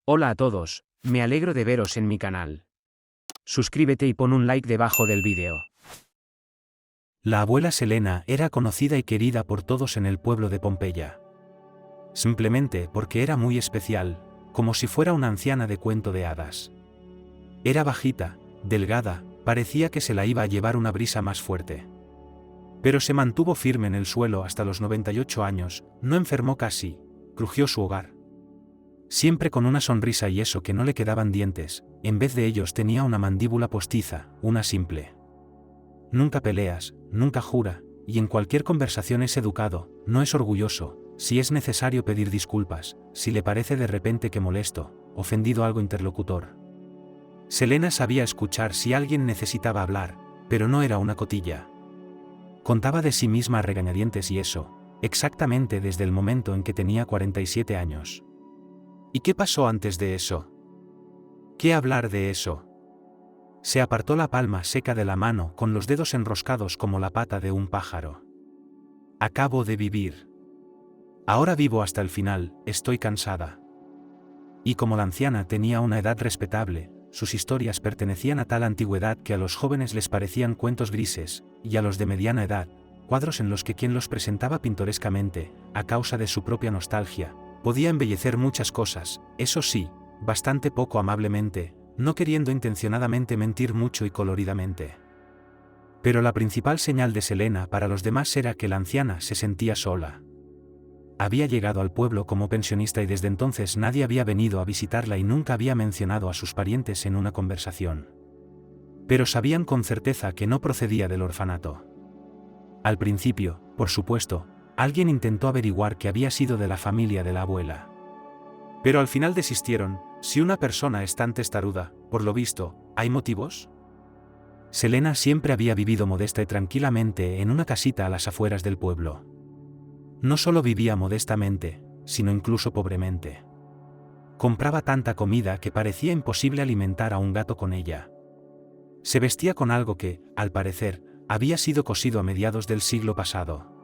Hola a todos, me alegro de veros en mi canal. Suscríbete y pon un like debajo del vídeo. La abuela Selena era conocida y querida por todos en el pueblo de Pompeya. Simplemente porque era muy especial, como si fuera una anciana de cuento de hadas. Era bajita, delgada, parecía que se la iba a llevar una brisa más fuerte. Pero se mantuvo firme en el suelo hasta los 98 años, no enfermó casi, crujió su hogar. Siempre con una sonrisa y eso que no le quedaban dientes, en vez de ellos tenía una mandíbula postiza, una simple. Nunca peleas, nunca jura, y en cualquier conversación es educado, no es orgulloso, si es necesario pedir disculpas, si le parece de repente que molesto, ofendido algo interlocutor. Selena sabía escuchar si alguien necesitaba hablar, pero no era una cotilla. Contaba de sí misma a regañadientes y eso, exactamente desde el momento en que tenía 47 años. ¿Y qué pasó antes de eso? ¿Qué hablar de eso? Se apartó la palma seca de la mano con los dedos enroscados como la pata de un pájaro. Acabo de vivir. Ahora vivo hasta el final, estoy cansada. Y como la anciana tenía una edad respetable, sus historias pertenecían a tal antigüedad que a los jóvenes les parecían cuentos grises, y a los de mediana edad, cuadros en los que quien los presentaba pintorescamente, a causa de su propia nostalgia, podía embellecer muchas cosas, eso sí, bastante poco amablemente, no queriendo intencionadamente mentir mucho y coloridamente. Pero la principal señal de Selena para los demás era que la anciana se sentía sola. Había llegado al pueblo como pensionista y desde entonces nadie había venido a visitarla y nunca había mencionado a sus parientes en una conversación. Pero sabían con certeza que no procedía del orfanato. Al principio, por supuesto, alguien intentó averiguar que había sido de la familia de la abuela. Pero al final desistieron. Si una persona es tan testaruda, por lo visto, ¿hay motivos? Selena siempre había vivido modesta y tranquilamente en una casita a las afueras del pueblo. No solo vivía modestamente, sino incluso pobremente. Compraba tanta comida que parecía imposible alimentar a un gato con ella. Se vestía con algo que, al parecer, había sido cosido a mediados del siglo pasado.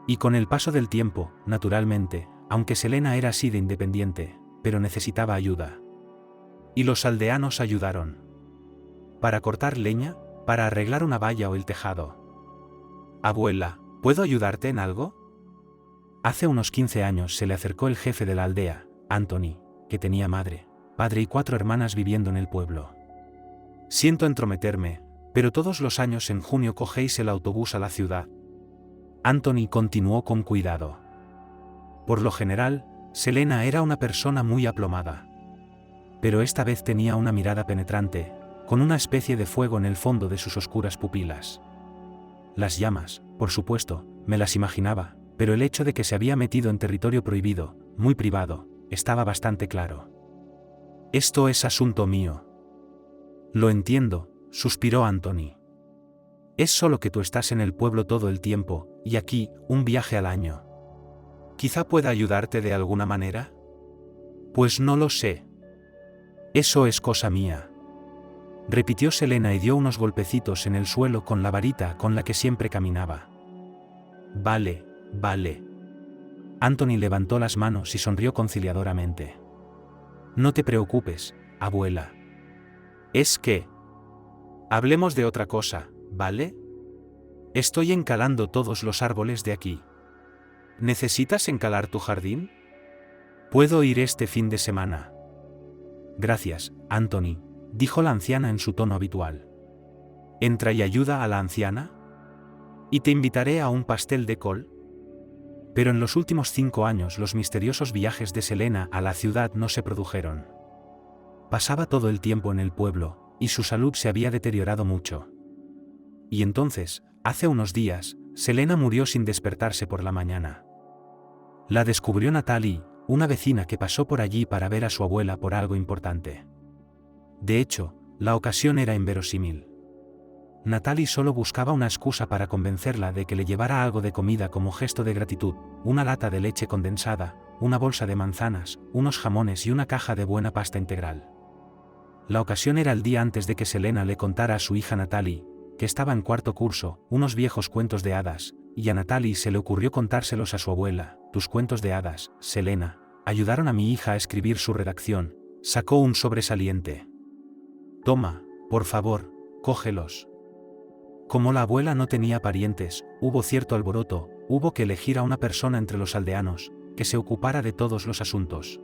Y con el paso del tiempo, naturalmente, aunque Selena era así de independiente, pero necesitaba ayuda. Y los aldeanos ayudaron. Para cortar leña, para arreglar una valla o el tejado. Abuela, ¿puedo ayudarte en algo? Hace unos 15 años se le acercó el jefe de la aldea, Anthony, que tenía madre, padre y 4 hermanas viviendo en el pueblo. Siento entrometerme, pero todos los años en junio cogéis el autobús a la ciudad. Anthony continuó con cuidado. Por lo general, Selena era una persona muy aplomada. Pero esta vez tenía una mirada penetrante, con una especie de fuego en el fondo de sus oscuras pupilas. Las llamas, por supuesto, me las imaginaba, pero el hecho de que se había metido en territorio prohibido, muy privado, estaba bastante claro. Esto es asunto mío. Lo entiendo, suspiró Anthony. Es solo que tú estás en el pueblo todo el tiempo, y aquí, un viaje al año. ¿Quizá pueda ayudarte de alguna manera? Pues no lo sé. Eso es cosa mía. Repitió Selena y dio unos golpecitos en el suelo con la varita con la que siempre caminaba. Vale, vale. Anthony levantó las manos y sonrió conciliadoramente. No te preocupes, abuela. Es que... Hablemos de otra cosa, ¿vale? Estoy encalando todos los árboles de aquí. ¿Necesitas encalar tu jardín? Puedo ir este fin de semana. Gracias, Anthony, dijo la anciana en su tono habitual. Entra y ayuda a la anciana. Y te invitaré a un pastel de col. Pero en los últimos 5 años los misteriosos viajes de Selena a la ciudad no se produjeron. Pasaba todo el tiempo en el pueblo, y su salud se había deteriorado mucho. Y entonces, hace unos días, Selena murió sin despertarse por la mañana. La descubrió Natalie, una vecina que pasó por allí para ver a su abuela por algo importante. De hecho, la ocasión era inverosímil. Natalie solo buscaba una excusa para convencerla de que le llevara algo de comida como gesto de gratitud, una lata de leche condensada, una bolsa de manzanas, unos jamones y una caja de buena pasta integral. La ocasión era el día antes de que Selena le contara a su hija Natalie, que estaba en 4º curso, unos viejos cuentos de hadas, y a Natalie se le ocurrió contárselos a su abuela. Tus cuentos de hadas, Selena, ayudaron a mi hija a escribir su redacción, Sacó un sobresaliente. Toma, por favor, cógelos. Como la abuela no tenía parientes, hubo cierto alboroto, hubo que elegir a una persona entre los aldeanos, que se ocupara de todos los asuntos.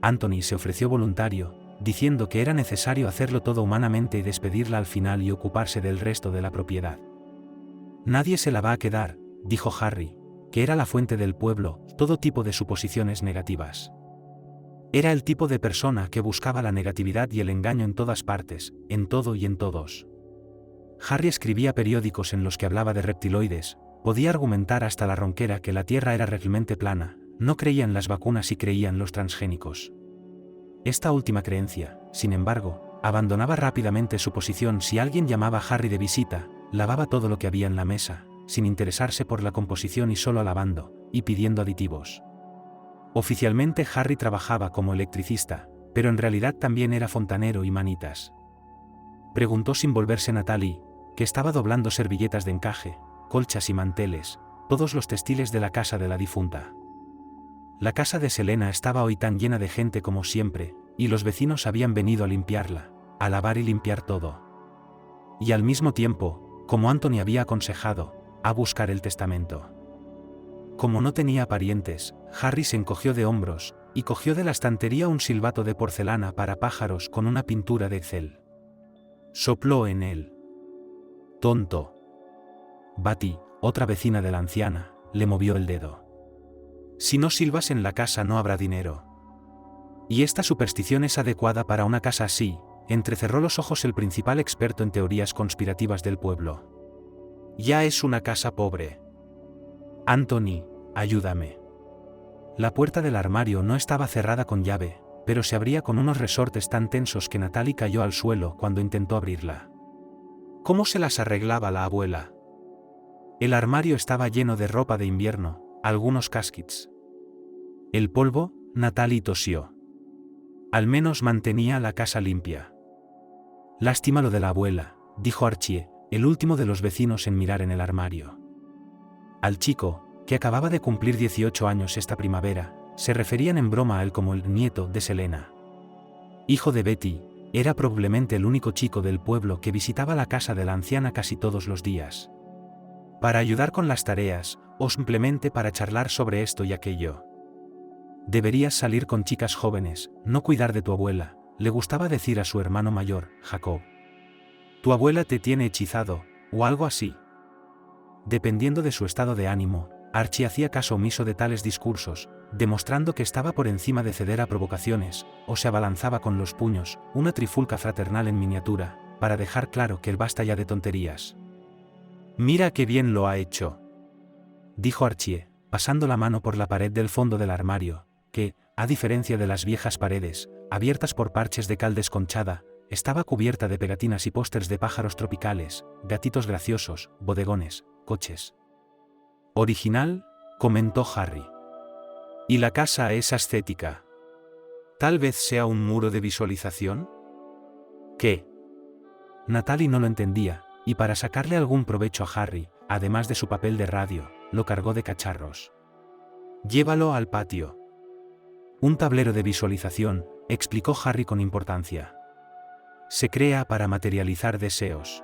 Anthony se ofreció voluntario, diciendo que era necesario hacerlo todo humanamente y despedirla al final y ocuparse del resto de la propiedad. Nadie se la va a quedar, dijo Harry, que era la fuente del pueblo, todo tipo de suposiciones negativas. Era el tipo de persona que buscaba la negatividad y el engaño en todas partes, en todo y en todos. Harry escribía periódicos en los que hablaba de reptiloides, podía argumentar hasta la ronquera que la Tierra era realmente plana, no creía en las vacunas y creía en los transgénicos. Esta última creencia, sin embargo, abandonaba rápidamente su posición si alguien llamaba a Harry de visita, lavaba todo lo que había en la mesa, sin interesarse por la composición y solo alabando, y pidiendo aditivos. Oficialmente Harry trabajaba como electricista, pero en realidad también era fontanero y manitas. Preguntó sin volverse Natalie, que estaba doblando servilletas de encaje, colchas y manteles, todos los textiles de la casa de la difunta. La casa de Selena estaba hoy tan llena de gente como siempre, y los vecinos habían venido a limpiarla, a lavar y limpiar todo. Y al mismo tiempo, como Anthony había aconsejado, a buscar el testamento. Como no tenía parientes, Harry se encogió de hombros, y cogió de la estantería un silbato de porcelana para pájaros con una pintura de Excel. Sopló en él. Tonto. Batty, otra vecina de la anciana, le movió el dedo. Si no silbas en la casa no habrá dinero. Y esta superstición es adecuada para una casa así, entrecerró los ojos el principal experto en teorías conspirativas del pueblo. Ya es una casa pobre. Anthony, ayúdame. La puerta del armario no estaba cerrada con llave, pero se abría con unos resortes tan tensos que Natalie cayó al suelo cuando intentó abrirla. ¿Cómo se las arreglaba la abuela? El armario estaba lleno de ropa de invierno, algunos caskets. El polvo, Natalie tosió. Al menos mantenía la casa limpia. Lástima lo de la abuela, dijo Archie, el último de los vecinos en mirar en el armario. Al chico, que acababa de cumplir 18 años esta primavera, se referían en broma a él como el nieto de Selena. Hijo de Betty, era probablemente el único chico del pueblo que visitaba la casa de la anciana casi todos los días. Para ayudar con las tareas, o simplemente para charlar sobre esto y aquello. Deberías salir con chicas jóvenes, no cuidar de tu abuela, le gustaba decir a su hermano mayor, Jacob. Tu abuela te tiene hechizado, o algo así. Dependiendo de su estado de ánimo, Archie hacía caso omiso de tales discursos, demostrando que estaba por encima de ceder a provocaciones, o se abalanzaba con los puños, una trifulca fraternal en miniatura, para dejar claro que él basta ya de tonterías. Mira qué bien lo ha hecho, dijo Archie, pasando la mano por la pared del fondo del armario, que, a diferencia de las viejas paredes, abiertas por parches de cal desconchada, estaba cubierta de pegatinas y pósters de pájaros tropicales, gatitos graciosos, bodegones, coches. Original, comentó Harry. ¿Y la casa es ascética? ¿Tal vez sea un muro de visualización? ¿Qué? Natalie no lo entendía, y para sacarle algún provecho a Harry, además de su papel de radio, lo cargó de cacharros. Llévalo al patio. Un tablero de visualización, explicó Harry con importancia. Se crea para materializar deseos.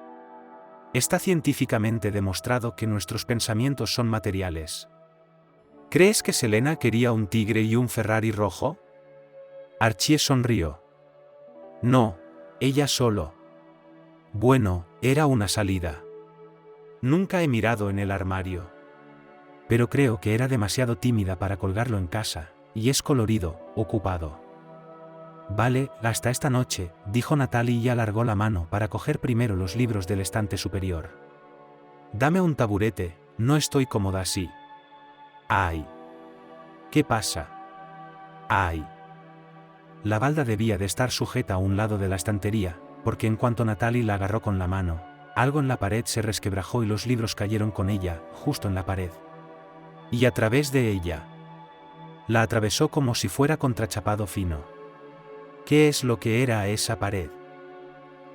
Está científicamente demostrado que nuestros pensamientos son materiales. ¿Crees que Selena quería un tigre y un Ferrari rojo? Archie sonrió. No, ella solo. Bueno, era una salida. Nunca he mirado en el armario. Pero creo que era demasiado tímida para colgarlo en casa, y es colorido, ocupado. Vale, hasta esta noche, dijo Natalie y alargó la mano para coger primero los libros del estante superior. Dame un taburete, no estoy cómoda así. ¡Ay! ¿Qué pasa? ¡Ay! La balda debía de estar sujeta a un lado de la estantería, porque en cuanto Natalie la agarró con la mano, algo en la pared se resquebrajó y los libros cayeron con ella, justo en la pared. Y a través de ella. La atravesó como si fuera contrachapado fino. ¿Qué es lo que era esa pared?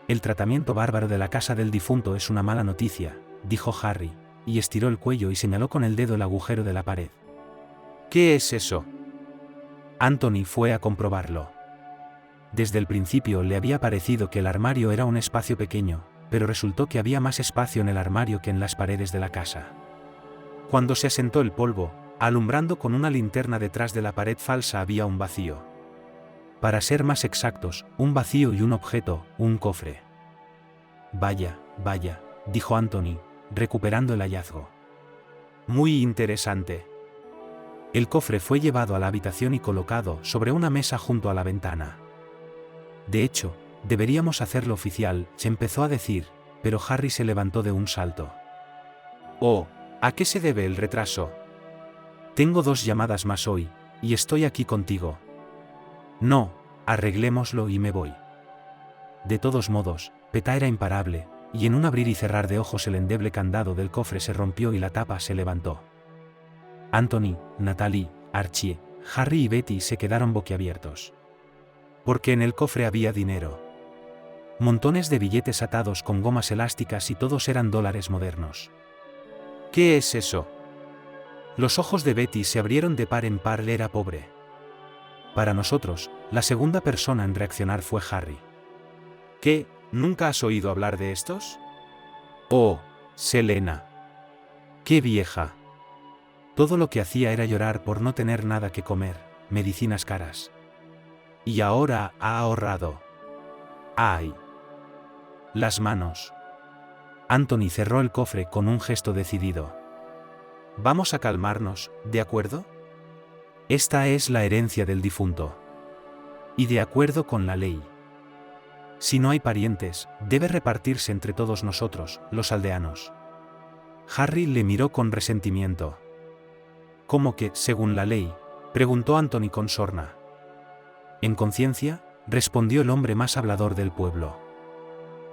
El tratamiento bárbaro de la casa del difunto es una mala noticia, dijo Harry, y estiró el cuello y señaló con el dedo el agujero de la pared. ¿Qué es eso? Anthony fue a comprobarlo. Desde el principio le había parecido que el armario era un espacio pequeño, pero resultó que había más espacio en el armario que en las paredes de la casa. Cuando se asentó el polvo, alumbrando con una linterna detrás de la pared falsa había un vacío. Para ser más exactos, un vacío y un objeto, un cofre. Vaya, vaya, dijo Anthony, recuperando el hallazgo. Muy interesante. El cofre fue llevado a la habitación y colocado sobre una mesa junto a la ventana. De hecho, deberíamos hacerlo oficial, se empezó a decir, pero Harry se levantó de un salto. Oh, ¿a qué se debe el retraso? Tengo 2 llamadas más hoy, y estoy aquí contigo. No, arreglémoslo y me voy. De todos modos, Peta era imparable, y en un abrir y cerrar de ojos el endeble candado del cofre se rompió y la tapa se levantó. Anthony, Natalie, Archie, Harry y Betty se quedaron boquiabiertos. Porque en el cofre había dinero. Montones de billetes atados con gomas elásticas y todos eran dólares modernos. ¿Qué es eso? Los ojos de Betty se abrieron de par en par. Era pobre. Para nosotros, la segunda persona en reaccionar fue Harry. ¿Qué? ¿Nunca has oído hablar de estos? Oh, Selena. ¡Qué vieja! Todo lo que hacía era llorar por no tener nada que comer, medicinas caras. Y ahora ha ahorrado. ¡Ay! Las manos. Anthony cerró el cofre con un gesto decidido. Vamos a calmarnos, ¿de acuerdo? Esta es la herencia del difunto. Y de acuerdo con la ley. Si no hay parientes, debe repartirse entre todos nosotros, los aldeanos. Harry le miró con resentimiento. ¿Cómo que, según la ley? Preguntó Anthony con sorna. En conciencia, respondió el hombre más hablador del pueblo.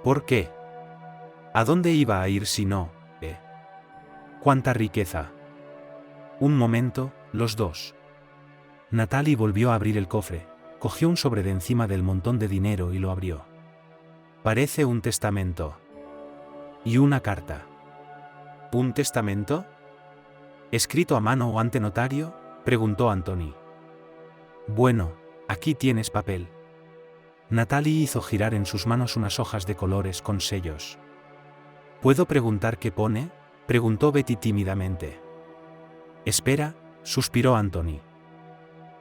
¿Por qué? ¿A dónde iba a ir si no, ¿Cuánta riqueza? Un momento, los dos. Natalie volvió a abrir el cofre, cogió un sobre de encima del montón de dinero y lo abrió. Parece un testamento. Y una carta. ¿Un testamento? ¿Escrito a mano o ante notario? Preguntó Anthony. Bueno, aquí tienes papel. Natalie hizo girar en sus manos unas hojas de colores con sellos. ¿Puedo preguntar qué pone? Preguntó Betty tímidamente. Espera, suspiró Anthony.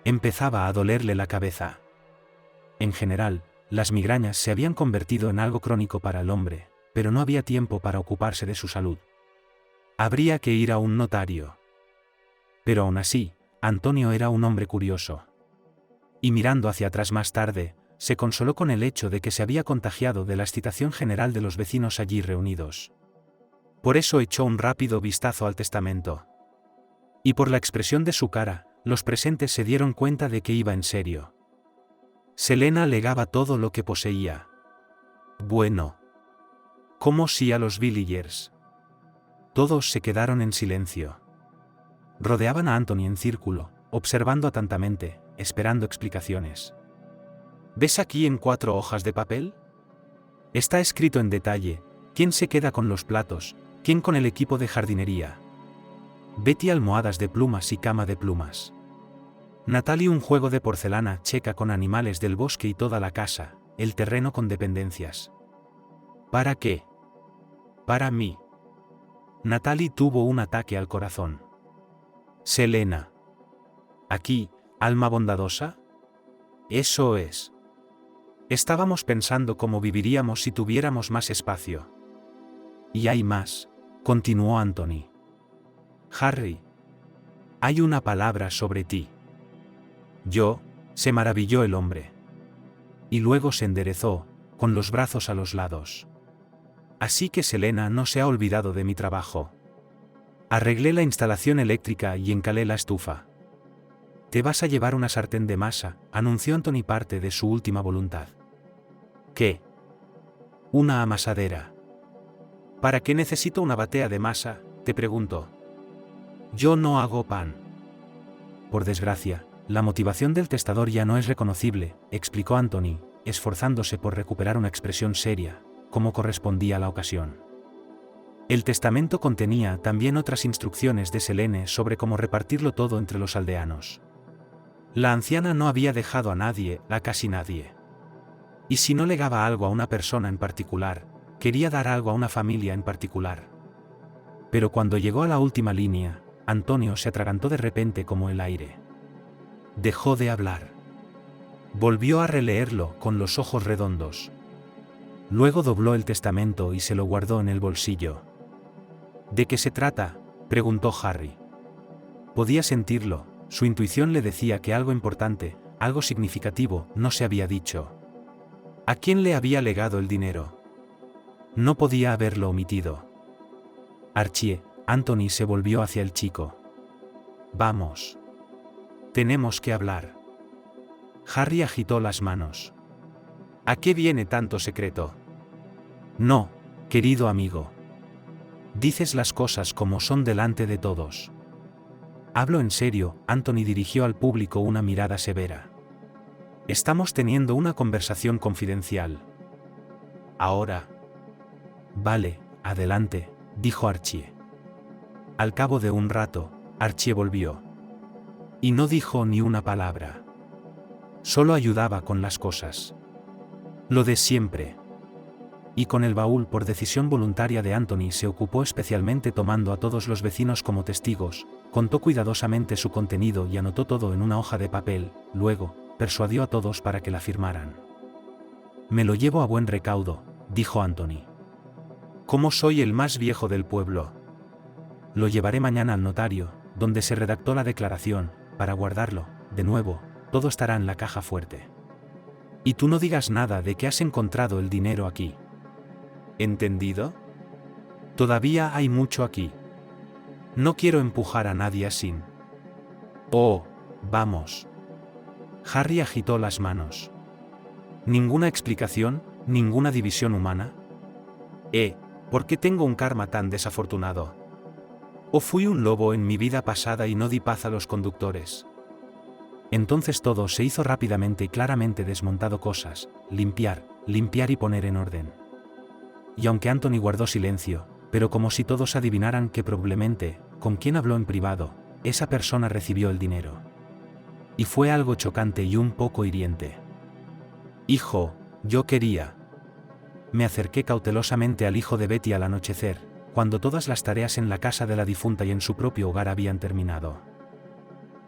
Empezaba a dolerle la cabeza. En general, las migrañas se habían convertido en algo crónico para el hombre, pero no había tiempo para ocuparse de su salud. Habría que ir a un notario. Pero aún así, Antonio era un hombre curioso. Y mirando hacia atrás más tarde, se consoló con el hecho de que se había contagiado de la excitación general de los vecinos allí reunidos. Por eso echó un rápido vistazo al testamento. Y por la expresión de su cara, los presentes se dieron cuenta de que iba en serio. Selena legaba todo lo que poseía. Bueno. ¿Cómo si a los villagers? Todos se quedaron en silencio. Rodeaban a Anthony en círculo, observando atentamente, esperando explicaciones. ¿Ves aquí en 4 hojas de papel? Está escrito en detalle, quién se queda con los platos, quién con el equipo de jardinería. Betty almohadas de plumas y cama de plumas. Natalie un juego de porcelana checa con animales del bosque y toda la casa, el terreno con dependencias. ¿Para qué? Para mí. Natalie tuvo un ataque al corazón. Selena. Aquí, alma bondadosa. Eso es. Estábamos pensando cómo viviríamos si tuviéramos más espacio. Y hay más, continuó Anthony. Harry. Hay una palabra sobre ti. Yo, se maravilló el hombre. Y luego se enderezó, con los brazos a los lados. Así que Selena no se ha olvidado de mi trabajo. Arreglé la instalación eléctrica y encalé la estufa. Te vas a llevar una sartén de masa, anunció Anthony parte de su última voluntad. ¿Qué? Una amasadera. ¿Para qué necesito una batea de masa? Te pregunto. Yo no hago pan. Por desgracia, la motivación del testador ya no es reconocible, explicó Anthony, esforzándose por recuperar una expresión seria, como correspondía a la ocasión. El testamento contenía también otras instrucciones de Selene sobre cómo repartirlo todo entre los aldeanos. La anciana no había dejado a nadie, a casi nadie. Y si no legaba algo a una persona en particular, quería dar algo a una familia en particular. Pero cuando llegó a la última línea, Antonio se atragantó de repente como el aire. Dejó de hablar. Volvió a releerlo con los ojos redondos. Luego dobló el testamento y se lo guardó en el bolsillo. ¿De qué se trata?, preguntó Harry. Podía sentirlo, su intuición le decía que algo importante, algo significativo, no se había dicho. ¿A quién le había legado el dinero? No podía haberlo omitido. Archie, Anthony se volvió hacia el chico. Vamos. Tenemos que hablar. Harry agitó las manos. ¿A qué viene tanto secreto? No, querido amigo. Dices las cosas como son delante de todos. Hablo en serio, Anthony dirigió al público una mirada severa. Estamos teniendo una conversación confidencial. Ahora. Vale, adelante, dijo Archie. Al cabo de un rato, Archie volvió. Y no dijo ni una palabra. Solo ayudaba con las cosas. Lo de siempre. Y con el baúl por decisión voluntaria de Anthony se ocupó especialmente tomando a todos los vecinos como testigos, contó cuidadosamente su contenido y anotó todo en una hoja de papel, luego, persuadió a todos para que la firmaran. Me lo llevo a buen recaudo, dijo Anthony. Como soy el más viejo del pueblo. Lo llevaré mañana al notario, donde se redactó la declaración, para guardarlo, de nuevo, todo estará en la caja fuerte. Y tú no digas nada de que has encontrado el dinero aquí. ¿Entendido? Todavía hay mucho aquí. No quiero empujar a nadie así. Oh, vamos. Harry agitó las manos. ¿Ninguna explicación, ninguna división humana? ¿Por qué tengo un karma tan desafortunado? ¿O fui un lobo en mi vida pasada y no di paz a los conductores? Entonces todo se hizo rápidamente y claramente desmontado cosas, limpiar y poner en orden. Y aunque Anthony guardó silencio, pero como si todos adivinaran que probablemente, con quien habló en privado, esa persona recibió el dinero. Y fue algo chocante y un poco hiriente. Hijo, yo quería. Me acerqué cautelosamente al hijo de Betty al anochecer, cuando todas las tareas en la casa de la difunta y en su propio hogar habían terminado.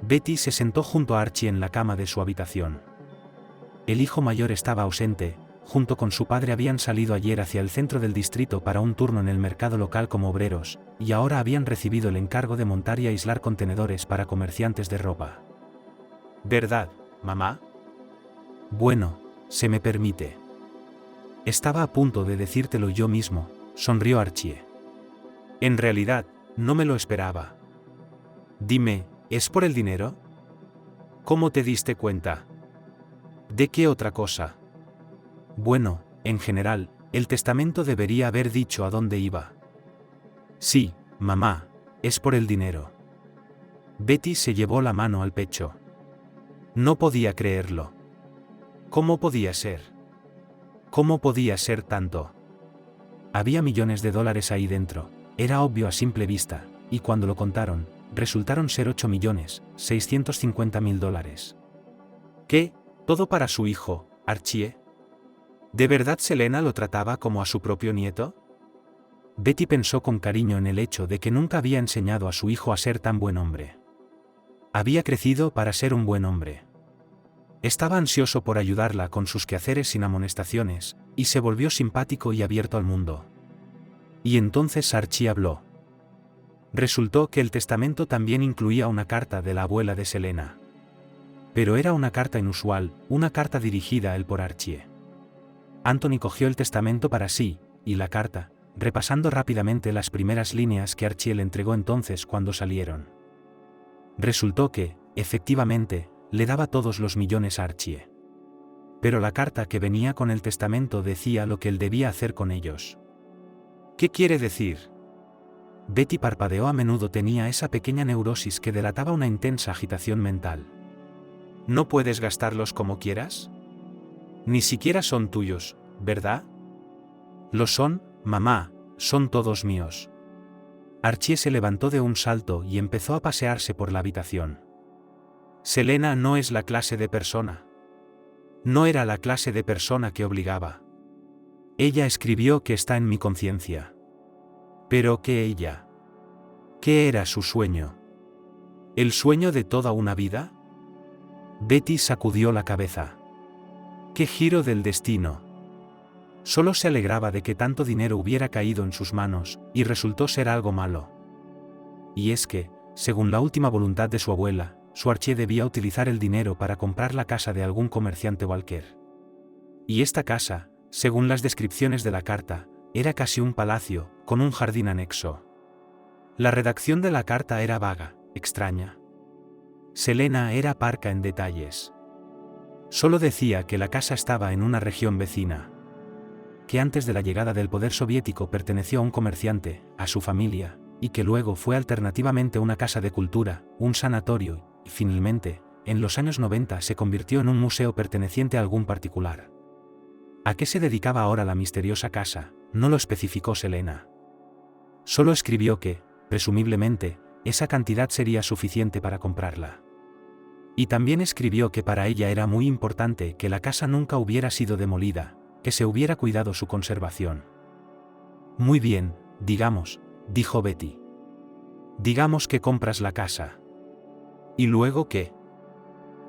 Betty se sentó junto a Archie en la cama de su habitación. El hijo mayor estaba ausente, junto con su padre habían salido ayer hacia el centro del distrito para un turno en el mercado local como obreros, y ahora habían recibido el encargo de montar y aislar contenedores para comerciantes de ropa. ¿Verdad, mamá? Bueno, se me permite. Estaba a punto de decírtelo yo mismo, sonrió Archie. En realidad, no me lo esperaba. Dime, ¿es por el dinero? ¿Cómo te diste cuenta? ¿De qué otra cosa? Bueno, en general, el testamento debería haber dicho a dónde iba. Sí, mamá, es por el dinero. Betty se llevó la mano al pecho. No podía creerlo. ¿Cómo podía ser? ¿Cómo podía ser tanto? Había millones de dólares ahí dentro, era obvio a simple vista, y cuando lo contaron, resultaron ser 8.650.000 dólares. ¿Qué? ¿Todo para su hijo, Archie? ¿De verdad Selena lo trataba como a su propio nieto? Betty pensó con cariño en el hecho de que nunca había enseñado a su hijo a ser tan buen hombre. Había crecido para ser un buen hombre. Estaba ansioso por ayudarla con sus quehaceres sin amonestaciones, y se volvió simpático y abierto al mundo. Y entonces Archie habló. Resultó que el testamento también incluía una carta de la abuela de Selena. Pero era una carta inusual, una carta dirigida a él por Archie. Anthony cogió el testamento para sí, y la carta, repasando rápidamente las primeras líneas que Archie le entregó entonces cuando salieron. Resultó que, efectivamente, le daba todos los millones a Archie. Pero la carta que venía con el testamento decía lo que él debía hacer con ellos. ¿Qué quiere decir? Betty parpadeó, a menudo tenía esa pequeña neurosis que delataba una intensa agitación mental. ¿No puedes gastarlos como quieras? Ni siquiera son tuyos, ¿verdad? Lo son, mamá, son todos míos. Archie se levantó de un salto y empezó a pasearse por la habitación. Selena no es la clase de persona. No era la clase de persona que obligaba. Ella escribió que está en mi conciencia. Pero ¿qué ella? ¿Qué era su sueño? ¿El sueño de toda una vida? Betty sacudió la cabeza. ¡Qué giro del destino! Solo se alegraba de que tanto dinero hubiera caído en sus manos, y resultó ser algo malo. Y es que, según la última voluntad de su abuela, su Archie debía utilizar el dinero para comprar la casa de algún comerciante Walker. Y esta casa, según las descripciones de la carta, era casi un palacio, con un jardín anexo. La redacción de la carta era vaga, extraña. Selena era parca en detalles. Solo decía que la casa estaba en una región vecina. Que antes de la llegada del poder soviético perteneció a un comerciante, a su familia, y que luego fue alternativamente una casa de cultura, un sanatorio, y finalmente, en los años 90 se convirtió en un museo perteneciente a algún particular. ¿A qué se dedicaba ahora la misteriosa casa? No lo especificó Selena. Solo escribió que, presumiblemente, esa cantidad sería suficiente para comprarla. Y también escribió que para ella era muy importante que la casa nunca hubiera sido demolida, que se hubiera cuidado su conservación. Muy bien, digamos, dijo Betty. Digamos que compras la casa. ¿Y luego qué?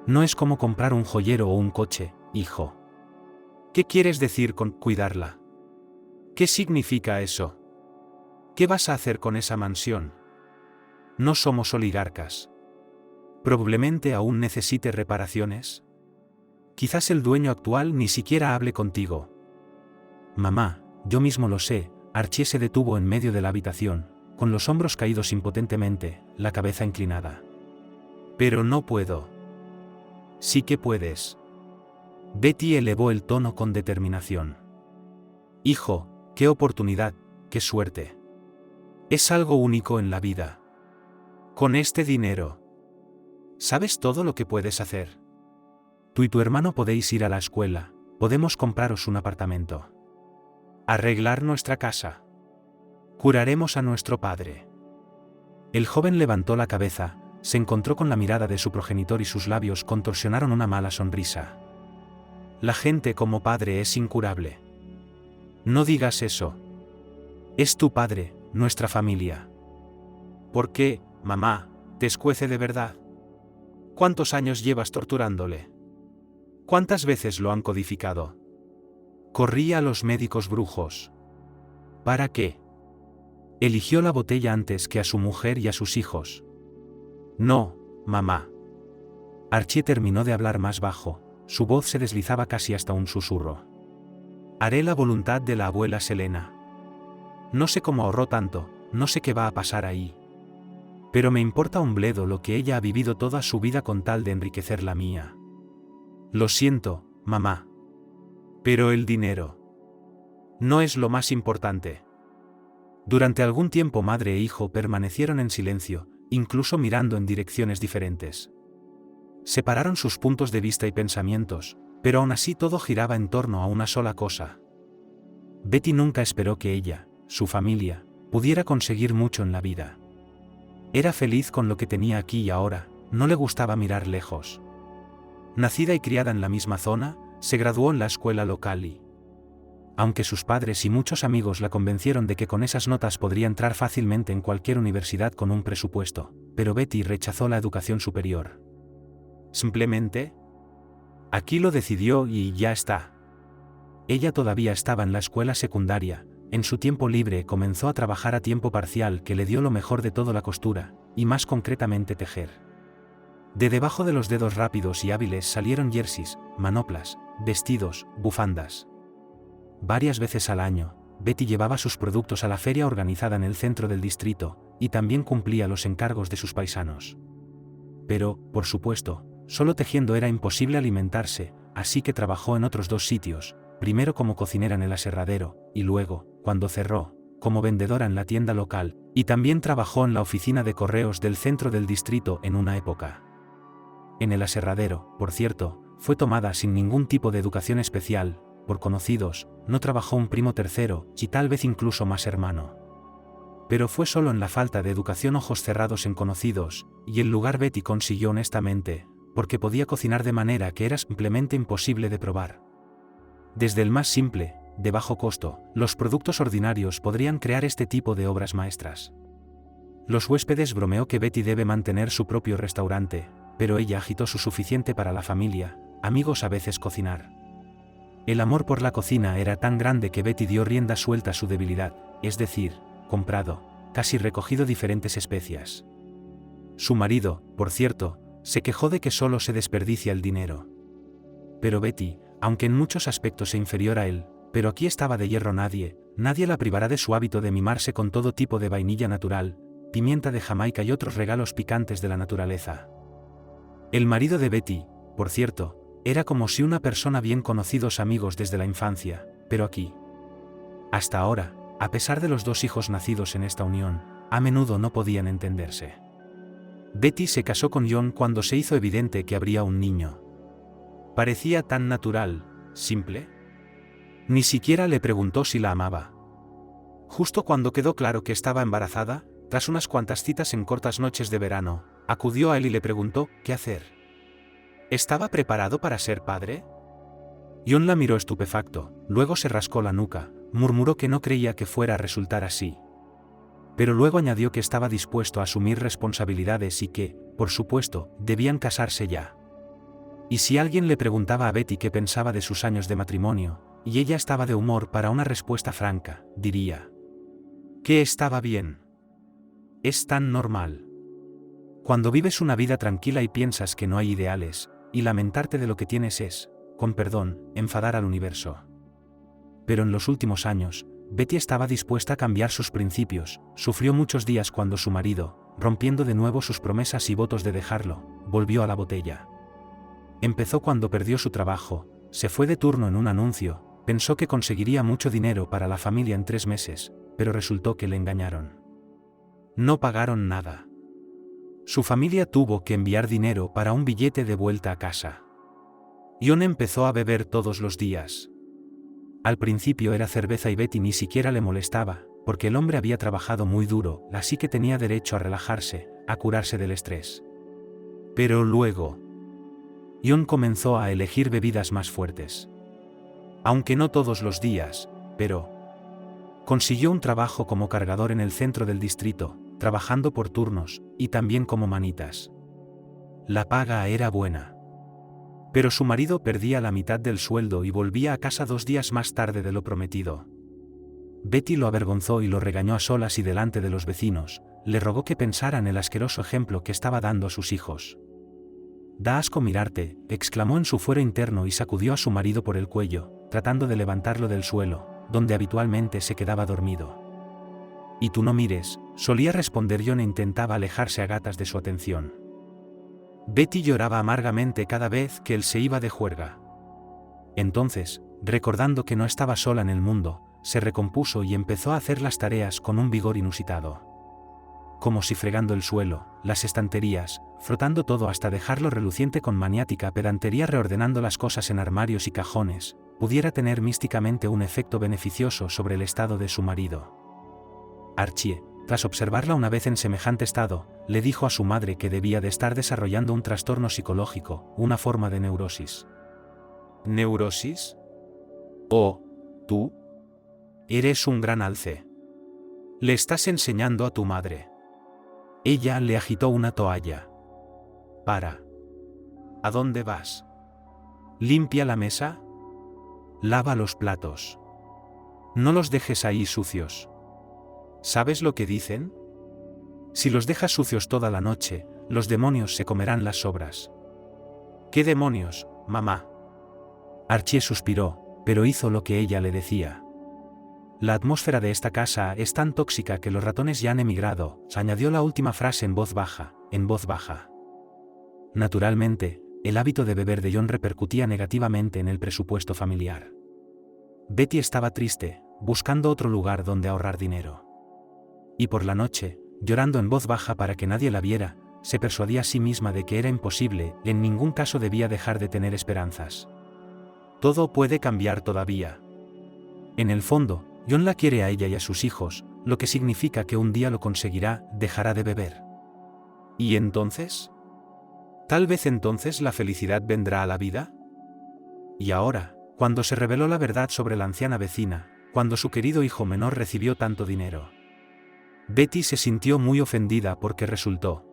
No es como comprar un joyero o un coche, hijo. ¿Qué quieres decir con cuidarla? ¿Qué significa eso? ¿Qué vas a hacer con esa mansión? No somos oligarcas. Probablemente aún necesite reparaciones. Quizás el dueño actual ni siquiera hable contigo. Mamá, yo mismo lo sé. Archie se detuvo en medio de la habitación, con los hombros caídos impotentemente, la cabeza inclinada. Pero no puedo. Sí que puedes. Betty elevó el tono con determinación. Hijo, qué oportunidad, qué suerte. Es algo único en la vida. Con este dinero. ¿Sabes todo lo que puedes hacer? Tú y tu hermano podéis ir a la escuela, podemos compraros un apartamento. Arreglar nuestra casa. Curaremos a nuestro padre. El joven levantó la cabeza, se encontró con la mirada de su progenitor y sus labios contorsionaron una mala sonrisa. La gente como padre es incurable. No digas eso. Es tu padre, nuestra familia. ¿Por qué, mamá, te escuece de verdad? ¿Cuántos años llevas torturándole? ¿Cuántas veces lo han codificado? Corría a los médicos brujos. ¿Para qué? Eligió la botella antes que a su mujer y a sus hijos. No, mamá. Archie terminó de hablar más bajo, su voz se deslizaba casi hasta un susurro. Haré la voluntad de la abuela Selena. No sé cómo ahorró tanto, no sé qué va a pasar ahí. Pero me importa un bledo lo que ella ha vivido toda su vida con tal de enriquecer la mía. Lo siento, mamá. Pero el dinero no es lo más importante. Durante algún tiempo madre e hijo permanecieron en silencio, incluso mirando en direcciones diferentes. Separaron sus puntos de vista y pensamientos, pero aún así todo giraba en torno a una sola cosa. Betty nunca esperó que ella, su familia, pudiera conseguir mucho en la vida. Era feliz con lo que tenía aquí y ahora, no le gustaba mirar lejos. Nacida y criada en la misma zona, se graduó en la escuela local y, aunque sus padres y muchos amigos la convencieron de que con esas notas podría entrar fácilmente en cualquier universidad con un presupuesto, pero Betty rechazó la educación superior. Simplemente, aquí lo decidió y ya está. Ella todavía estaba en la escuela secundaria, en su tiempo libre comenzó a trabajar a tiempo parcial que le dio lo mejor de todo la costura, y más concretamente tejer. De debajo de los dedos rápidos y hábiles salieron jerseys, manoplas, vestidos, bufandas. Varias veces al año, Betty llevaba sus productos a la feria organizada en el centro del distrito, y también cumplía los encargos de sus paisanos. Pero, por supuesto, solo tejiendo era imposible alimentarse, así que trabajó en otros 2 sitios, primero como cocinera en el aserradero, y luego, cuando cerró, como vendedora en la tienda local, y también trabajó en la oficina de correos del centro del distrito en una época. En el aserradero, por cierto, fue tomada sin ningún tipo de educación especial, por conocidos, no trabajó un primo tercero, y tal vez incluso más hermano. Pero fue solo en la falta de educación ojos cerrados en conocidos, y el lugar Betty consiguió honestamente, porque podía cocinar de manera que era simplemente imposible de probar. Desde el más simple, de bajo costo, los productos ordinarios podrían crear este tipo de obras maestras. Los huéspedes bromeó que Betty debe mantener su propio restaurante, pero ella agitó su suficiente para la familia, amigos, a veces cocinar. El amor por la cocina era tan grande que Betty dio rienda suelta a su debilidad, es decir, comprado, casi recogido diferentes especias. Su marido, por cierto, se quejó de que solo se desperdicia el dinero. Pero Betty, aunque en muchos aspectos es inferior a él, pero aquí estaba de hierro nadie la privará de su hábito de mimarse con todo tipo de vainilla natural, pimienta de Jamaica y otros regalos picantes de la naturaleza. El marido de Betty, por cierto, era como si una persona bien conocidos amigos desde la infancia, pero aquí. Hasta ahora, a pesar de los 2 hijos nacidos en esta unión, a menudo no podían entenderse. Betty se casó con John cuando se hizo evidente que habría un niño. Parecía tan natural, simple. Ni siquiera le preguntó si la amaba. Justo cuando quedó claro que estaba embarazada, tras unas cuantas citas en cortas noches de verano, acudió a él y le preguntó qué hacer. ¿Estaba preparado para ser padre? John la miró estupefacto, luego se rascó la nuca, murmuró que no creía que fuera a resultar así. Pero luego añadió que estaba dispuesto a asumir responsabilidades y que, por supuesto, debían casarse ya. Y si alguien le preguntaba a Betty qué pensaba de sus años de matrimonio, y ella estaba de humor para una respuesta franca, diría que estaba bien. Es tan normal. Cuando vives una vida tranquila y piensas que no hay ideales, y lamentarte de lo que tienes es, con perdón, enfadar al universo. Pero en los últimos años, Betty estaba dispuesta a cambiar sus principios, sufrió muchos días cuando su marido, rompiendo de nuevo sus promesas y votos de dejarlo, volvió a la botella. Empezó cuando perdió su trabajo, se fue de turno en un anuncio, pensó que conseguiría mucho dinero para la familia en 3 meses, pero resultó que le engañaron. No pagaron nada. Su familia tuvo que enviar dinero para un billete de vuelta a casa. John empezó a beber todos los días. Al principio era cerveza y Betty ni siquiera le molestaba, porque el hombre había trabajado muy duro, así que tenía derecho a relajarse, a curarse del estrés. Pero luego, John comenzó a elegir bebidas más fuertes. Aunque no todos los días, pero consiguió un trabajo como cargador en el centro del distrito, trabajando por turnos, y también como manitas. La paga era buena. Pero su marido perdía la mitad del sueldo y volvía a casa 2 días más tarde de lo prometido. Betty lo avergonzó y lo regañó a solas y delante de los vecinos, le rogó que pensara en el asqueroso ejemplo que estaba dando a sus hijos. «Da asco mirarte», exclamó en su fuero interno y sacudió a su marido por el cuello, tratando de levantarlo del suelo, donde habitualmente se quedaba dormido. «Y tú no mires», solía responder John e intentaba alejarse a gatas de su atención. Betty lloraba amargamente cada vez que él se iba de juerga. Entonces, recordando que no estaba sola en el mundo, se recompuso y empezó a hacer las tareas con un vigor inusitado. Como si fregando el suelo, las estanterías, frotando todo hasta dejarlo reluciente con maniática pedantería, reordenando las cosas en armarios y cajones, pudiera tener místicamente un efecto beneficioso sobre el estado de su marido. Archie, tras observarla una vez en semejante estado, le dijo a su madre que debía de estar desarrollando un trastorno psicológico, una forma de neurosis. ¿Neurosis? Oh, tú eres un gran alce. Le estás enseñando a tu madre. Ella le agitó una toalla. Para. ¿A dónde vas? Limpia la mesa. Lava los platos. No los dejes ahí sucios. ¿Sabes lo que dicen? Si los dejas sucios toda la noche, los demonios se comerán las sobras. ¿Qué demonios, mamá? Archie suspiró, pero hizo lo que ella le decía. La atmósfera de esta casa es tan tóxica que los ratones ya han emigrado, añadió la última frase en voz baja, Naturalmente, el hábito de beber de John repercutía negativamente en el presupuesto familiar. Betty estaba triste, buscando otro lugar donde ahorrar dinero. Y por la noche, llorando en voz baja para que nadie la viera, se persuadía a sí misma de que era imposible, en ningún caso debía dejar de tener esperanzas. Todo puede cambiar todavía. En el fondo, John la quiere a ella y a sus hijos, lo que significa que un día lo conseguirá, dejará de beber. ¿Y entonces? ¿Tal vez entonces la felicidad vendrá a la vida? Y ahora, cuando se reveló la verdad sobre la anciana vecina, cuando su querido hijo menor recibió tanto dinero, Betty se sintió muy ofendida porque resultó.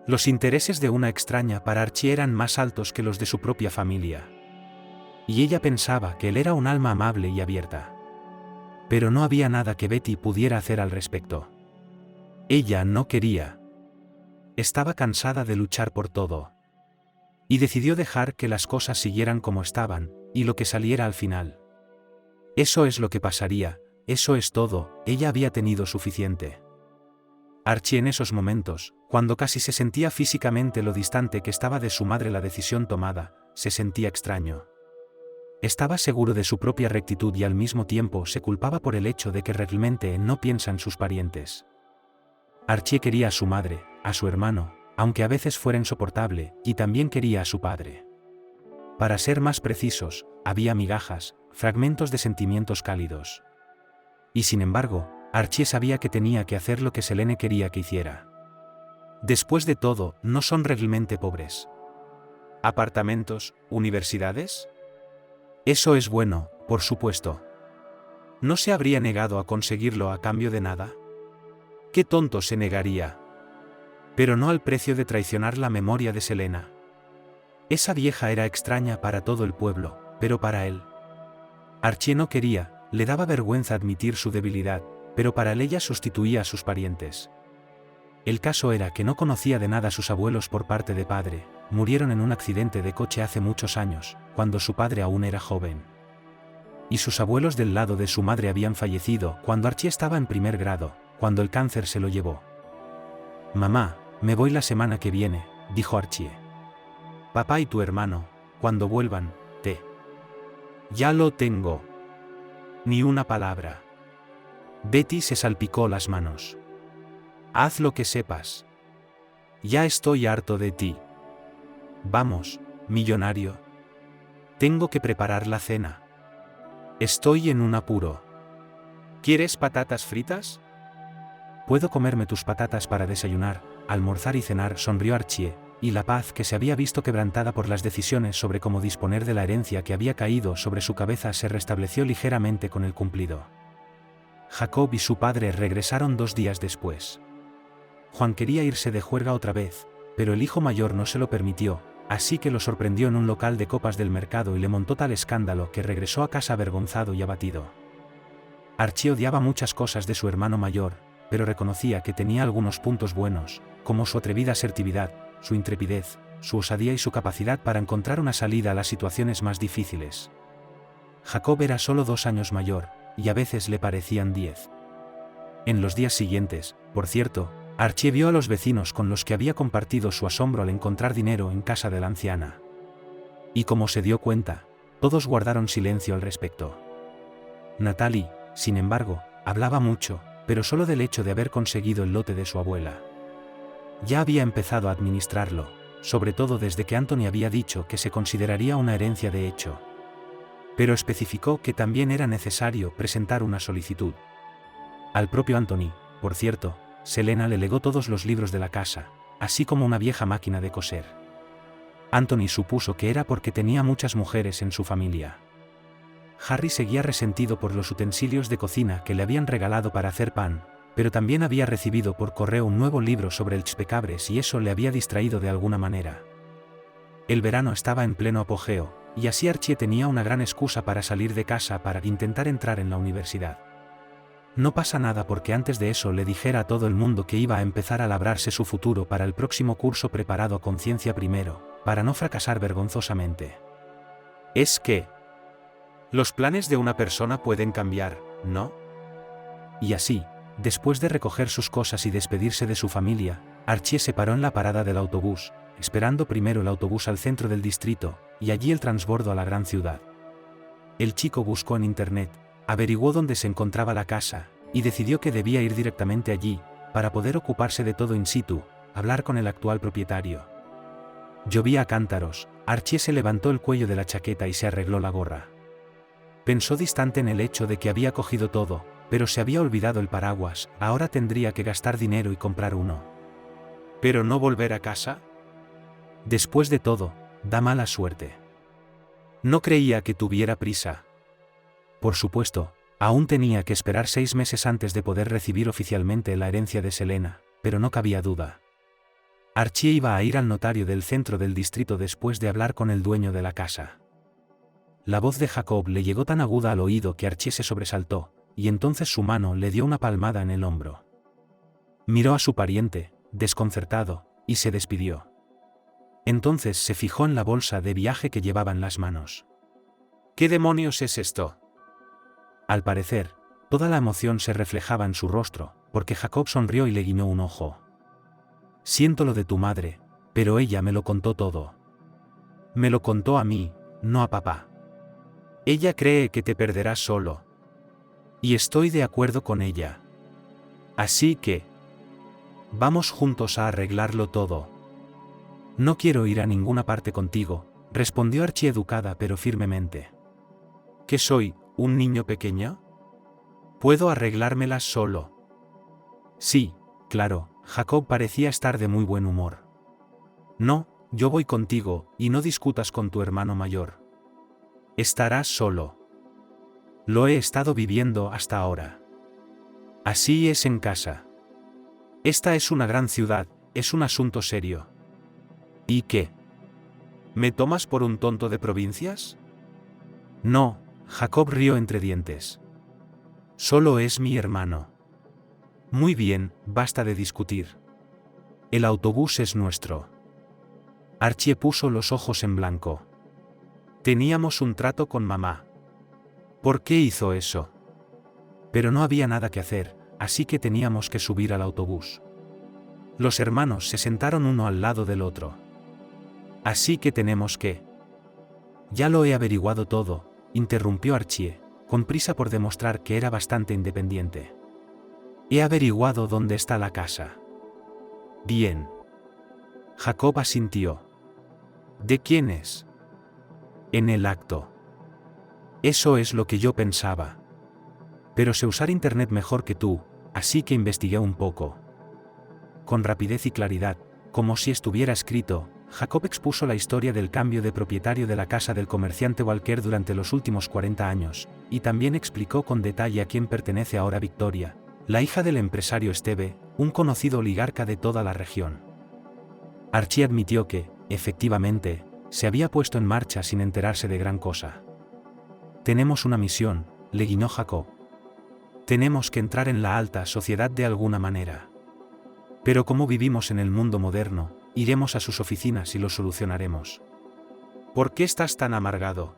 Los intereses de una extraña para Archie eran más altos que los de su propia familia. Y ella pensaba que él era un alma amable y abierta. Pero no había nada que Betty pudiera hacer al respecto. Ella no quería. Estaba cansada de luchar por todo. Y decidió dejar que las cosas siguieran como estaban, y lo que saliera al final. Eso es lo que pasaría, eso es todo, ella había tenido suficiente. Archie en esos momentos, cuando casi se sentía físicamente lo distante que estaba de su madre la decisión tomada, se sentía extraño. Estaba seguro de su propia rectitud y al mismo tiempo se culpaba por el hecho de que realmente no piensa en sus parientes. Archie quería a su madre, a su hermano, aunque a veces fuera insoportable, y también quería a su padre. Para ser más precisos, había migajas, fragmentos de sentimientos cálidos. Y sin embargo, Archie sabía que tenía que hacer lo que Selene quería que hiciera. Después de todo, no son realmente pobres. ¿Apartamentos, universidades? Eso es bueno, por supuesto. ¿No se habría negado a conseguirlo a cambio de nada? ¿Qué tonto se negaría? Pero no al precio de traicionar la memoria de Selena. Esa vieja era extraña para todo el pueblo, pero para él. Archie no quería, le daba vergüenza admitir su debilidad, pero para él ella sustituía a sus parientes. El caso era que no conocía de nada a sus abuelos por parte de padre, murieron en un accidente de coche hace muchos años, cuando su padre aún era joven. Y sus abuelos del lado de su madre habían fallecido cuando Archie estaba en primer grado, cuando el cáncer se lo llevó. «Mamá, me voy la semana que viene», dijo Archie. «Papá y tu hermano, cuando vuelvan, te...». «Ya lo tengo». Ni una palabra. Betty se salpicó las manos. «Haz lo que sepas. Ya estoy harto de ti. Vamos, millonario. Tengo que preparar la cena. Estoy en un apuro. ¿Quieres patatas fritas?» «Puedo comerme tus patatas para desayunar, almorzar y cenar», sonrió Archie, y la paz que se había visto quebrantada por las decisiones sobre cómo disponer de la herencia que había caído sobre su cabeza se restableció ligeramente con el cumplido. Jacob y su padre regresaron 2 días después. Juan quería irse de juerga otra vez, pero el hijo mayor no se lo permitió, así que lo sorprendió en un local de copas del mercado y le montó tal escándalo que regresó a casa avergonzado y abatido. Archie odiaba muchas cosas de su hermano mayor, pero reconocía que tenía algunos puntos buenos, como su atrevida asertividad, su intrepidez, su osadía y su capacidad para encontrar una salida a las situaciones más difíciles. Jacob era solo 2 años mayor, y a veces le parecían 10. En los días siguientes, por cierto, Archie vio a los vecinos con los que había compartido su asombro al encontrar dinero en casa de la anciana. Y como se dio cuenta, todos guardaron silencio al respecto. Natalie, sin embargo, hablaba mucho, pero solo del hecho de haber conseguido el lote de su abuela. Ya había empezado a administrarlo, sobre todo desde que Anthony había dicho que se consideraría una herencia de hecho. Pero especificó que también era necesario presentar una solicitud. Al propio Anthony, por cierto, Selena le legó todos los libros de la casa, así como una vieja máquina de coser. Anthony supuso que era porque tenía muchas mujeres en su familia. Harry seguía resentido por los utensilios de cocina que le habían regalado para hacer pan, pero también había recibido por correo un nuevo libro sobre el chupacabras y eso le había distraído de alguna manera. El verano estaba en pleno apogeo, y así Archie tenía una gran excusa para salir de casa para intentar entrar en la universidad. No pasa nada porque antes de eso le dijera a todo el mundo que iba a empezar a labrarse su futuro para el próximo curso preparado a conciencia primero, para no fracasar vergonzosamente. Es que los planes de una persona pueden cambiar, ¿no? Y así, después de recoger sus cosas y despedirse de su familia, Archie se paró en la parada del autobús, esperando primero el autobús al centro del distrito, y allí el transbordo a la gran ciudad. El chico buscó en internet, averiguó dónde se encontraba la casa, y decidió que debía ir directamente allí, para poder ocuparse de todo in situ, hablar con el actual propietario. Llovía a cántaros, Archie se levantó el cuello de la chaqueta y se arregló la gorra. Pensó distante en el hecho de que había cogido todo, pero se había olvidado el paraguas, ahora tendría que gastar dinero y comprar uno. ¿Pero no volver a casa? Después de todo, da mala suerte. No creía que tuviera prisa. Por supuesto, aún tenía que esperar 6 meses antes de poder recibir oficialmente la herencia de Selena, pero no cabía duda. Archie iba a ir al notario del centro del distrito después de hablar con el dueño de la casa. La voz de Jacob le llegó tan aguda al oído que Archie se sobresaltó, y entonces su mano le dio una palmada en el hombro. Miró a su pariente, desconcertado, y se despidió. Entonces se fijó en la bolsa de viaje que llevaba en las manos. ¿Qué demonios es esto? Al parecer, toda la emoción se reflejaba en su rostro, porque Jacob sonrió y le guiñó un ojo. Siento lo de tu madre, pero ella me lo contó todo. Me lo contó a mí, no a papá. Ella cree que te perderás solo. Y estoy de acuerdo con ella. Así que... vamos juntos a arreglarlo todo. No quiero ir a ninguna parte contigo, respondió Archie educada pero firmemente. ¿Qué soy, un niño pequeño? ¿Puedo arreglármelas solo? Sí, claro, Jacob parecía estar de muy buen humor. No, yo voy contigo, y no discutas con tu hermano mayor. Estarás solo. Lo he estado viviendo hasta ahora. Así es en casa. Esta es una gran ciudad, es un asunto serio. ¿Y qué? ¿Me tomas por un tonto de provincias? No, Jacob rió entre dientes. Solo es mi hermano. Muy bien, basta de discutir. El autobús es nuestro. Archie puso los ojos en blanco. Teníamos un trato con mamá. ¿Por qué hizo eso? Pero no había nada que hacer, así que teníamos que subir al autobús. Los hermanos se sentaron uno al lado del otro. Así que tenemos que... Ya lo he averiguado todo, interrumpió Archie, con prisa por demostrar que era bastante independiente. He averiguado dónde está la casa. Bien. Jacob asintió. ¿De quién es? En el acto. Eso es lo que yo pensaba. Pero sé usar internet mejor que tú, así que investigué un poco. Con rapidez y claridad, como si estuviera escrito, Jacob expuso la historia del cambio de propietario de la casa del comerciante Walker durante los últimos 40 años, y también explicó con detalle a quién pertenece ahora Victoria, la hija del empresario Esteve, un conocido oligarca de toda la región. Archie admitió que, efectivamente, se había puesto en marcha sin enterarse de gran cosa. Tenemos una misión, le guiñó Jacob. Tenemos que entrar en la alta sociedad de alguna manera. Pero como vivimos en el mundo moderno, iremos a sus oficinas y lo solucionaremos. ¿Por qué estás tan amargado,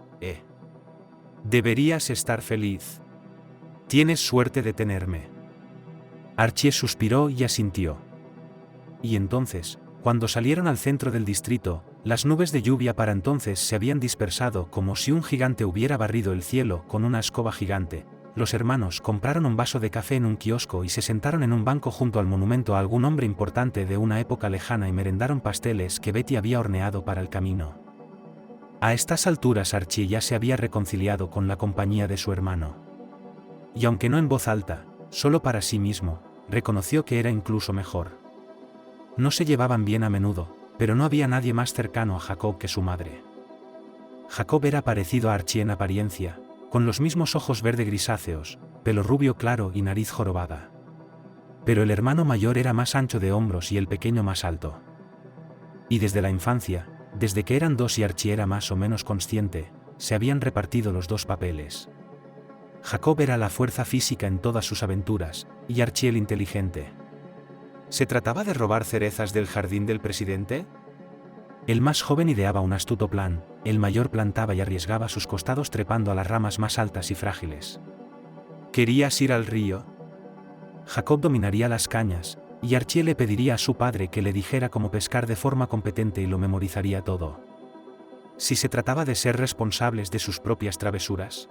Deberías estar feliz. Tienes suerte de tenerme. Archie suspiró y asintió. Y entonces, cuando salieron al centro del distrito, las nubes de lluvia para entonces se habían dispersado como si un gigante hubiera barrido el cielo con una escoba gigante. Los hermanos compraron un vaso de café en un kiosco y se sentaron en un banco junto al monumento a algún hombre importante de una época lejana y merendaron pasteles que Betty había horneado para el camino. A estas alturas Archie ya se había reconciliado con la compañía de su hermano. Y aunque no en voz alta, solo para sí mismo, reconoció que era incluso mejor. No se llevaban bien a menudo, pero no había nadie más cercano a Jacob que su madre. Jacob era parecido a Archie en apariencia, con los mismos ojos verde grisáceos, pelo rubio claro y nariz jorobada. Pero el hermano mayor era más ancho de hombros y el pequeño más alto. Y desde la infancia, desde que eran dos y Archie era más o menos consciente, se habían repartido los dos papeles. Jacob era la fuerza física en todas sus aventuras, y Archie el inteligente. ¿Se trataba de robar cerezas del jardín del presidente? El más joven ideaba un astuto plan, el mayor plantaba y arriesgaba sus costados trepando a las ramas más altas y frágiles. ¿Querías ir al río? Jacob dominaría las cañas, y Archie le pediría a su padre que le dijera cómo pescar de forma competente y lo memorizaría todo. Si se trataba de ser responsables de sus propias travesuras.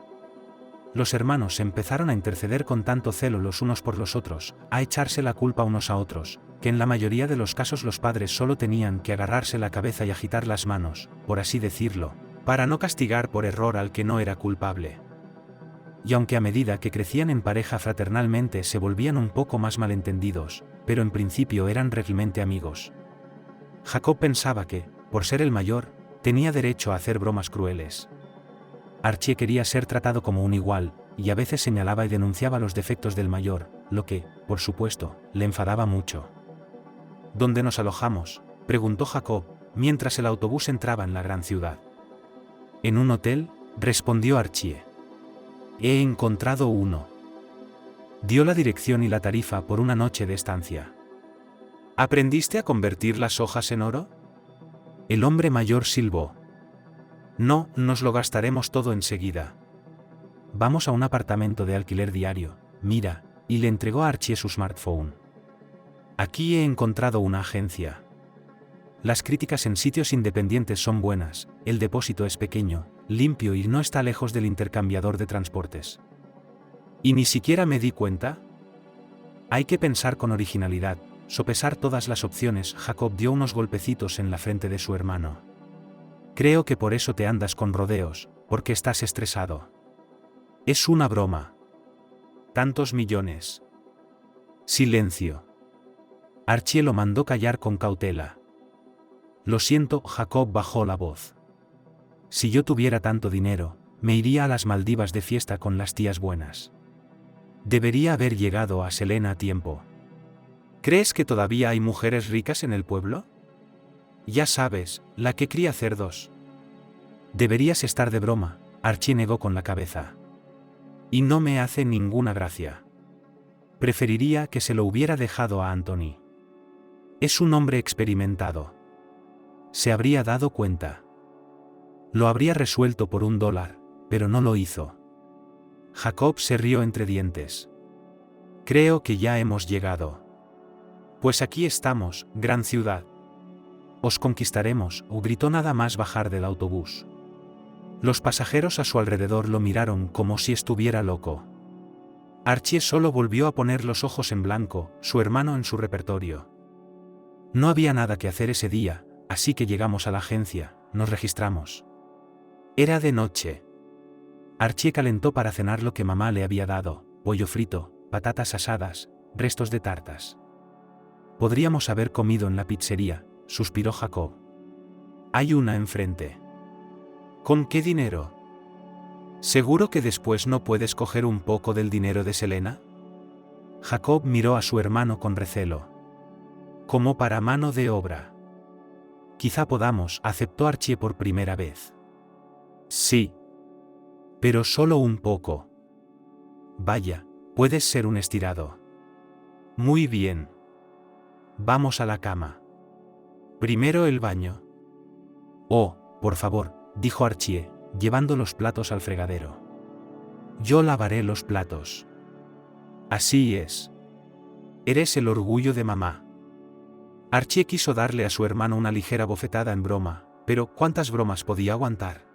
Los hermanos empezaron a interceder con tanto celo los unos por los otros, a echarse la culpa unos a otros, que en la mayoría de los casos los padres solo tenían que agarrarse la cabeza y agitar las manos, por así decirlo, para no castigar por error al que no era culpable. Y aunque a medida que crecían en pareja fraternalmente se volvían un poco más malentendidos, pero en principio eran realmente amigos. Jacob pensaba que, por ser el mayor, tenía derecho a hacer bromas crueles. Archie quería ser tratado como un igual, y a veces señalaba y denunciaba los defectos del mayor, lo que, por supuesto, le enfadaba mucho. ¿Dónde nos alojamos?, preguntó Jacob, mientras el autobús entraba en la gran ciudad. En un hotel, respondió Archie. He encontrado uno. Dio la dirección y la tarifa por una noche de estancia. ¿Aprendiste a convertir las hojas en oro? El hombre mayor silbó. No, nos lo gastaremos todo enseguida. Vamos a un apartamento de alquiler diario, mira, y le entregó a Archie su smartphone. Aquí he encontrado una agencia. Las críticas en sitios independientes son buenas, el depósito es pequeño, limpio y no está lejos del intercambiador de transportes. ¿Y ni siquiera me di cuenta? Hay que pensar con originalidad, sopesar todas las opciones. Jacob dio unos golpecitos en la frente de su hermano. Creo que por eso te andas con rodeos, porque estás estresado. Es una broma. Tantos millones. Silencio. Archie lo mandó callar con cautela. Lo siento, Jacob bajó la voz. Si yo tuviera tanto dinero, me iría a las Maldivas de fiesta con las tías buenas. Debería haber llegado a Selena a tiempo. ¿Crees que todavía hay mujeres ricas en el pueblo? Ya sabes, la que cría cerdos. Deberías estar de broma, Archie negó con la cabeza. Y no me hace ninguna gracia. Preferiría que se lo hubiera dejado a Anthony. Es un hombre experimentado. Se habría dado cuenta. Lo habría resuelto por $1, pero no lo hizo. Jacob se rió entre dientes. Creo que ya hemos llegado. Pues aquí estamos, gran ciudad. Os conquistaremos, gritó nada más bajar del autobús. Los pasajeros a su alrededor lo miraron como si estuviera loco. Archie solo volvió a poner los ojos en blanco, su hermano en su repertorio. No había nada que hacer ese día, así que llegamos a la agencia, nos registramos. Era de noche. Archie calentó para cenar lo que mamá le había dado, pollo frito, patatas asadas, restos de tartas. Podríamos haber comido en la pizzería, suspiró Jacob. Hay una enfrente. ¿Con qué dinero? ¿Seguro que después no puedes coger un poco del dinero de Selena? Jacob miró a su hermano con recelo. Como para mano de obra. Quizá podamos, aceptó Archie por primera vez. Sí. Pero solo un poco. Vaya, puedes ser un estirado. Muy bien. Vamos a la cama. Primero el baño. Oh, por favor, dijo Archie, llevando los platos al fregadero. Yo lavaré los platos. Así es. Eres el orgullo de mamá. Archie quiso darle a su hermano una ligera bofetada en broma, pero ¿cuántas bromas podía aguantar?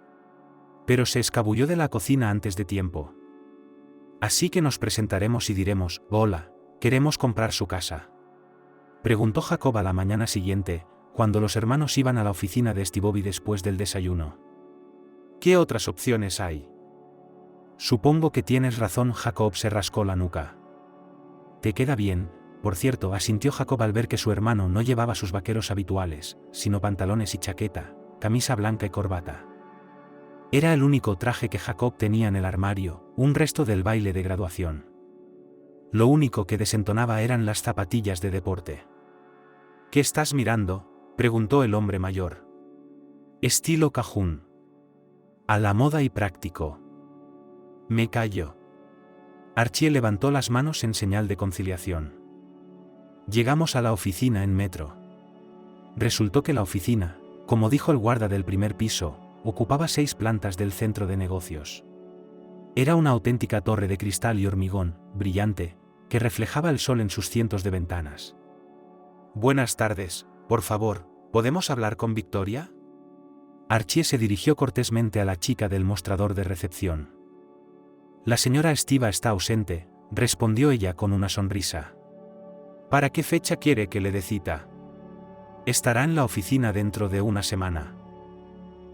Pero se escabulló de la cocina antes de tiempo. Así que nos presentaremos y diremos, hola, queremos comprar su casa. Preguntó Jacob a la mañana siguiente, cuando los hermanos iban a la oficina de Steve Bobby después del desayuno. ¿Qué otras opciones hay? Supongo que tienes razón, Jacob se rascó la nuca. Te queda bien, por cierto, asintió Jacob al ver que su hermano no llevaba sus vaqueros habituales, sino pantalones y chaqueta, camisa blanca y corbata. Era el único traje que Jacob tenía en el armario, un resto del baile de graduación. Lo único que desentonaba eran las zapatillas de deporte. ¿Qué estás mirando?, preguntó el hombre mayor. Estilo cajún. A la moda y práctico. Me callo. Archie levantó las manos en señal de conciliación. Llegamos a la oficina en metro. Resultó que la oficina, como dijo el guarda del primer piso, ocupaba 6 plantas del centro de negocios. Era una auténtica torre de cristal y hormigón, brillante, que reflejaba el sol en sus cientos de ventanas. Buenas tardes, por favor, ¿podemos hablar con Victoria? Archie se dirigió cortésmente a la chica del mostrador de recepción. La señora Estiva está ausente, respondió ella con una sonrisa. ¿Para qué fecha quiere que le dé cita? Estará en la oficina dentro de una semana.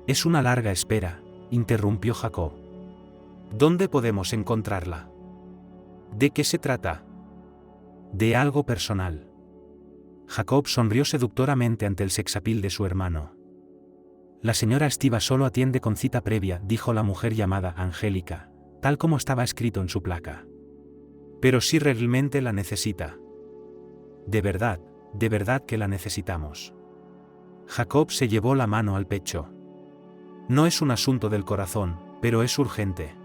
Es una larga espera, interrumpió Jacob. ¿Dónde podemos encontrarla? ¿De qué se trata? De algo personal. Jacob sonrió seductoramente ante el sexapil de su hermano. La señora Estiva solo atiende con cita previa, dijo la mujer llamada Angélica, tal como estaba escrito en su placa. Pero si realmente la necesita. De verdad que la necesitamos. Jacob se llevó la mano al pecho. No es un asunto del corazón, pero es urgente.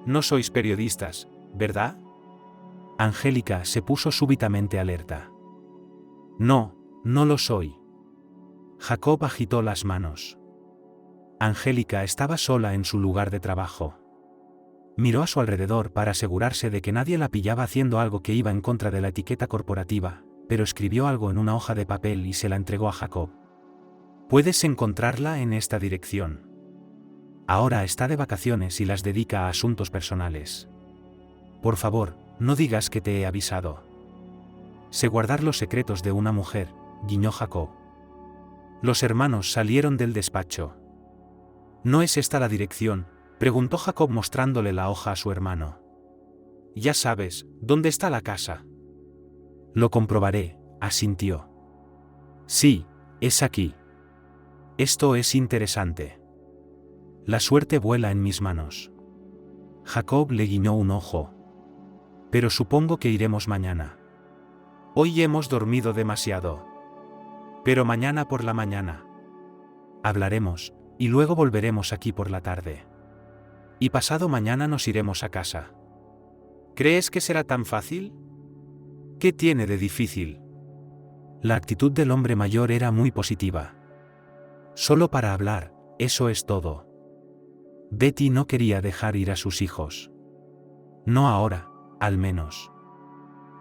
No sois periodistas, ¿verdad? Angélica se puso súbitamente alerta. No, no lo soy. Jacob agitó las manos. Angélica estaba sola en su lugar de trabajo. Miró a su alrededor para asegurarse de que nadie la pillaba haciendo algo que iba en contra de la etiqueta corporativa, pero escribió algo en una hoja de papel y se la entregó a Jacob. Puedes encontrarla en esta dirección. Ahora está de vacaciones y las dedica a asuntos personales. Por favor, no digas que te he avisado. Sé guardar los secretos de una mujer, guiñó Jacob. Los hermanos salieron del despacho. ¿No es esta la dirección?, preguntó Jacob mostrándole la hoja a su hermano. Ya sabes, ¿dónde está la casa? Lo comprobaré, asintió. Sí, es aquí. Esto es interesante. La suerte vuela en mis manos. Jacob le guiñó un ojo. Pero supongo que iremos mañana. Hoy hemos dormido demasiado. Pero mañana por la mañana. Hablaremos, y luego volveremos aquí por la tarde. Y pasado mañana nos iremos a casa. ¿Crees que será tan fácil? ¿Qué tiene de difícil? La actitud del hombre mayor era muy positiva. Solo para hablar, eso es todo. Betty no quería dejar ir a sus hijos. No ahora, al menos.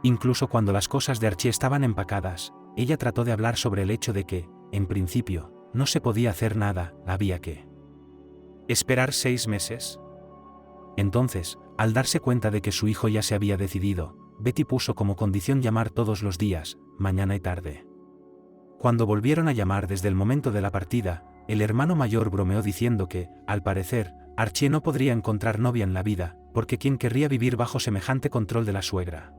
Incluso cuando las cosas de Archie estaban empacadas, ella trató de hablar sobre el hecho de que, en principio, no se podía hacer nada, había que esperar 6 meses. Entonces, al darse cuenta de que su hijo ya se había decidido, Betty puso como condición llamar todos los días, mañana y tarde. Cuando volvieron a llamar desde el momento de la partida, el hermano mayor bromeó diciendo que, al parecer, Archie no podría encontrar novia en la vida, porque ¿quién querría vivir bajo semejante control de la suegra?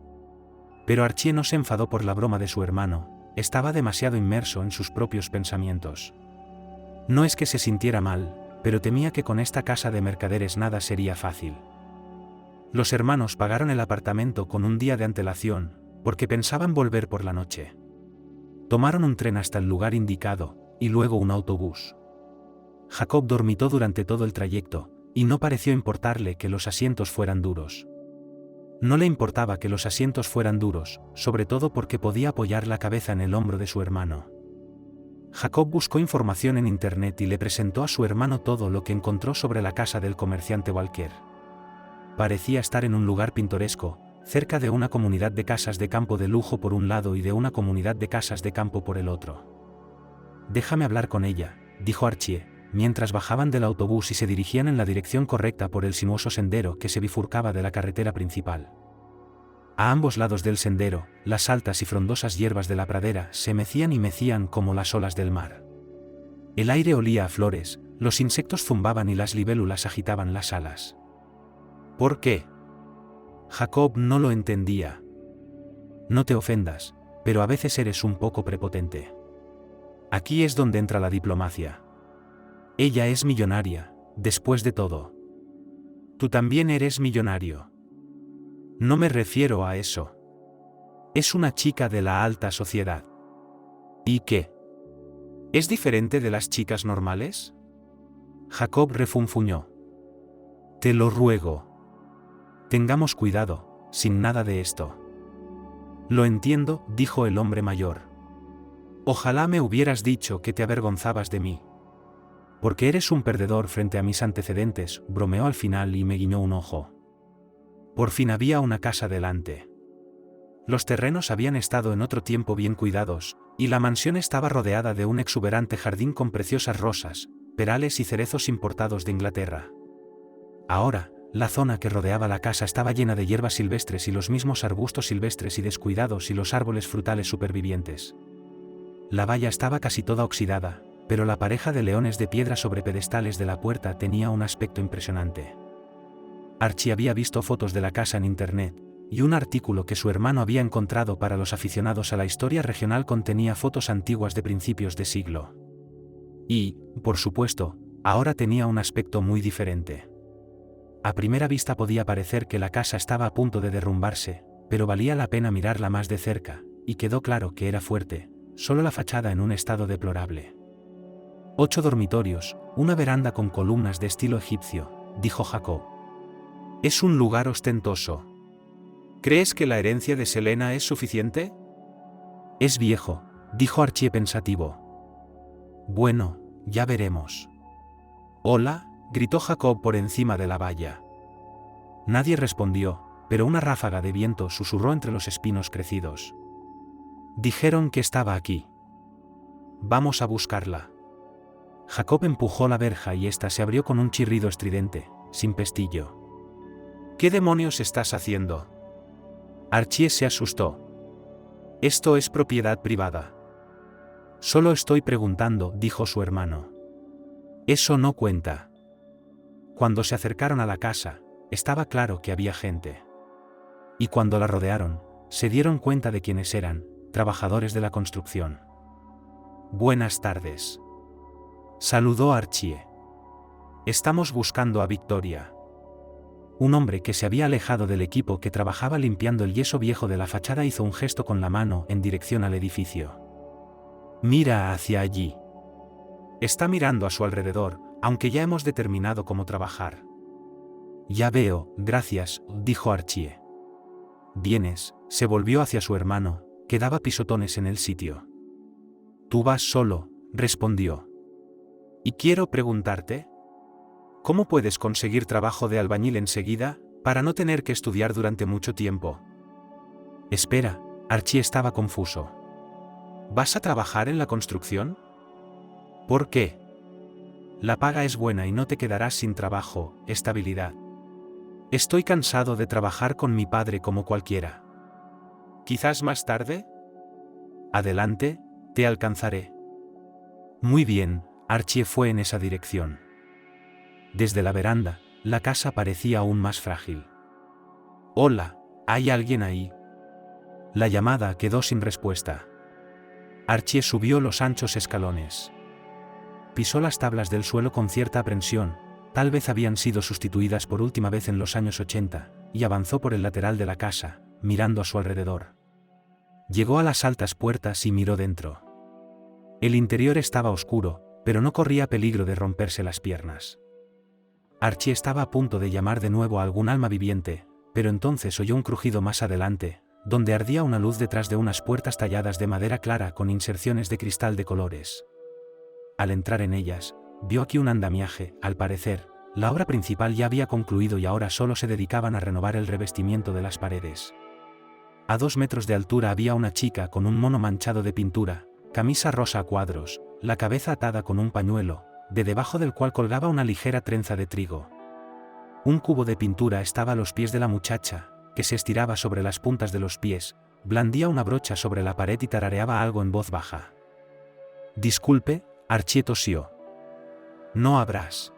Pero Archie no se enfadó por la broma de su hermano, estaba demasiado inmerso en sus propios pensamientos. No es que se sintiera mal, pero temía que con esta casa de mercaderes nada sería fácil. Los hermanos pagaron el apartamento con un día de antelación, porque pensaban volver por la noche. Tomaron un tren hasta el lugar indicado, y luego un autobús. Jacob dormitó durante todo el trayecto, y no pareció importarle que los asientos fueran duros. No le importaba que los asientos fueran duros, sobre todo porque podía apoyar la cabeza en el hombro de su hermano. Jacob buscó información en internet y le presentó a su hermano todo lo que encontró sobre la casa del comerciante Walker. Parecía estar en un lugar pintoresco, cerca de una comunidad de casas de campo de lujo por un lado y de una comunidad de casas de campo por el otro. Déjame hablar con ella, dijo Archie, mientras bajaban del autobús y se dirigían en la dirección correcta por el sinuoso sendero que se bifurcaba de la carretera principal. A ambos lados del sendero, las altas y frondosas hierbas de la pradera se mecían y mecían como las olas del mar. El aire olía a flores, los insectos zumbaban y las libélulas agitaban las alas. ¿Por qué? Jacob no lo entendía. No te ofendas, pero a veces eres un poco prepotente. Aquí es donde entra la diplomacia. Ella es millonaria, después de todo. Tú también eres millonario. No me refiero a eso. Es una chica de la alta sociedad. ¿Y qué? ¿Es diferente de las chicas normales? Jacob refunfuñó. Te lo ruego. Tengamos cuidado, sin nada de esto. Lo entiendo, dijo el hombre mayor. Ojalá me hubieras dicho que te avergonzabas de mí. Porque eres un perdedor frente a mis antecedentes, bromeó al final y me guiñó un ojo. Por fin había una casa delante. Los terrenos habían estado en otro tiempo bien cuidados, y la mansión estaba rodeada de un exuberante jardín con preciosas rosas, perales y cerezos importados de Inglaterra. Ahora, la zona que rodeaba la casa estaba llena de hierbas silvestres y los mismos arbustos silvestres y descuidados y los árboles frutales supervivientes. La valla estaba casi toda oxidada, pero la pareja de leones de piedra sobre pedestales de la puerta tenía un aspecto impresionante. Archie había visto fotos de la casa en internet, y un artículo que su hermano había encontrado para los aficionados a la historia regional contenía fotos antiguas de principios de siglo. Y, por supuesto, ahora tenía un aspecto muy diferente. A primera vista podía parecer que la casa estaba a punto de derrumbarse, pero valía la pena mirarla más de cerca, y quedó claro que era fuerte, solo la fachada en un estado deplorable. 8 dormitorios, una veranda con columnas de estilo egipcio, dijo Jacob. Es un lugar ostentoso. ¿Crees que la herencia de Selena es suficiente? Es viejo, dijo Archie pensativo. Bueno, ya veremos. Hola, gritó Jacob por encima de la valla. Nadie respondió, pero una ráfaga de viento susurró entre los espinos crecidos. Dijeron que estaba aquí. Vamos a buscarla. Jacob empujó la verja y ésta se abrió con un chirrido estridente, sin pestillo. ¿Qué demonios estás haciendo? Archie se asustó. Esto es propiedad privada. Solo estoy preguntando, dijo su hermano. Eso no cuenta. Cuando se acercaron a la casa, estaba claro que había gente. Y cuando la rodearon, se dieron cuenta de quiénes eran, trabajadores de la construcción. Buenas tardes. Saludó Archie. Estamos buscando a Victoria. Un hombre que se había alejado del equipo que trabajaba limpiando el yeso viejo de la fachada hizo un gesto con la mano en dirección al edificio. Mira hacia allí. Está mirando a su alrededor, aunque ya hemos determinado cómo trabajar. Ya veo, gracias, dijo Archie. ¿Vienes? Se volvió hacia su hermano, que daba pisotones en el sitio. Tú vas solo, respondió. Y quiero preguntarte, ¿cómo puedes conseguir trabajo de albañil enseguida, para no tener que estudiar durante mucho tiempo? Espera, Archie estaba confuso. ¿Vas a trabajar en la construcción? ¿Por qué? La paga es buena y no te quedarás sin trabajo, estabilidad. Estoy cansado de trabajar con mi padre como cualquiera. ¿Quizás más tarde? Adelante, te alcanzaré. Muy bien, Archie fue en esa dirección. Desde la veranda, la casa parecía aún más frágil. Hola, ¿hay alguien ahí? La llamada quedó sin respuesta. Archie subió los anchos escalones. Pisó las tablas del suelo con cierta aprensión, tal vez habían sido sustituidas por última vez en los años 80, y avanzó por el lateral de la casa, mirando a su alrededor. Llegó a las altas puertas y miró dentro. El interior estaba oscuro, pero no corría peligro de romperse las piernas. Archie estaba a punto de llamar de nuevo a algún alma viviente, pero entonces oyó un crujido más adelante, donde ardía una luz detrás de unas puertas talladas de madera clara con inserciones de cristal de colores. Al entrar en ellas, vio aquí un andamiaje. Al parecer, la obra principal ya había concluido y ahora solo se dedicaban a renovar el revestimiento de las paredes. A 2 metros de altura había una chica con un mono manchado de pintura, camisa rosa a cuadros, la cabeza atada con un pañuelo, de debajo del cual colgaba una ligera trenza de trigo. Un cubo de pintura estaba a los pies de la muchacha, que se estiraba sobre las puntas de los pies, blandía una brocha sobre la pared y tarareaba algo en voz baja. Disculpe, Archie tosió. No habrás.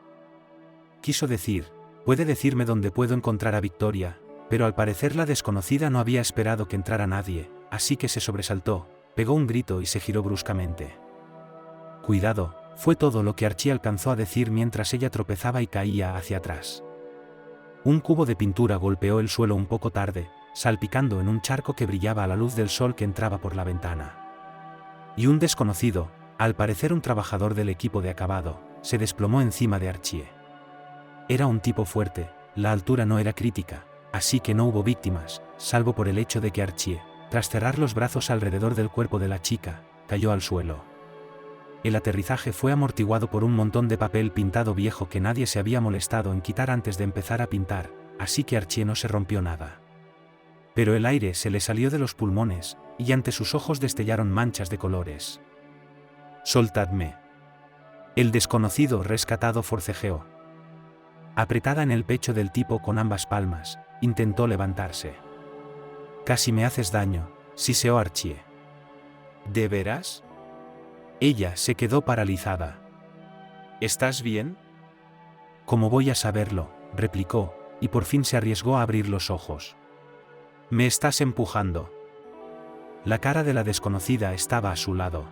Quiso decir, puede decirme dónde puedo encontrar a Victoria, pero al parecer la desconocida no había esperado que entrara nadie, así que se sobresaltó, pegó un grito y se giró bruscamente. Cuidado, fue todo lo que Archie alcanzó a decir mientras ella tropezaba y caía hacia atrás. Un cubo de pintura golpeó el suelo un poco tarde, salpicando en un charco que brillaba a la luz del sol que entraba por la ventana. Y un desconocido, al parecer un trabajador del equipo de acabado, se desplomó encima de Archie. Era un tipo fuerte, la altura no era crítica, así que no hubo víctimas, salvo por el hecho de que Archie, tras cerrar los brazos alrededor del cuerpo de la chica, cayó al suelo. El aterrizaje fue amortiguado por un montón de papel pintado viejo que nadie se había molestado en quitar antes de empezar a pintar, así que Archie no se rompió nada. Pero el aire se le salió de los pulmones, y ante sus ojos destellaron manchas de colores. «Soltadme». El desconocido rescatado forcejeó. Apretada en el pecho del tipo con ambas palmas, intentó levantarse. «Casi me haces daño», siseó Archie. «¿De veras?» Ella se quedó paralizada. ¿Estás bien? ¿Cómo voy a saberlo?, replicó, y por fin se arriesgó a abrir los ojos. «Me estás empujando». La cara de la desconocida estaba a su lado.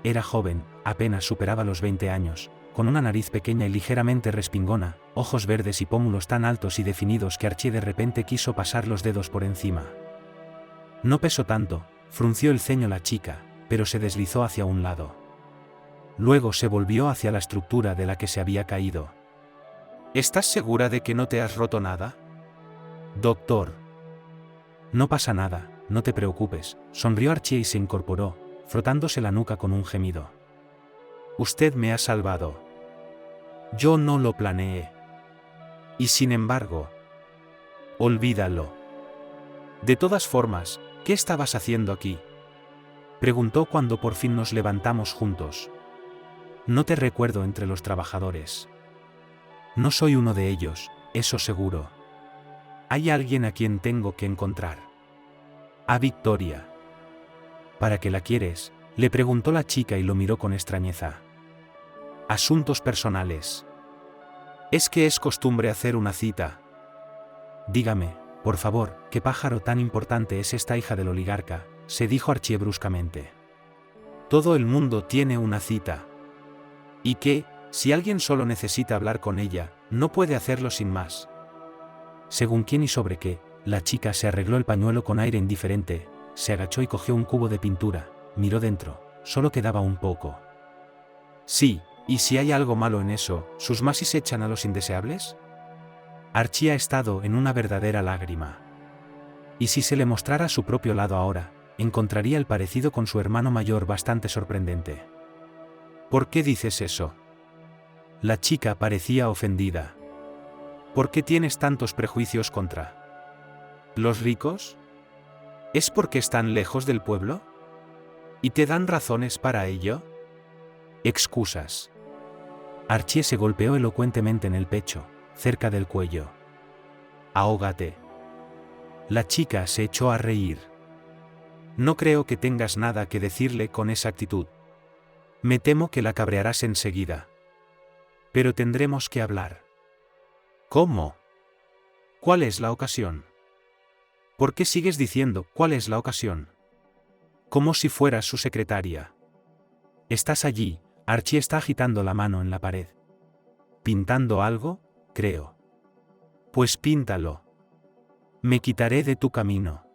Era joven, apenas superaba los 20 años, con una nariz pequeña y ligeramente respingona, ojos verdes y pómulos tan altos y definidos que Archie de repente quiso pasar los dedos por encima. No pesó tanto, frunció el ceño la chica, pero se deslizó hacia un lado. Luego se volvió hacia la estructura de la que se había caído. ¿Estás segura de que no te has roto nada? Doctor. No pasa nada, no te preocupes, sonrió Archie y se incorporó, frotándose la nuca con un gemido. Usted me ha salvado. Yo no lo planeé. Y sin embargo, olvídalo. De todas formas, ¿qué estabas haciendo aquí? Preguntó cuando por fin nos levantamos juntos. No te recuerdo entre los trabajadores. No soy uno de ellos, eso seguro. Hay alguien a quien tengo que encontrar. A Victoria. ¿Para qué la quieres?, le preguntó la chica y lo miró con extrañeza. Asuntos personales. Es que es costumbre hacer una cita. Dígame, por favor, ¿qué pájaro tan importante es esta hija del oligarca?, se dijo Archie bruscamente. Todo el mundo tiene una cita. ¿Y qué, si alguien solo necesita hablar con ella, no puede hacerlo sin más? Según quién y sobre qué, la chica se arregló el pañuelo con aire indiferente, se agachó y cogió un cubo de pintura, miró dentro, solo quedaba un poco. Sí, ¿y si hay algo malo en eso, sus masis echan a los indeseables? Archie ha estado en una verdadera lágrima. Y si se le mostrara su propio lado ahora, encontraría el parecido con su hermano mayor bastante sorprendente. ¿Por qué dices eso? La chica parecía ofendida. ¿Por qué tienes tantos prejuicios contra los ricos? ¿Es porque están lejos del pueblo? ¿Y te dan razones para ello? Excusas. Archie se golpeó elocuentemente en el pecho, cerca del cuello. Ahógate. La chica se echó a reír. No creo que tengas nada que decirle con esa actitud. Me temo que la cabrearás enseguida. Pero tendremos que hablar. ¿Cómo? ¿Cuál es la ocasión? ¿Por qué sigues diciendo cuál es la ocasión? Como si fueras su secretaria. Estás allí, Archie está agitando la mano en la pared. ¿Pintando algo? Creo. Pues píntalo. Me quitaré de tu camino.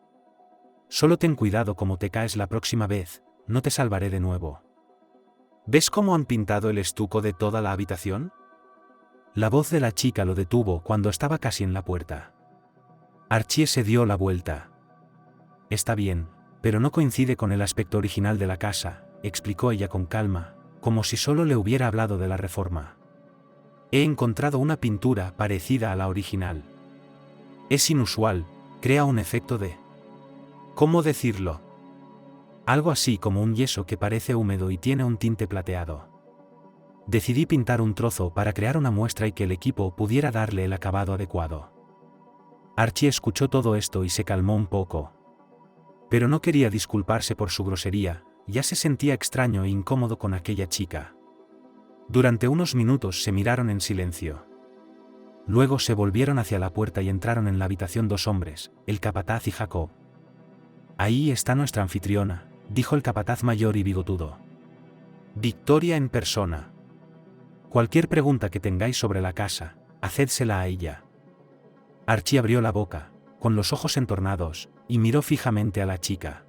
Solo ten cuidado como te caes la próxima vez, no te salvaré de nuevo. ¿Ves cómo han pintado el estuco de toda la habitación? La voz de la chica lo detuvo cuando estaba casi en la puerta. Archie se dio la vuelta. Está bien, pero no coincide con el aspecto original de la casa, explicó ella con calma, como si solo le hubiera hablado de la reforma. He encontrado una pintura parecida a la original. Es inusual, crea un efecto de... ¿Cómo decirlo? Algo así como un yeso que parece húmedo y tiene un tinte plateado. Decidí pintar un trozo para crear una muestra y que el equipo pudiera darle el acabado adecuado. Archie escuchó todo esto y se calmó un poco. Pero no quería disculparse por su grosería, ya se sentía extraño e incómodo con aquella chica. Durante unos minutos se miraron en silencio. Luego se volvieron hacia la puerta y entraron en la habitación dos hombres, el capataz y Jacob. Ahí está nuestra anfitriona, dijo el capataz mayor y bigotudo. Victoria en persona. Cualquier pregunta que tengáis sobre la casa, hacédsela a ella. Archie abrió la boca, con los ojos entornados, y miró fijamente a la chica.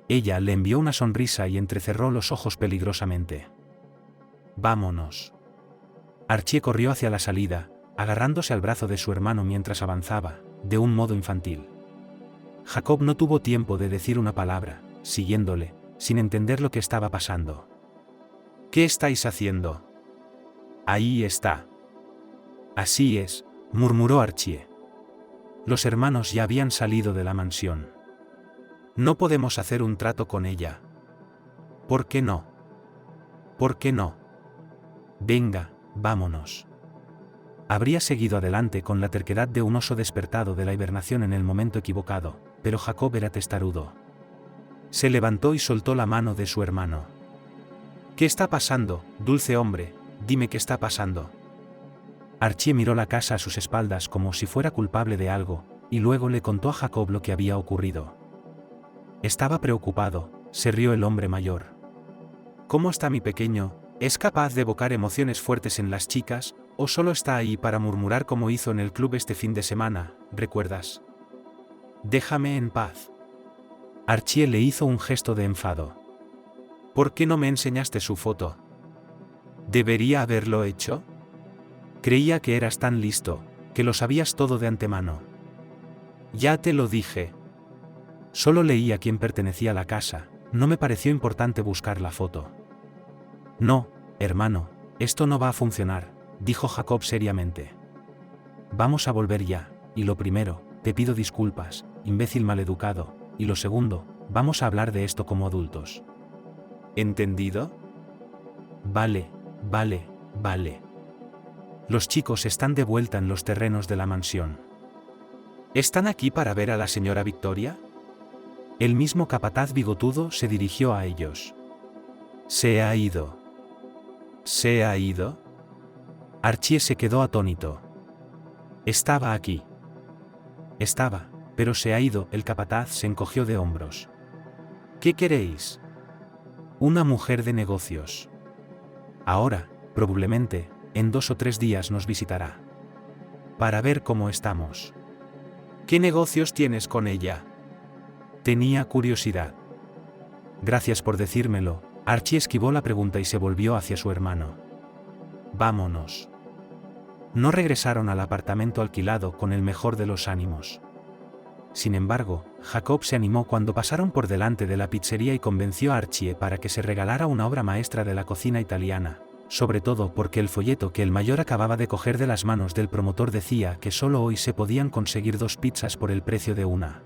Ella le envió una sonrisa y entrecerró los ojos peligrosamente. Vámonos. Archie corrió hacia la salida, agarrándose al brazo de su hermano mientras avanzaba, de un modo infantil. Jacob no tuvo tiempo de decir una palabra, siguiéndole, sin entender lo que estaba pasando. ¿Qué estáis haciendo? Ahí está. Así es, murmuró Archie. Los hermanos ya habían salido de la mansión. No podemos hacer un trato con ella. ¿Por qué no? ¿Por qué no? Venga, vámonos. Habría seguido adelante con la terquedad de un oso despertado de la hibernación en el momento equivocado, pero Jacob era testarudo. Se levantó y soltó la mano de su hermano. ¿Qué está pasando, dulce hombre? Dime qué está pasando. Archie miró la casa a sus espaldas como si fuera culpable de algo, y luego le contó a Jacob lo que había ocurrido. Estaba preocupado, se rió el hombre mayor. ¿Cómo está mi pequeño? ¿Es capaz de evocar emociones fuertes en las chicas, o solo está ahí para murmurar como hizo en el club este fin de semana, recuerdas? Déjame en paz. Archie le hizo un gesto de enfado. ¿Por qué no me enseñaste su foto? ¿Debería haberlo hecho? Creía que eras tan listo, que lo sabías todo de antemano. Ya te lo dije. Solo leí a quién pertenecía la casa, no me pareció importante buscar la foto. No, hermano, esto no va a funcionar, dijo Jacob seriamente. Vamos a volver ya, y lo primero, te pido disculpas, imbécil maleducado, y lo segundo, vamos a hablar de esto como adultos. ¿Entendido? Vale, vale. Los chicos están de vuelta en los terrenos de la mansión. ¿Están aquí para ver a la señora Victoria? El mismo capataz bigotudo se dirigió a ellos. Se ha ido. ¿Se ha ido? Archie se quedó atónito. Estaba aquí. Estaba, pero se ha ido. El capataz se encogió de hombros. ¿Qué queréis? Una mujer de negocios. Ahora, probablemente, en 2 o 3 días nos visitará. Para ver cómo estamos. ¿Qué negocios tienes con ella? Tenía curiosidad. Gracias por decírmelo. Archie esquivó la pregunta y se volvió hacia su hermano. Vámonos. No regresaron al apartamento alquilado con el mejor de los ánimos. Sin embargo, Jacob se animó cuando pasaron por delante de la pizzería y convenció a Archie para que se regalara una obra maestra de la cocina italiana, sobre todo porque el folleto que el mayor acababa de coger de las manos del promotor decía que solo hoy se podían conseguir 2 pizzas por el precio de una.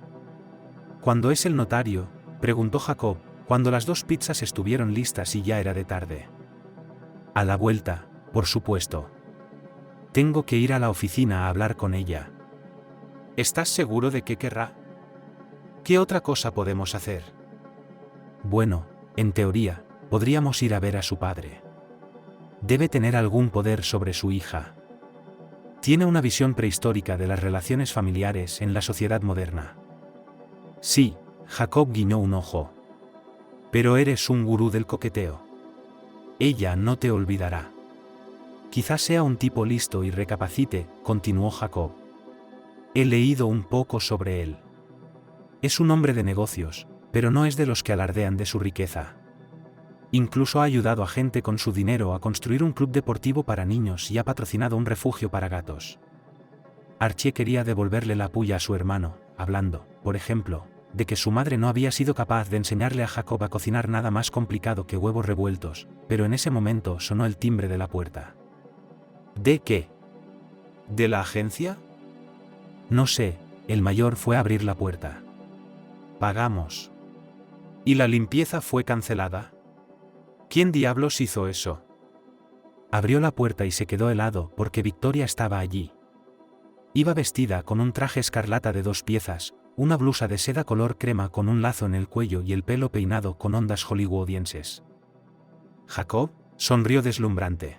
¿Cuándo es el notario?, preguntó Jacob, cuando las 2 pizzas estuvieron listas y ya era de tarde. A la vuelta, por supuesto. Tengo que ir a la oficina a hablar con ella. ¿Estás seguro de que querrá? ¿Qué otra cosa podemos hacer? Bueno, en teoría, podríamos ir a ver a su padre. Debe tener algún poder sobre su hija. Tiene una visión prehistórica de las relaciones familiares en la sociedad moderna. Sí, Jacob guiñó un ojo. Pero eres un gurú del coqueteo. Ella no te olvidará. Quizás sea un tipo listo y recapacite, continuó Jacob. He leído un poco sobre él. Es un hombre de negocios, pero no es de los que alardean de su riqueza. Incluso ha ayudado a gente con su dinero a construir un club deportivo para niños y ha patrocinado un refugio para gatos. Archie quería devolverle la pulla a su hermano, hablando, por ejemplo, de que su madre no había sido capaz de enseñarle a Jacob a cocinar nada más complicado que huevos revueltos, pero en ese momento sonó el timbre de la puerta. ¿De qué? ¿De la agencia? No sé, el mayor fue a abrir la puerta. Pagamos. ¿Y la limpieza fue cancelada? ¿Quién diablos hizo eso? Abrió la puerta y se quedó helado porque Victoria estaba allí. Iba vestida con un traje escarlata de 2 piezas, una blusa de seda color crema con un lazo en el cuello y el pelo peinado con ondas hollywoodienses. Jacob sonrió deslumbrante.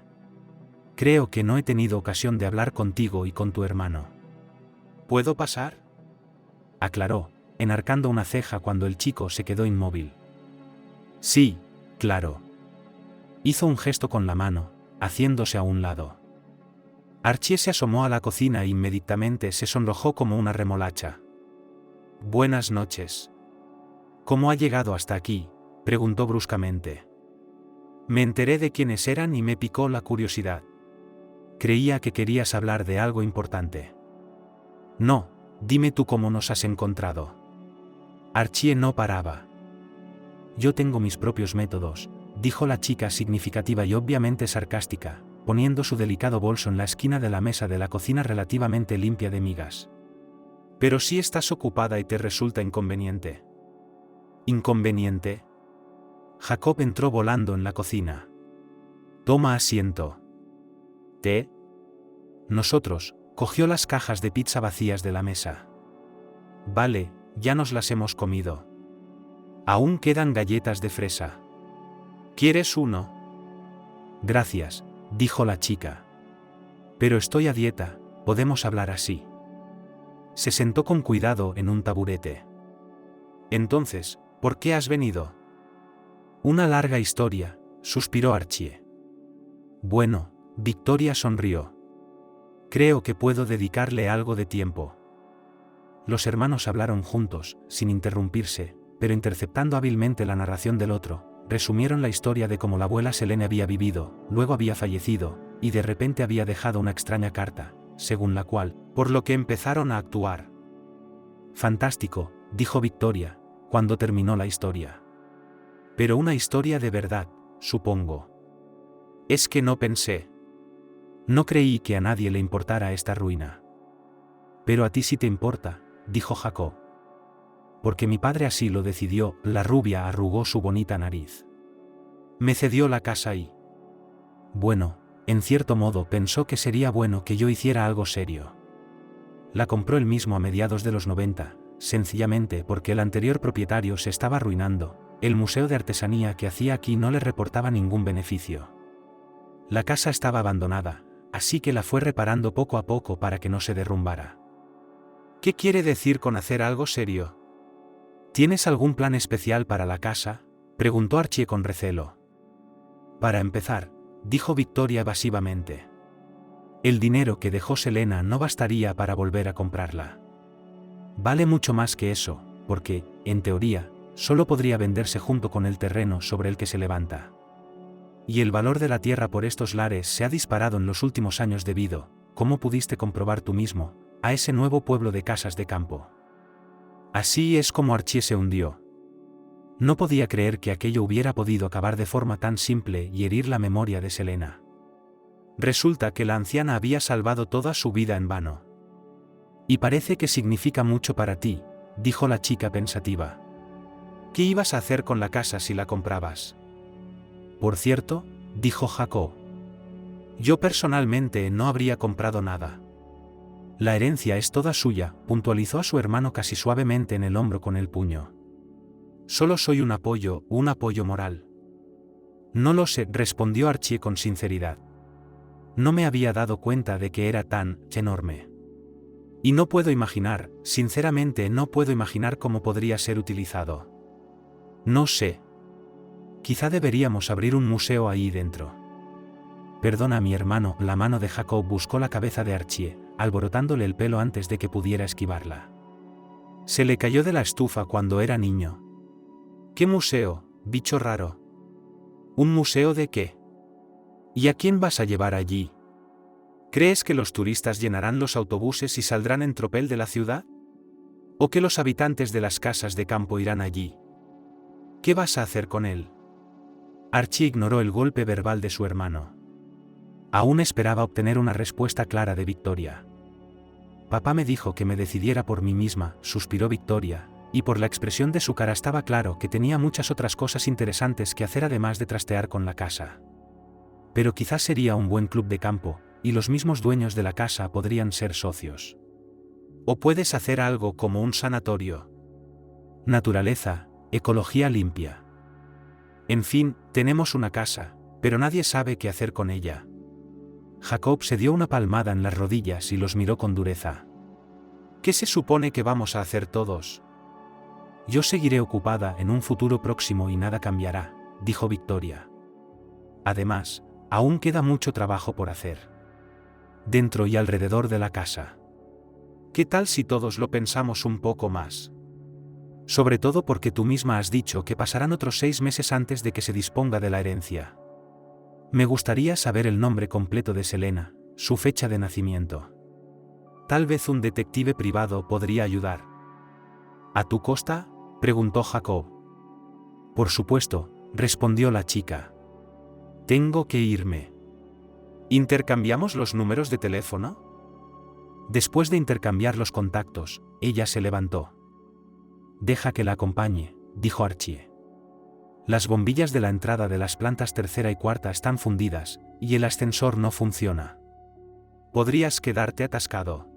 Creo que no he tenido ocasión de hablar contigo y con tu hermano. ¿Puedo pasar?, aclaró, enarcando una ceja cuando el chico se quedó inmóvil. Sí, claro. Hizo un gesto con la mano, haciéndose a un lado. Archie se asomó a la cocina e inmediatamente se sonrojó como una remolacha. Buenas noches. ¿Cómo ha llegado hasta aquí?, preguntó bruscamente. Me enteré de quiénes eran y me picó la curiosidad. Creía que querías hablar de algo importante. No, dime tú cómo nos has encontrado. Archie no paraba. Yo tengo mis propios métodos, dijo la chica significativa y obviamente sarcástica, poniendo su delicado bolso en la esquina de la mesa de la cocina relativamente limpia de migas. Pero si estás ocupada y te resulta inconveniente. ¿Inconveniente? Jacob entró volando en la cocina. Toma asiento. ¿Té? Nosotros, cogió las cajas de pizza vacías de la mesa. Vale, ya nos las hemos comido. Aún quedan galletas de fresa. ¿Quieres uno? Gracias, dijo la chica. Pero estoy a dieta, podemos hablar así. Se sentó con cuidado en un taburete. Entonces, ¿por qué has venido? Una larga historia, suspiró Archie. Bueno, Victoria sonrió. Creo que puedo dedicarle algo de tiempo. Los hermanos hablaron juntos, sin interrumpirse, pero interceptando hábilmente la narración del otro, resumieron la historia de cómo la abuela Selene había vivido, luego había fallecido, y de repente había dejado una extraña carta, según la cual, por lo que empezaron a actuar. Fantástico, dijo Victoria, cuando terminó la historia. Pero una historia de verdad, supongo. Es que no pensé. No creí que a nadie le importara esta ruina. Pero a ti sí te importa, dijo Jacob. Porque mi padre así lo decidió, la rubia arrugó su bonita nariz. Me cedió la casa y... Bueno, en cierto modo pensó que sería bueno que yo hiciera algo serio. La compró él mismo a mediados de los 90, sencillamente porque el anterior propietario se estaba arruinando, el museo de artesanía que hacía aquí no le reportaba ningún beneficio. La casa estaba abandonada, así que la fue reparando poco a poco para que no se derrumbara. ¿Qué quiere decir con hacer algo serio? ¿Tienes algún plan especial para la casa?, preguntó Archie con recelo. Para empezar, dijo Victoria evasivamente. El dinero que dejó Selena no bastaría para volver a comprarla. Vale mucho más que eso, porque, en teoría, solo podría venderse junto con el terreno sobre el que se levanta. Y el valor de la tierra por estos lares se ha disparado en los últimos años debido, como pudiste comprobar tú mismo, a ese nuevo pueblo de casas de campo. Así es como Archie se hundió. No podía creer que aquello hubiera podido acabar de forma tan simple y herir la memoria de Selena. Resulta que la anciana había salvado toda su vida en vano. Y parece que significa mucho para ti, dijo la chica pensativa. ¿Qué ibas a hacer con la casa si la comprabas? Por cierto, dijo Jacob. Yo personalmente no habría comprado nada. La herencia es toda suya, puntualizó a su hermano casi suavemente en el hombro con el puño. Solo soy un apoyo moral. No lo sé, respondió Archie con sinceridad. No me había dado cuenta de que era tan enorme. Y no puedo imaginar, sinceramente no puedo imaginar cómo podría ser utilizado. No sé. Quizá deberíamos abrir un museo ahí dentro. Perdona, mi hermano, la mano de Jacob buscó la cabeza de Archie, alborotándole el pelo antes de que pudiera esquivarla. Se le cayó de la estufa cuando era niño. ¿Qué museo, bicho raro? ¿Un museo de qué? ¿Y a quién vas a llevar allí? ¿Crees que los turistas llenarán los autobuses y saldrán en tropel de la ciudad? ¿O que los habitantes de las casas de campo irán allí? ¿Qué vas a hacer con él? Archie ignoró el golpe verbal de su hermano. Aún esperaba obtener una respuesta clara de Victoria. Papá me dijo que me decidiera por mí misma, suspiró Victoria, y por la expresión de su cara estaba claro que tenía muchas otras cosas interesantes que hacer además de trastear con la casa. Pero quizás sería un buen club de campo, y los mismos dueños de la casa podrían ser socios. O puedes hacer algo como un sanatorio. Naturaleza, ecología limpia. En fin, tenemos una casa, pero nadie sabe qué hacer con ella. Jacob se dio una palmada en las rodillas y los miró con dureza. ¿Qué se supone que vamos a hacer todos? Yo seguiré ocupada en un futuro próximo y nada cambiará, dijo Victoria. Además, aún queda mucho trabajo por hacer. Dentro y alrededor de la casa. ¿Qué tal si todos lo pensamos un poco más? Sobre todo porque tú misma has dicho que pasarán otros 6 meses antes de que se disponga de la herencia. Me gustaría saber el nombre completo de Selena, su fecha de nacimiento. Tal vez un detective privado podría ayudar. ¿A tu costa?, preguntó Jacob. Por supuesto, respondió la chica. Tengo que irme. ¿Intercambiamos los números de teléfono? Después de intercambiar los contactos, ella se levantó. Deja que la acompañe, dijo Archie. Las bombillas de la entrada de las plantas tercera y cuarta están fundidas, y el ascensor no funciona. Podrías quedarte atascado.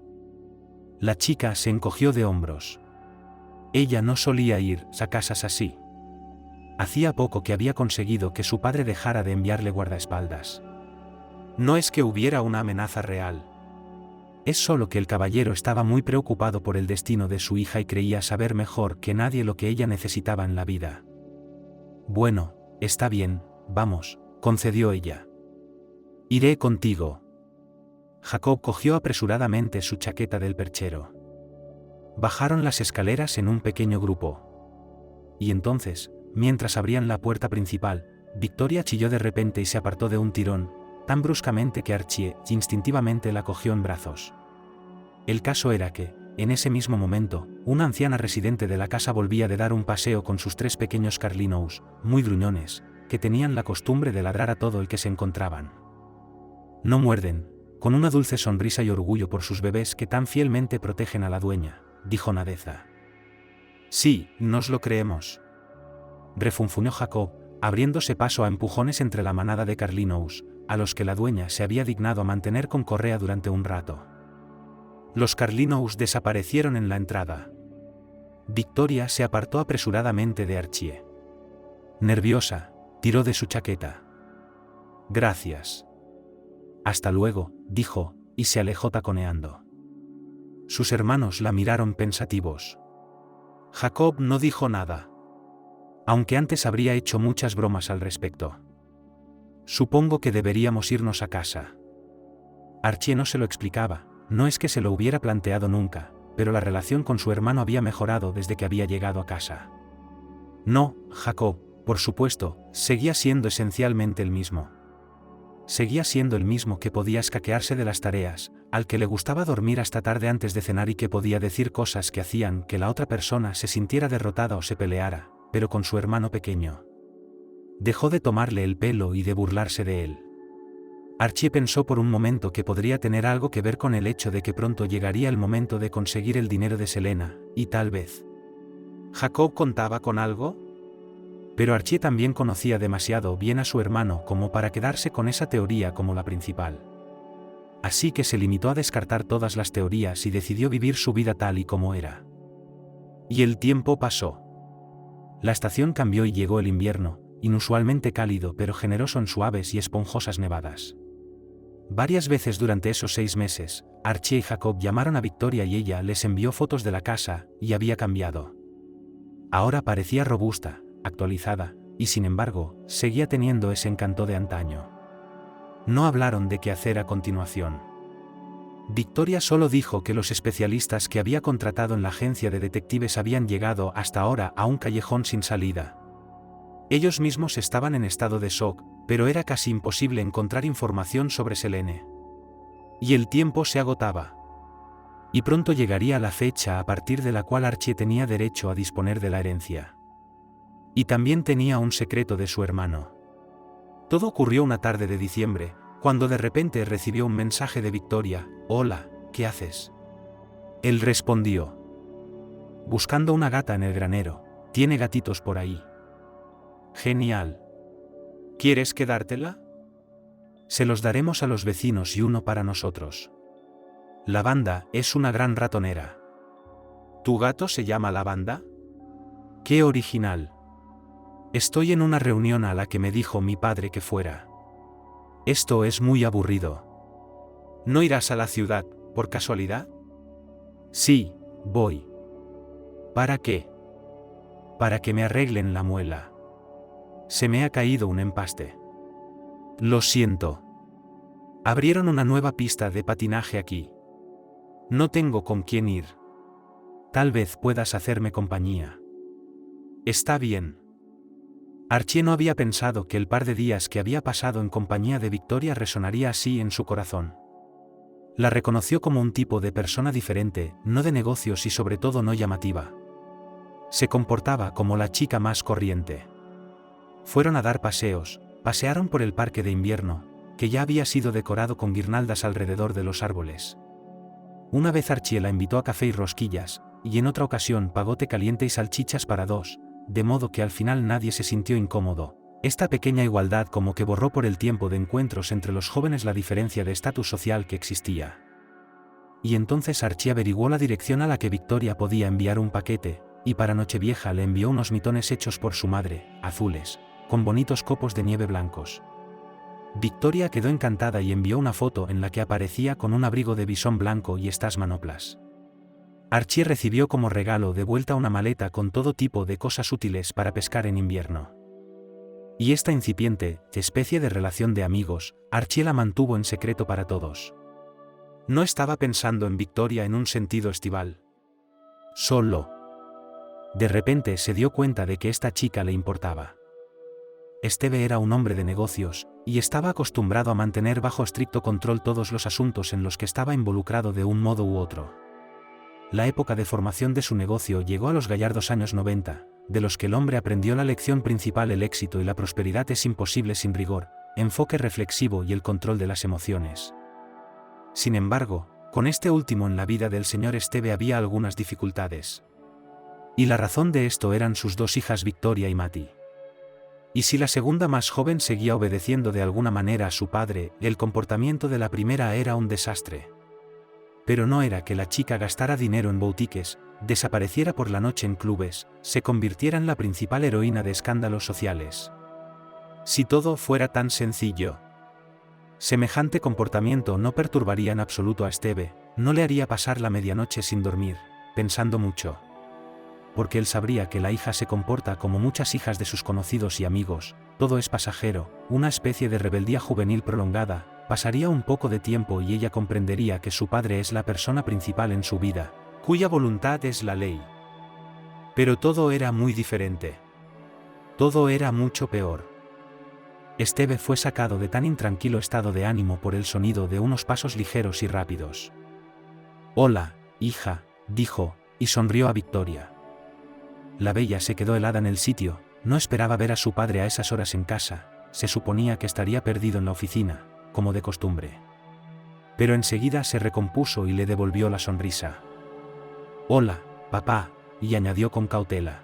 La chica se encogió de hombros. Ella no solía ir a casas así. Hacía poco que había conseguido que su padre dejara de enviarle guardaespaldas. No es que hubiera una amenaza real. Es solo que el caballero estaba muy preocupado por el destino de su hija y creía saber mejor que nadie lo que ella necesitaba en la vida. Bueno, está bien, Vamos, concedió ella. Iré contigo. Jacob cogió apresuradamente su chaqueta del perchero. Bajaron las escaleras en un pequeño grupo. Y entonces, mientras abrían la puerta principal, Victoria chilló de repente y se apartó de un tirón, tan bruscamente que Archie instintivamente la cogió en brazos. El caso era que, en ese mismo momento, una anciana residente de la casa volvía de dar un paseo con sus 3 pequeños Carlinous, muy gruñones, que tenían la costumbre de ladrar a todo el que se encontraban. No muerden, con una dulce sonrisa y orgullo por sus bebés que tan fielmente protegen a la dueña, dijo Nadeza. Sí, nos lo creemos, refunfuñó Jacob, abriéndose paso a empujones entre la manada de Carlinous, a los que la dueña se había dignado a mantener con correa durante un rato. Los Carlinous desaparecieron en la entrada. Victoria se apartó apresuradamente de Archie. Nerviosa, tiró de su chaqueta. Gracias. Hasta luego, dijo, y se alejó taconeando. Sus hermanos la miraron pensativos. Jacob no dijo nada, aunque antes habría hecho muchas bromas al respecto. Supongo que deberíamos irnos a casa. Archie no se lo explicaba, no es que se lo hubiera planteado nunca, pero la relación con su hermano había mejorado desde que había llegado a casa. No, Jacob, por supuesto, seguía siendo esencialmente el mismo. Seguía siendo el mismo que podía escaquearse de las tareas, al que le gustaba dormir hasta tarde antes de cenar y que podía decir cosas que hacían que la otra persona se sintiera derrotada o se peleara, pero con su hermano pequeño. Dejó de tomarle el pelo y de burlarse de él. Archie pensó por un momento que podría tener algo que ver con el hecho de que pronto llegaría el momento de conseguir el dinero de Selena, y tal vez. ¿Jacob contaba con algo? Pero Archie también conocía demasiado bien a su hermano como para quedarse con esa teoría como la principal. Así que se limitó a descartar todas las teorías y decidió vivir su vida tal y como era. Y el tiempo pasó. La estación cambió y llegó el invierno, inusualmente cálido pero generoso en suaves y esponjosas nevadas. Varias veces durante esos 6 meses, Archie y Jacob llamaron a Victoria y ella les envió fotos de la casa, y había cambiado. Ahora parecía robusta, actualizada, y sin embargo, seguía teniendo ese encanto de antaño. No hablaron de qué hacer a continuación. Victoria solo dijo que los especialistas que había contratado en la agencia de detectives habían llegado hasta ahora a un callejón sin salida. Ellos mismos estaban en estado de shock, pero era casi imposible encontrar información sobre Selene. Y el tiempo se agotaba. Y pronto llegaría la fecha a partir de la cual Archie tenía derecho a disponer de la herencia. Y también tenía un secreto de su hermano. Todo ocurrió una tarde de diciembre, cuando de repente recibió un mensaje de Victoria. «Hola, ¿qué haces?». Él respondió: «Buscando una gata en el granero. ¿Tiene gatitos por ahí?». «Genial. ¿Quieres quedártela?». «Se los daremos a los vecinos y uno para nosotros. Lavanda es una gran ratonera». «¿Tu gato se llama Lavanda?». «Qué original. Estoy en una reunión a la que me dijo mi padre que fuera. Esto es muy aburrido». «¿No irás a la ciudad, por casualidad?». «Sí, voy». «¿Para qué?». «Para que me arreglen la muela. Se me ha caído un empaste». «Lo siento. Abrieron una nueva pista de patinaje aquí. No tengo con quién ir. Tal vez puedas hacerme compañía». «Está bien». Archie no había pensado que el par de días que había pasado en compañía de Victoria resonaría así en su corazón. La reconoció como un tipo de persona diferente, no de negocios y sobre todo no llamativa. Se comportaba como la chica más corriente. Fueron a dar paseos, pasearon por el parque de invierno, que ya había sido decorado con guirnaldas alrededor de los árboles. Una vez Archie la invitó a café y rosquillas, y en otra ocasión pagó té caliente y salchichas para 2, de modo que al final nadie se sintió incómodo. Esta pequeña igualdad como que borró por el tiempo de encuentros entre los jóvenes la diferencia de estatus social que existía. Y entonces Archie averiguó la dirección a la que Victoria podía enviar un paquete, y para Nochevieja le envió unos mitones hechos por su madre, azules, con bonitos copos de nieve blancos. Victoria quedó encantada y envió una foto en la que aparecía con un abrigo de bisón blanco y estas manoplas. Archie recibió como regalo de vuelta una maleta con todo tipo de cosas útiles para pescar en invierno. Y esta incipiente especie de relación de amigos, Archie la mantuvo en secreto para todos. No estaba pensando en Victoria en un sentido estival. Solo. De repente se dio cuenta de que esta chica le importaba. Esteve era un hombre de negocios, y estaba acostumbrado a mantener bajo estricto control todos los asuntos en los que estaba involucrado de un modo u otro. La época de formación de su negocio llegó a los gallardos años 90, de los que el hombre aprendió la lección principal: el éxito y la prosperidad es imposible sin rigor, enfoque reflexivo y el control de las emociones. Sin embargo, con este último en la vida del señor Esteve había algunas dificultades. Y la razón de esto eran sus dos hijas Victoria y Matty. Y si la segunda, más joven, seguía obedeciendo de alguna manera a su padre, el comportamiento de la primera era un desastre. Pero no era que la chica gastara dinero en boutiques, desapareciera por la noche en clubes, se convirtiera en la principal heroína de escándalos sociales. Si todo fuera tan sencillo. Semejante comportamiento no perturbaría en absoluto a Esteve, no le haría pasar la medianoche sin dormir, pensando mucho. Porque él sabría que la hija se comporta como muchas hijas de sus conocidos y amigos, todo es pasajero, una especie de rebeldía juvenil prolongada. Pasaría un poco de tiempo y ella comprendería que su padre es la persona principal en su vida, cuya voluntad es la ley. Pero todo era muy diferente. Todo era mucho peor. Esteve fue sacado de tan intranquilo estado de ánimo por el sonido de unos pasos ligeros y rápidos. «Hola, hija», dijo, y sonrió a Victoria. La bella se quedó helada en el sitio, no esperaba ver a su padre a esas horas en casa, se suponía que estaría perdido en la oficina, como de costumbre. Pero enseguida se recompuso y le devolvió la sonrisa. «Hola, papá», y añadió con cautela.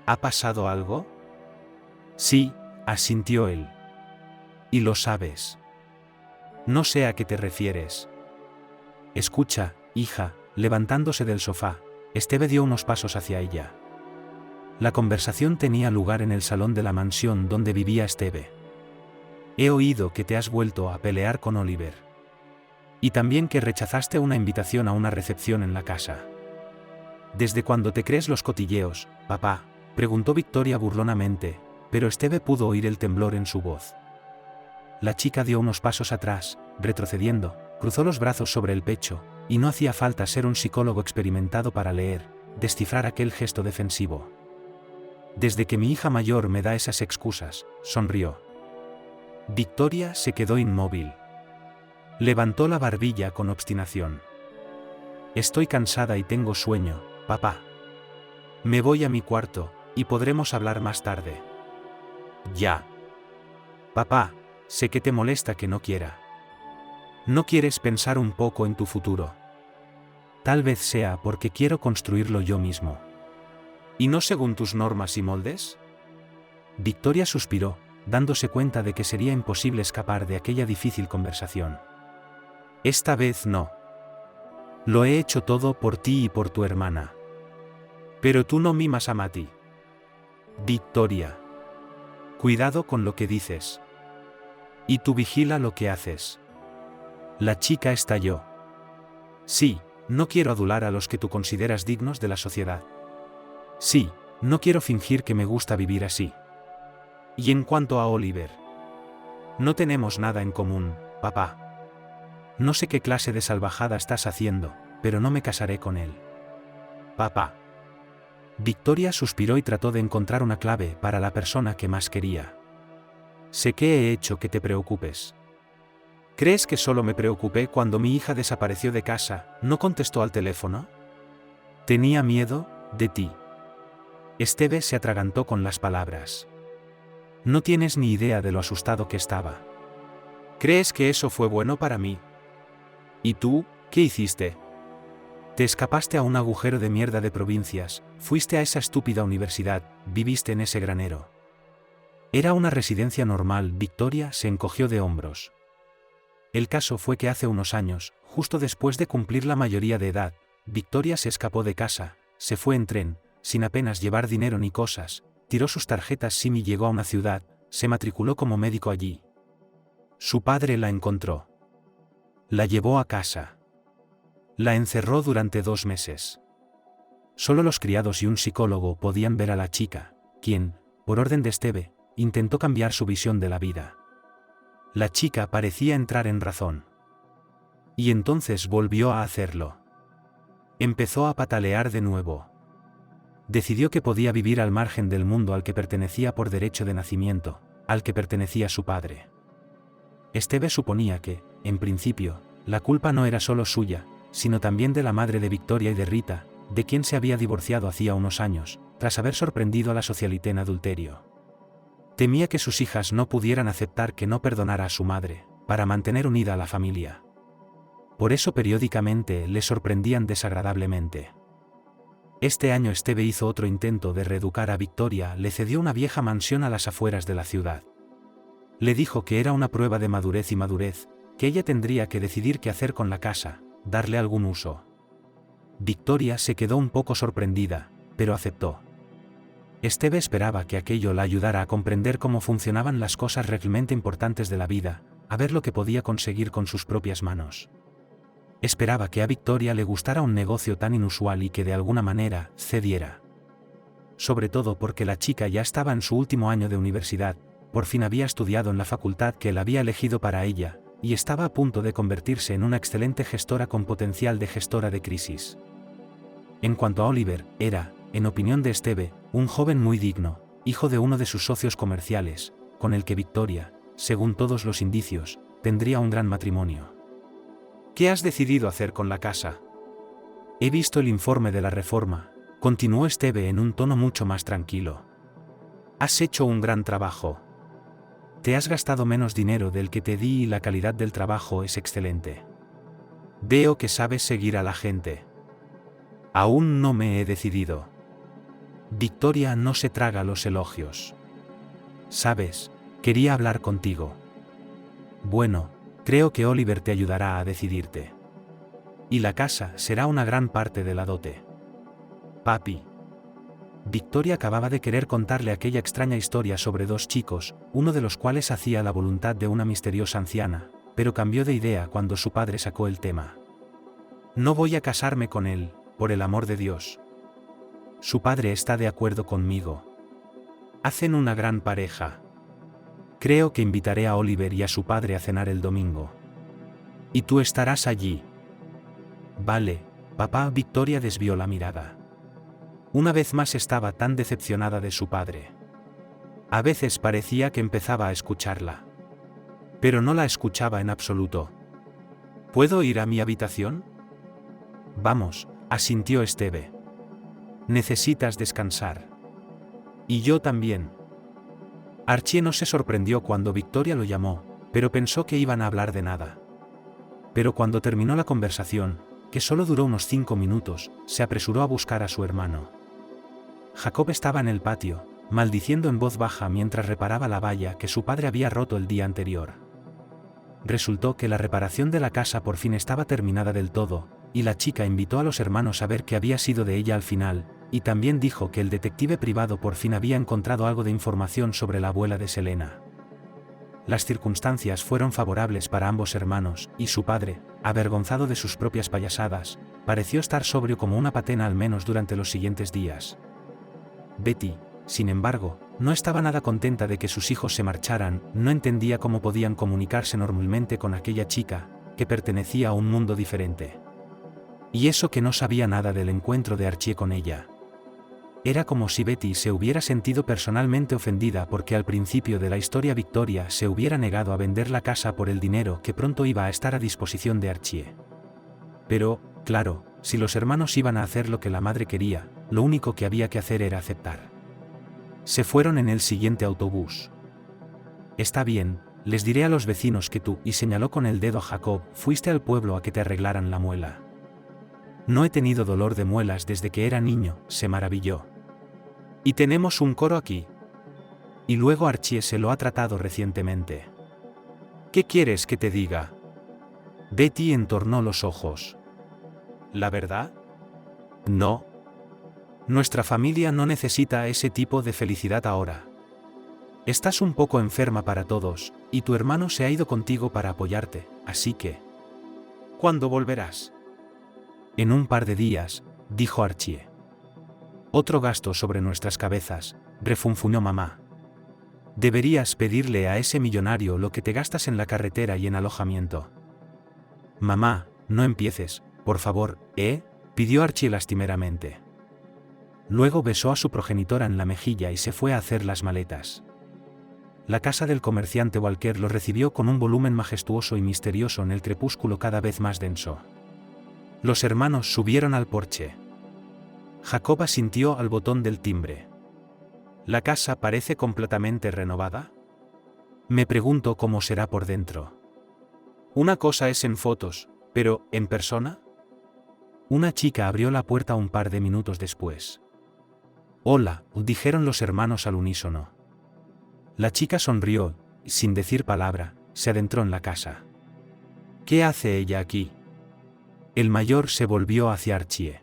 «¿Ha pasado algo?» «Sí», asintió él. «Y lo sabes». «No sé a qué te refieres». «Escucha, hija», levantándose del sofá, Esteve dio unos pasos hacia ella. La conversación tenía lugar en el salón de la mansión donde vivía Esteve. «He oído que te has vuelto a pelear con Oliver. Y también que rechazaste una invitación a una recepción en la casa. ¿Desde cuándo te crees los cotilleos, papá?», preguntó Victoria burlonamente, pero Esteve pudo oír el temblor en su voz. La chica dio unos pasos atrás, retrocediendo, cruzó los brazos sobre el pecho, y no hacía falta ser un psicólogo experimentado para leer, descifrar aquel gesto defensivo. «Desde que mi hija mayor me da esas excusas», sonrió. Victoria se quedó inmóvil. Levantó la barbilla con obstinación. «Estoy cansada y tengo sueño, papá. Me voy a mi cuarto, y podremos hablar más tarde». «Ya». «Papá, sé que te molesta que no quiera. ¿No quieres pensar un poco en tu futuro?» «Tal vez sea porque quiero construirlo yo mismo». «¿Y no según tus normas y moldes?» Victoria suspiró, dándose cuenta de que sería imposible escapar de aquella difícil conversación. «Esta vez no. Lo he hecho todo por ti y por tu hermana. Pero tú no mimas a Matty». «Victoria. Cuidado con lo que dices. Y tú vigila lo que haces». La chica estalló. «Sí, no quiero adular a los que tú consideras dignos de la sociedad. Sí, no quiero fingir que me gusta vivir así. Y en cuanto a Oliver, no tenemos nada en común, papá. No sé qué clase de salvajada estás haciendo, pero no me casaré con él. Papá». Victoria suspiró y trató de encontrar una clave para la persona que más quería. «Sé que he hecho que te preocupes. ¿Crees que solo me preocupé cuando mi hija desapareció de casa, no contestó al teléfono? Tenía miedo de ti». Esteve se atragantó con las palabras. «No tienes ni idea de lo asustado que estaba. ¿Crees que eso fue bueno para mí? ¿Y tú, qué hiciste? Te escapaste a un agujero de mierda de provincias, fuiste a esa estúpida universidad, viviste en ese granero». Era una residencia normal. Victoria se encogió de hombros. El caso fue que hace unos años, justo después de cumplir la mayoría de edad, Victoria se escapó de casa, se fue en tren, sin apenas llevar dinero ni cosas, tiró sus tarjetas SIM y llegó a una ciudad, se matriculó como médico allí. Su padre la encontró. La llevó a casa. La encerró durante 2 meses. Solo los criados y un psicólogo podían ver a la chica, quien, por orden de Esteve, intentó cambiar su visión de la vida. La chica parecía entrar en razón. Y entonces volvió a hacerlo. Empezó a patalear de nuevo. Decidió que podía vivir al margen del mundo al que pertenecía por derecho de nacimiento, al que pertenecía su padre. Esteve suponía que, en principio, la culpa no era solo suya, sino también de la madre de Victoria y de Rita, de quien se había divorciado hacía unos años, tras haber sorprendido a la socialité en adulterio. Temía que sus hijas no pudieran aceptar que no perdonara a su madre, para mantener unida a la familia. Por eso periódicamente le sorprendían desagradablemente. Este año Esteve hizo otro intento de reeducar a Victoria, le cedió una vieja mansión a las afueras de la ciudad. Le dijo que era una prueba de madurez y madurez, que ella tendría que decidir qué hacer con la casa, darle algún uso. Victoria se quedó un poco sorprendida, pero aceptó. Esteve esperaba que aquello la ayudara a comprender cómo funcionaban las cosas realmente importantes de la vida, a ver lo que podía conseguir con sus propias manos. Esperaba que a Victoria le gustara un negocio tan inusual y que de alguna manera cediera. Sobre todo porque la chica ya estaba en su último año de universidad, por fin había estudiado en la facultad que él había elegido para ella, y estaba a punto de convertirse en una excelente gestora con potencial de gestora de crisis. En cuanto a Oliver, era, en opinión de Esteve, un joven muy digno, hijo de uno de sus socios comerciales, con el que Victoria, según todos los indicios, tendría un gran matrimonio. ¿Qué has decidido hacer con la casa? He visto el informe de la reforma, continuó Esteve en un tono mucho más tranquilo. Has hecho un gran trabajo. Te has gastado menos dinero del que te di y la calidad del trabajo es excelente. Veo que sabes seguir a la gente. Aún no me he decidido. Victoria no se traga los elogios. Sabes, quería hablar contigo. Bueno, creo que Oliver te ayudará a decidirte. Y la casa será una gran parte de la dote. Papi. Victoria acababa de querer contarle aquella extraña historia sobre dos chicos, uno de los cuales hacía la voluntad de una misteriosa anciana, pero cambió de idea cuando su padre sacó el tema. No voy a casarme con él, por el amor de Dios. Su padre está de acuerdo conmigo. Hacen una gran pareja. Creo que invitaré a Oliver y a su padre a cenar el domingo. Y tú estarás allí. Vale, papá. Victoria desvió la mirada. Una vez más estaba tan decepcionada de su padre. A veces parecía que empezaba a escucharla. Pero no la escuchaba en absoluto. ¿Puedo ir a mi habitación? Vamos, asintió Esteve. Necesitas descansar. Y yo también. Archie no se sorprendió cuando Victoria lo llamó, pero pensó que iban a hablar de nada. Pero cuando terminó la conversación, que solo duró unos 5 minutos, se apresuró a buscar a su hermano. Jacob estaba en el patio, maldiciendo en voz baja mientras reparaba la valla que su padre había roto el día anterior. Resultó que la reparación de la casa por fin estaba terminada del todo, y la chica invitó a los hermanos a ver qué había sido de ella al final, y también dijo que el detective privado por fin había encontrado algo de información sobre la abuela de Selena. Las circunstancias fueron favorables para ambos hermanos, y su padre, avergonzado de sus propias payasadas, pareció estar sobrio como una patena al menos durante los siguientes días. Betty, sin embargo, no estaba nada contenta de que sus hijos se marcharan, no entendía cómo podían comunicarse normalmente con aquella chica, que pertenecía a un mundo diferente. Y eso que no sabía nada del encuentro de Archie con ella. Era como si Betty se hubiera sentido personalmente ofendida porque al principio de la historia Victoria se hubiera negado a vender la casa por el dinero que pronto iba a estar a disposición de Archie. Pero, claro, si los hermanos iban a hacer lo que la madre quería, lo único que había que hacer era aceptar. Se fueron en el siguiente autobús. Está bien, les diré a los vecinos que tú, y señaló con el dedo a Jacob, fuiste al pueblo a que te arreglaran la muela. No he tenido dolor de muelas desde que era niño, se maravilló. Y tenemos un coro aquí. Y luego Archie se lo ha tratado recientemente. ¿Qué quieres que te diga? Betty entornó los ojos. ¿La verdad? No. Nuestra familia no necesita ese tipo de felicidad ahora. Estás un poco enferma para todos, y tu hermano se ha ido contigo para apoyarte, así que... ¿Cuándo volverás? En un par de días, dijo Archie. Otro gasto sobre nuestras cabezas, refunfuñó mamá. Deberías pedirle a ese millonario lo que te gastas en la carretera y en alojamiento. Mamá, no empieces, por favor, pidió Archie lastimeramente. Luego besó a su progenitora en la mejilla y se fue a hacer las maletas. La casa del comerciante Walker lo recibió con un volumen majestuoso y misterioso en el crepúsculo cada vez más denso. Los hermanos subieron al porche. Jacob asintió al botón del timbre. ¿La casa parece completamente renovada? Me pregunto cómo será por dentro. Una cosa es en fotos, pero ¿en persona? Una chica abrió la puerta un par de minutos después. Hola, dijeron los hermanos al unísono. La chica sonrió, y sin decir palabra, se adentró en la casa. ¿Qué hace ella aquí? El mayor se volvió hacia Archie.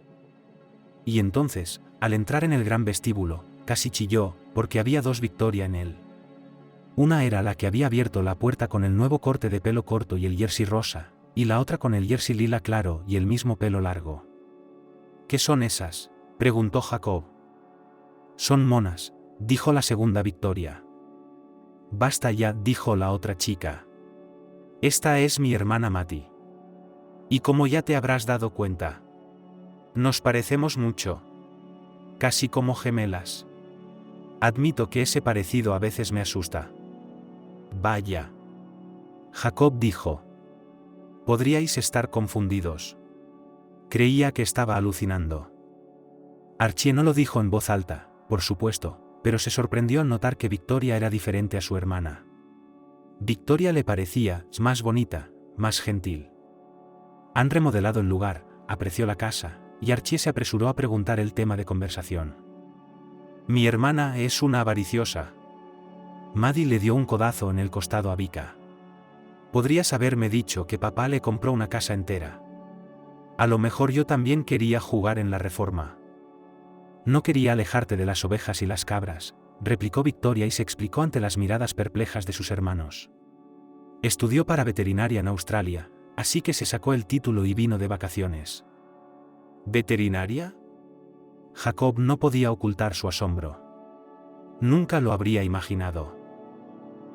Y entonces, al entrar en el gran vestíbulo, casi chilló, porque había dos Victoria en él. Una era la que había abierto la puerta con el nuevo corte de pelo corto y el jersey rosa, y la otra con el jersey lila claro y el mismo pelo largo. ¿Qué son esas?, preguntó Jacob. Son monas, dijo la segunda Victoria. Basta ya, dijo la otra chica. Esta es mi hermana Matty. Y como ya te habrás dado cuenta, nos parecemos mucho. Casi como gemelas. Admito que ese parecido a veces me asusta. Vaya. Jacob dijo. Podríais estar confundidos. Creía que estaba alucinando. Archie no lo dijo en voz alta, por supuesto, pero se sorprendió al notar que Victoria era diferente a su hermana. Victoria le parecía más bonita, más gentil. Han remodelado el lugar, apreció la casa, y Archie se apresuró a preguntar el tema de conversación. Mi hermana es una avariciosa. Maddie le dio un codazo en el costado a Vika. Podrías haberme dicho que papá le compró una casa entera. A lo mejor yo también quería jugar en la reforma. No quería alejarte de las ovejas y las cabras, replicó Victoria y se explicó ante las miradas perplejas de sus hermanos. Estudió para veterinaria en Australia, así que se sacó el título y vino de vacaciones. ¿Veterinaria? Jacob no podía ocultar su asombro. Nunca lo habría imaginado.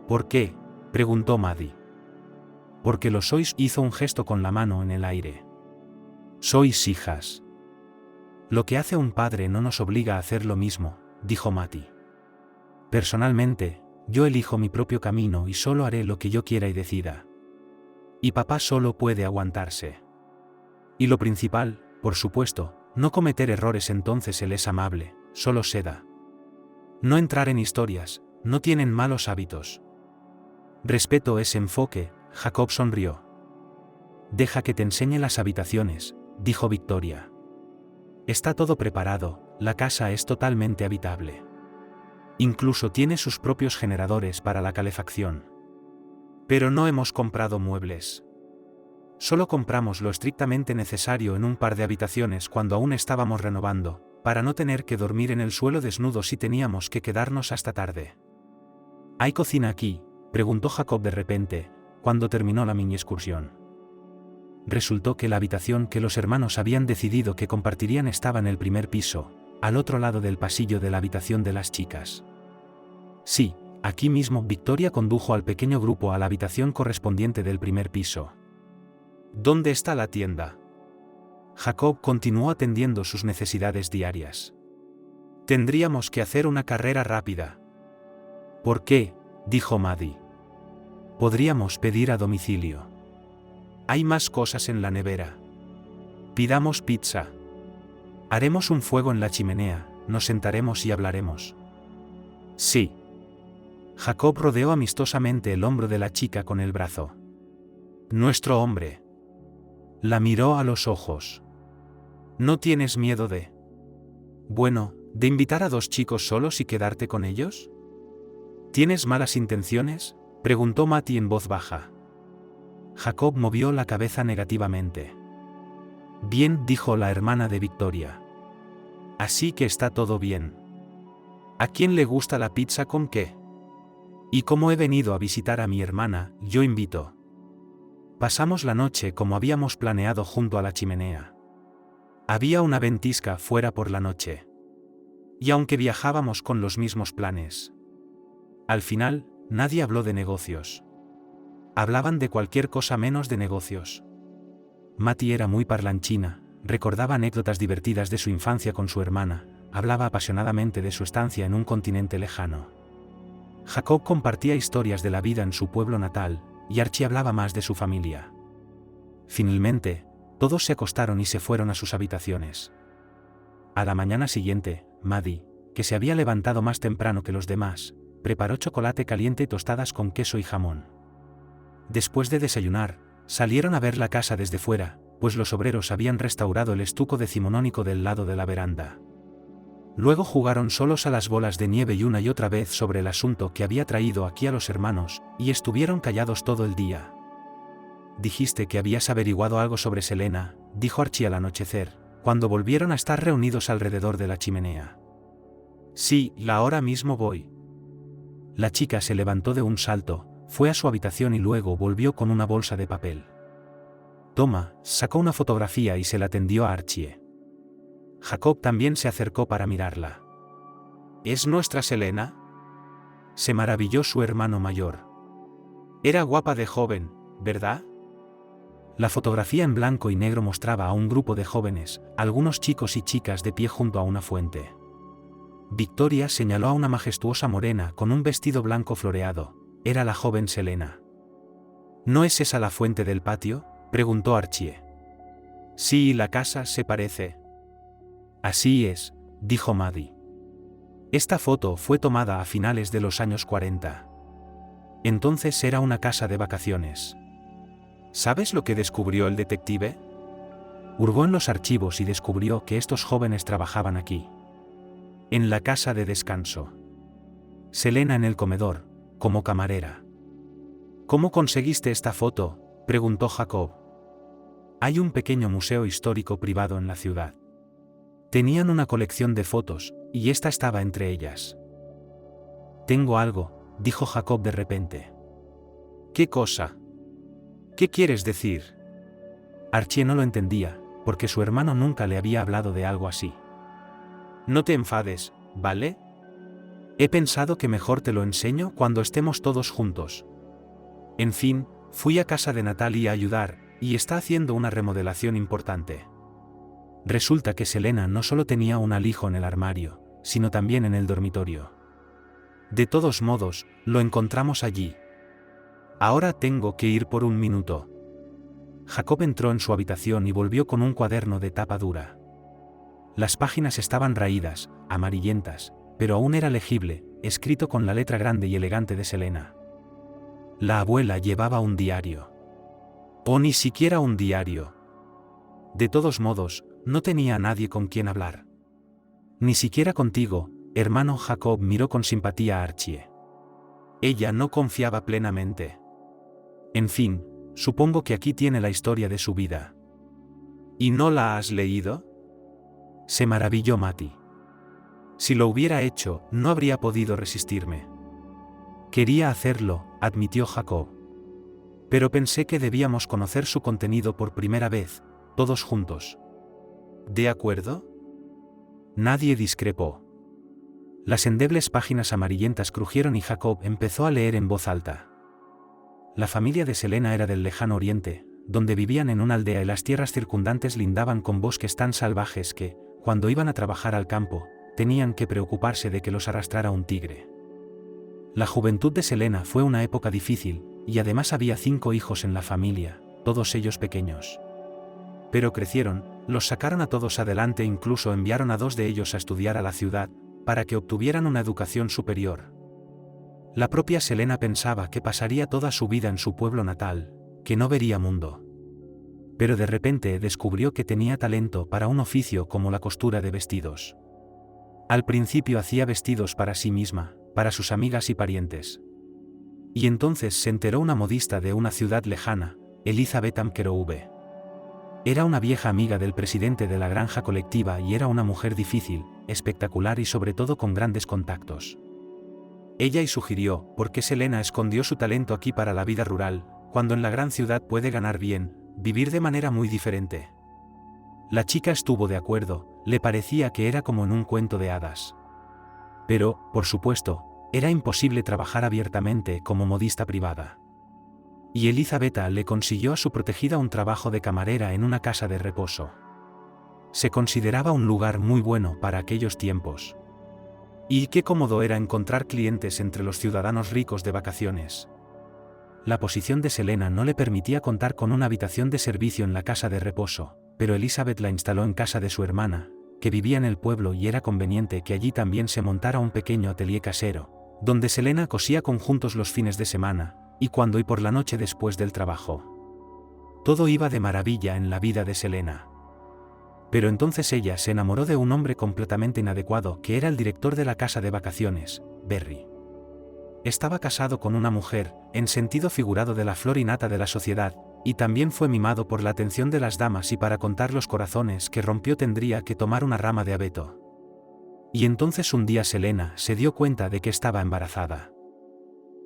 ¿Por qué?, preguntó Maddie. Porque lo sois, hizo un gesto con la mano en el aire. Sois hijas. Lo que hace un padre no nos obliga a hacer lo mismo, dijo Matty. Personalmente, yo elijo mi propio camino y solo haré lo que yo quiera y decida. Y papá solo puede aguantarse. Y lo principal, por supuesto, no cometer errores. Entonces él es amable, solo se da. No entrar en historias, no tienen malos hábitos. Respeto ese enfoque, Jacob sonrió. Deja que te enseñe las habitaciones, dijo Victoria. Está todo preparado, la casa es totalmente habitable. Incluso tiene sus propios generadores para la calefacción. Pero no hemos comprado muebles. Solo compramos lo estrictamente necesario en un par de habitaciones cuando aún estábamos renovando, para no tener que dormir en el suelo desnudos si teníamos que quedarnos hasta tarde. ¿Hay cocina aquí?, preguntó Jacob de repente, cuando terminó la mini excursión. Resultó que la habitación que los hermanos habían decidido que compartirían estaba en el primer piso, al otro lado del pasillo de la habitación de las chicas. Sí, aquí mismo. Victoria condujo al pequeño grupo a la habitación correspondiente del primer piso. ¿Dónde está la tienda? Jacob continuó atendiendo sus necesidades diarias. Tendríamos que hacer una carrera rápida. ¿Por qué?, dijo Maddie. Podríamos pedir a domicilio. Hay más cosas en la nevera. Pidamos pizza. Haremos un fuego en la chimenea, nos sentaremos y hablaremos. Sí. Jacob rodeó amistosamente el hombro de la chica con el brazo. Nuestro hombre. La miró a los ojos. ¿No tienes miedo de... bueno, de invitar a dos chicos solos y quedarte con ellos? ¿Tienes malas intenciones?, preguntó Matty en voz baja. Jacob movió la cabeza negativamente. Bien, dijo la hermana de Victoria. Así que está todo bien. ¿A quién le gusta la pizza con qué? Y como he venido a visitar a mi hermana, yo invito. Pasamos la noche como habíamos planeado junto a la chimenea. Había una ventisca fuera por la noche. Y aunque viajábamos con los mismos planes, Al final, nadie habló de negocios. Hablaban de cualquier cosa menos de negocios. Matty era muy parlanchina, recordaba anécdotas divertidas de su infancia con su hermana, hablaba apasionadamente de su estancia en un continente lejano. Jacob compartía historias de la vida en su pueblo natal, y Archie hablaba más de su familia. Finalmente, todos se acostaron y se fueron a sus habitaciones. A la mañana siguiente, Maddie, que se había levantado más temprano que los demás, preparó chocolate caliente y tostadas con queso y jamón. Después de desayunar, salieron a ver la casa desde fuera, pues los obreros habían restaurado el estuco decimonónico del lado de la veranda. Luego jugaron solos a las bolas de nieve y una y otra vez sobre el asunto que había traído aquí a los hermanos, y estuvieron callados todo el día. «Dijiste que habías averiguado algo sobre Selena», dijo Archie al anochecer, cuando volvieron a estar reunidos alrededor de la chimenea. «Sí, ahora mismo voy». La chica se levantó de un salto, fue a su habitación y luego volvió con una bolsa de papel. Toma, sacó una fotografía y se la tendió a Archie. Jacob también se acercó para mirarla. «¿Es nuestra Selena?», se maravilló su hermano mayor. «Era guapa de joven, ¿verdad?». La fotografía en blanco y negro mostraba a un grupo de jóvenes, algunos chicos y chicas de pie junto a una fuente. Victoria señaló a una majestuosa morena con un vestido blanco floreado. Era la joven Selena. «¿No es esa la fuente del patio?», preguntó Archie. «Sí, la casa se parece». «Así es», dijo Maddie. «Esta foto fue tomada a finales de los años 40. Entonces era una casa de vacaciones». «¿Sabes lo que descubrió el detective?». Hurgó en los archivos y descubrió que estos jóvenes trabajaban aquí. En la casa de descanso. Selena en el comedor, como camarera. «¿Cómo conseguiste esta foto?», preguntó Jacob. «Hay un pequeño museo histórico privado en la ciudad. Tenían una colección de fotos, y esta estaba entre ellas». «Tengo algo», dijo Jacob de repente. «¿Qué cosa? ¿Qué quieres decir?». Archie no lo entendía, porque su hermano nunca le había hablado de algo así. «No te enfades, ¿vale? He pensado que mejor te lo enseño cuando estemos todos juntos. En fin, fui a casa de Natalie a ayudar, y está haciendo una remodelación importante. Resulta que Selena no solo tenía un alijo en el armario, sino también en el dormitorio. De todos modos, lo encontramos allí. Ahora tengo que ir por un minuto». Jacob entró en su habitación y volvió con un cuaderno de tapa dura. Las páginas estaban raídas, amarillentas, pero aún era legible, escrito con la letra grande y elegante de Selena. La abuela llevaba un diario. O ni siquiera un diario. De todos modos, no tenía a nadie con quien hablar. «Ni siquiera contigo», hermano. Jacob miró con simpatía a Archie. Ella no confiaba plenamente. «En fin, supongo que aquí tiene la historia de su vida». «¿Y no la has leído?», se maravilló Matty. «Si lo hubiera hecho, no habría podido resistirme». «Quería hacerlo», admitió Jacob. «Pero pensé que debíamos conocer su contenido por primera vez, todos juntos». «¿De acuerdo?». Nadie discrepó. Las endebles páginas amarillentas crujieron y Jacob empezó a leer en voz alta. La familia de Selena era del lejano oriente, donde vivían en una aldea y las tierras circundantes lindaban con bosques tan salvajes que, cuando iban a trabajar al campo, tenían que preocuparse de que los arrastrara un tigre. La juventud de Selena fue una época difícil, y además había 5 hijos en la familia, todos ellos pequeños. Pero crecieron, los sacaron a todos adelante e incluso enviaron a 2 de ellos a estudiar a la ciudad, para que obtuvieran una educación superior. La propia Selena pensaba que pasaría toda su vida en su pueblo natal, que no vería mundo. Pero de repente descubrió que tenía talento para un oficio como la costura de vestidos. Al principio hacía vestidos para sí misma, para sus amigas y parientes. Y entonces se enteró una modista de una ciudad lejana, Elizabeth Amkerove. Era una vieja amiga del presidente de la granja colectiva y era una mujer difícil, espectacular y sobre todo con grandes contactos. Ella y sugirió, ¿por qué Selena escondió su talento aquí para la vida rural, cuando en la gran ciudad puede ganar bien, vivir de manera muy diferente? La chica estuvo de acuerdo, le parecía que era como en un cuento de hadas. Pero, por supuesto, Era imposible trabajar abiertamente como modista privada. Y Elizabeth le consiguió a su protegida un trabajo de camarera en una casa de reposo. Se consideraba un lugar muy bueno para aquellos tiempos. Y qué cómodo era encontrar clientes entre los ciudadanos ricos de vacaciones. La posición de Selena no le permitía contar con una habitación de servicio en la casa de reposo, pero Elizabeth la instaló en casa de su hermana, que vivía en el pueblo, y era conveniente que allí también se montara un pequeño atelier casero, donde Selena cosía conjuntos los fines de semana, y cuando y por la noche después del trabajo. Todo iba de maravilla en la vida de Selena. Pero entonces ella se enamoró de un hombre completamente inadecuado, que era el director de la casa de vacaciones, Berry. Estaba casado con una mujer, en sentido figurado, de la flor y nata de la sociedad, y también fue mimado por la atención de las damas, y para contar los corazones que rompió tendría que tomar una rama de abeto. Y entonces un día Selena se dio cuenta de que estaba embarazada.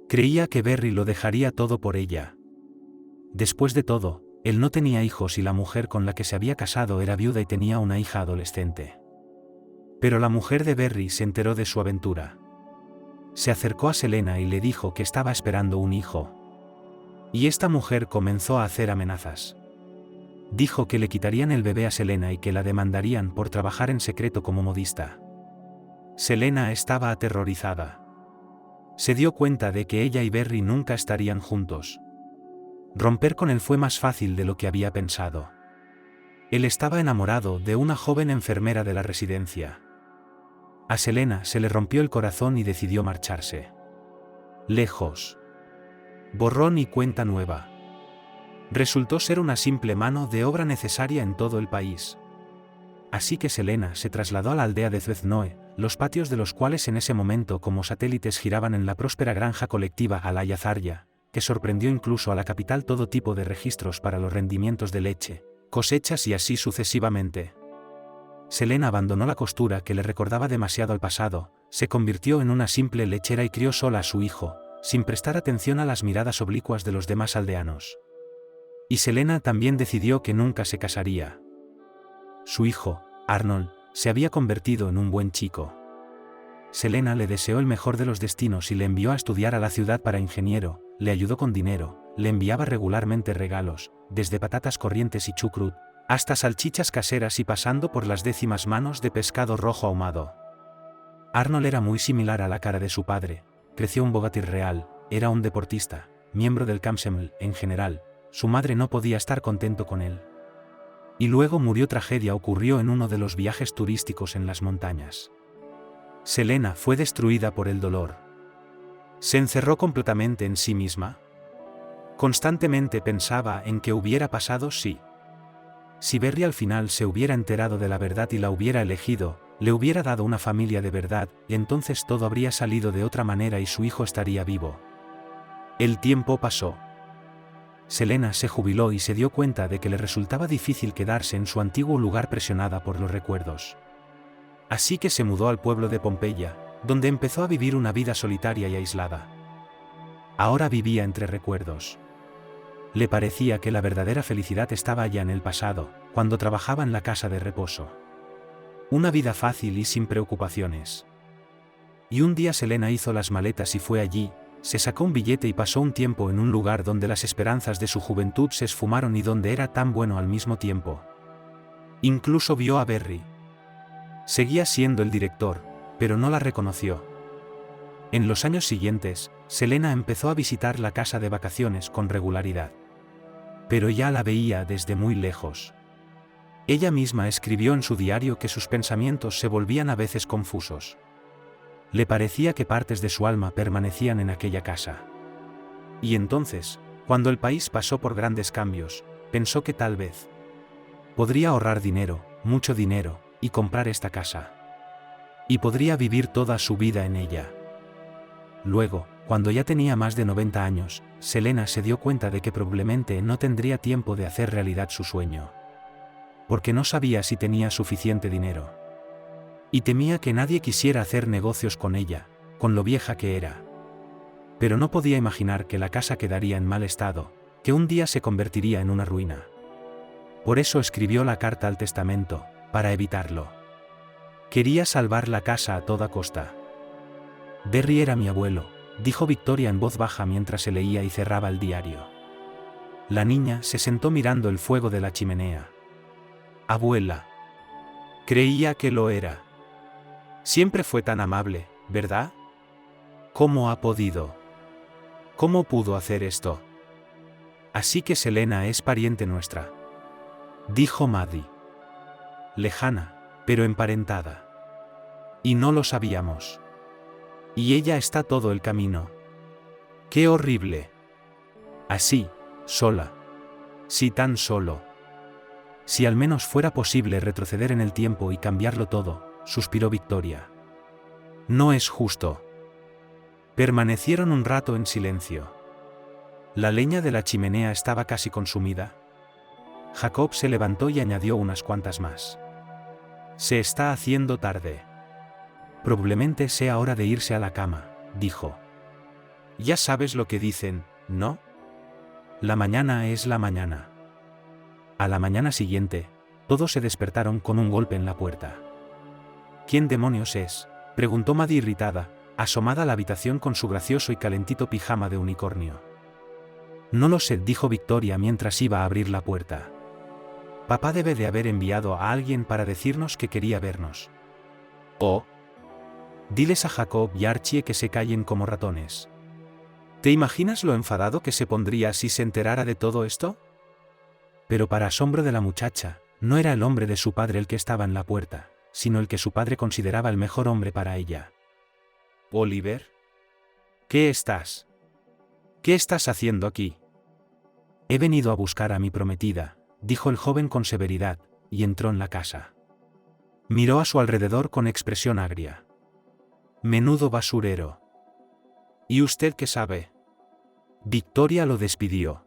Creía que Berry lo dejaría todo por ella. Después de todo, él no tenía hijos y la mujer con la que se había casado era viuda y tenía una hija adolescente. Pero la mujer de Berry se enteró de su aventura. Se acercó a Selena y le dijo que estaba esperando un hijo. Y esta mujer comenzó a hacer amenazas. Dijo que le quitarían el bebé a Selena y que la demandarían por trabajar en secreto como modista. Selena estaba aterrorizada. Se dio cuenta de que ella y Berry nunca estarían juntos. Romper con él fue más fácil de lo que había pensado. Él estaba enamorado de una joven enfermera de la residencia. A Selena se le rompió el corazón y decidió marcharse. Lejos. Borrón y cuenta nueva. Resultó ser una simple mano de obra necesaria en todo el país. Así que Selena se trasladó a la aldea de Zweznoe, los patios de los cuales en ese momento como satélites giraban en la próspera granja colectiva Alaya Zarya, que sorprendió incluso a la capital todo tipo de registros para los rendimientos de leche, cosechas y así sucesivamente. Selena abandonó la costura que le recordaba demasiado al pasado, se convirtió en una simple lechera y crió sola a su hijo, sin prestar atención a las miradas oblicuas de los demás aldeanos. Y Selena también decidió que nunca se casaría. Su hijo, Arnold, se había convertido en un buen chico. Selena le deseó el mejor de los destinos y le envió a estudiar a la ciudad para ingeniero, le ayudó con dinero, le enviaba regularmente regalos, desde patatas corrientes y chucrut, hasta salchichas caseras y pasando por las décimas manos de pescado rojo ahumado. Arnold era muy similar a la cara de su padre, creció un bogatir real, era un deportista, miembro del Kamsemmel en general, su madre no podía estar contento con él. Y luego murió. Tragedia ocurrió en uno de los viajes turísticos en las montañas. Selena fue destruida por el dolor. Se encerró completamente en sí misma. Constantemente pensaba en qué hubiera pasado si Berry al final se hubiera enterado de la verdad y la hubiera elegido, le hubiera dado una familia de verdad, y entonces todo habría salido de otra manera y su hijo estaría vivo. El tiempo pasó. Selena se jubiló y se dio cuenta de que le resultaba difícil quedarse en su antiguo lugar presionada por los recuerdos. Así que se mudó al pueblo de Pompeya, donde empezó a vivir una vida solitaria y aislada. Ahora vivía entre recuerdos. Le parecía que la verdadera felicidad estaba ya en el pasado, cuando trabajaba en la casa de reposo. Una vida fácil y sin preocupaciones. Y un día Selena hizo las maletas y fue allí, se sacó un billete y pasó un tiempo en un lugar donde las esperanzas de su juventud se esfumaron y donde era tan bueno al mismo tiempo. Incluso vio a Berry. Seguía siendo el director, pero no la reconoció. En los años siguientes, Selena empezó a visitar la casa de vacaciones con regularidad. Pero ya la veía desde muy lejos. Ella misma escribió en su diario que sus pensamientos se volvían a veces confusos. Le parecía que partes de su alma permanecían en aquella casa. Y entonces, cuando el país pasó por grandes cambios, pensó que tal vez podría ahorrar dinero, mucho dinero, y comprar esta casa. Y podría vivir toda su vida en ella. Luego, cuando ya tenía más de 90 años, Selena se dio cuenta de que probablemente no tendría tiempo de hacer realidad su sueño. Porque no sabía si tenía suficiente dinero. Y temía que nadie quisiera hacer negocios con ella, con lo vieja que era. Pero no podía imaginar que la casa quedaría en mal estado, que un día se convertiría en una ruina. Por eso escribió la carta al testamento, para evitarlo. Quería salvar la casa a toda costa. Berry era mi abuelo, dijo Victoria en voz baja mientras se leía y cerraba el diario. La niña se sentó mirando el fuego de la chimenea. Abuela. Creía que lo era. Siempre fue tan amable, ¿verdad? ¿Cómo ha podido? ¿Cómo pudo hacer esto? Así que Selena es pariente nuestra, dijo Maddie. Lejana, pero emparentada. Y no lo sabíamos. Y ella está todo el camino. ¡Qué horrible! Así, sola. Si tan solo. Si al menos fuera posible retroceder en el tiempo y cambiarlo todo, suspiró Victoria. No es justo. Permanecieron un rato en silencio. La leña de la chimenea estaba casi consumida. Jacob se levantó y añadió unas cuantas más. Se está haciendo tarde. Probablemente sea hora de irse a la cama, dijo. Ya sabes lo que dicen, ¿no? La mañana es la mañana. A la mañana siguiente, todos se despertaron con un golpe en la puerta. ¿Quién demonios es?, preguntó Maddie irritada, asomada a la habitación con su gracioso y calentito pijama de unicornio. No lo sé, dijo Victoria mientras iba a abrir la puerta. Papá debe de haber enviado a alguien para decirnos que quería vernos. Oh. Diles a Jacob y Archie que se callen como ratones. ¿Te imaginas lo enfadado que se pondría si se enterara de todo esto? Pero para asombro de la muchacha, no era el hombre de su padre el que estaba en la puerta, sino el que su padre consideraba el mejor hombre para ella. Oliver. ¿Qué estás haciendo aquí? He venido a buscar a mi prometida, dijo el joven con severidad, y entró en la casa. Miró a su alrededor con expresión agria. Menudo basurero. ¿Y usted qué sabe? Victoria lo despidió.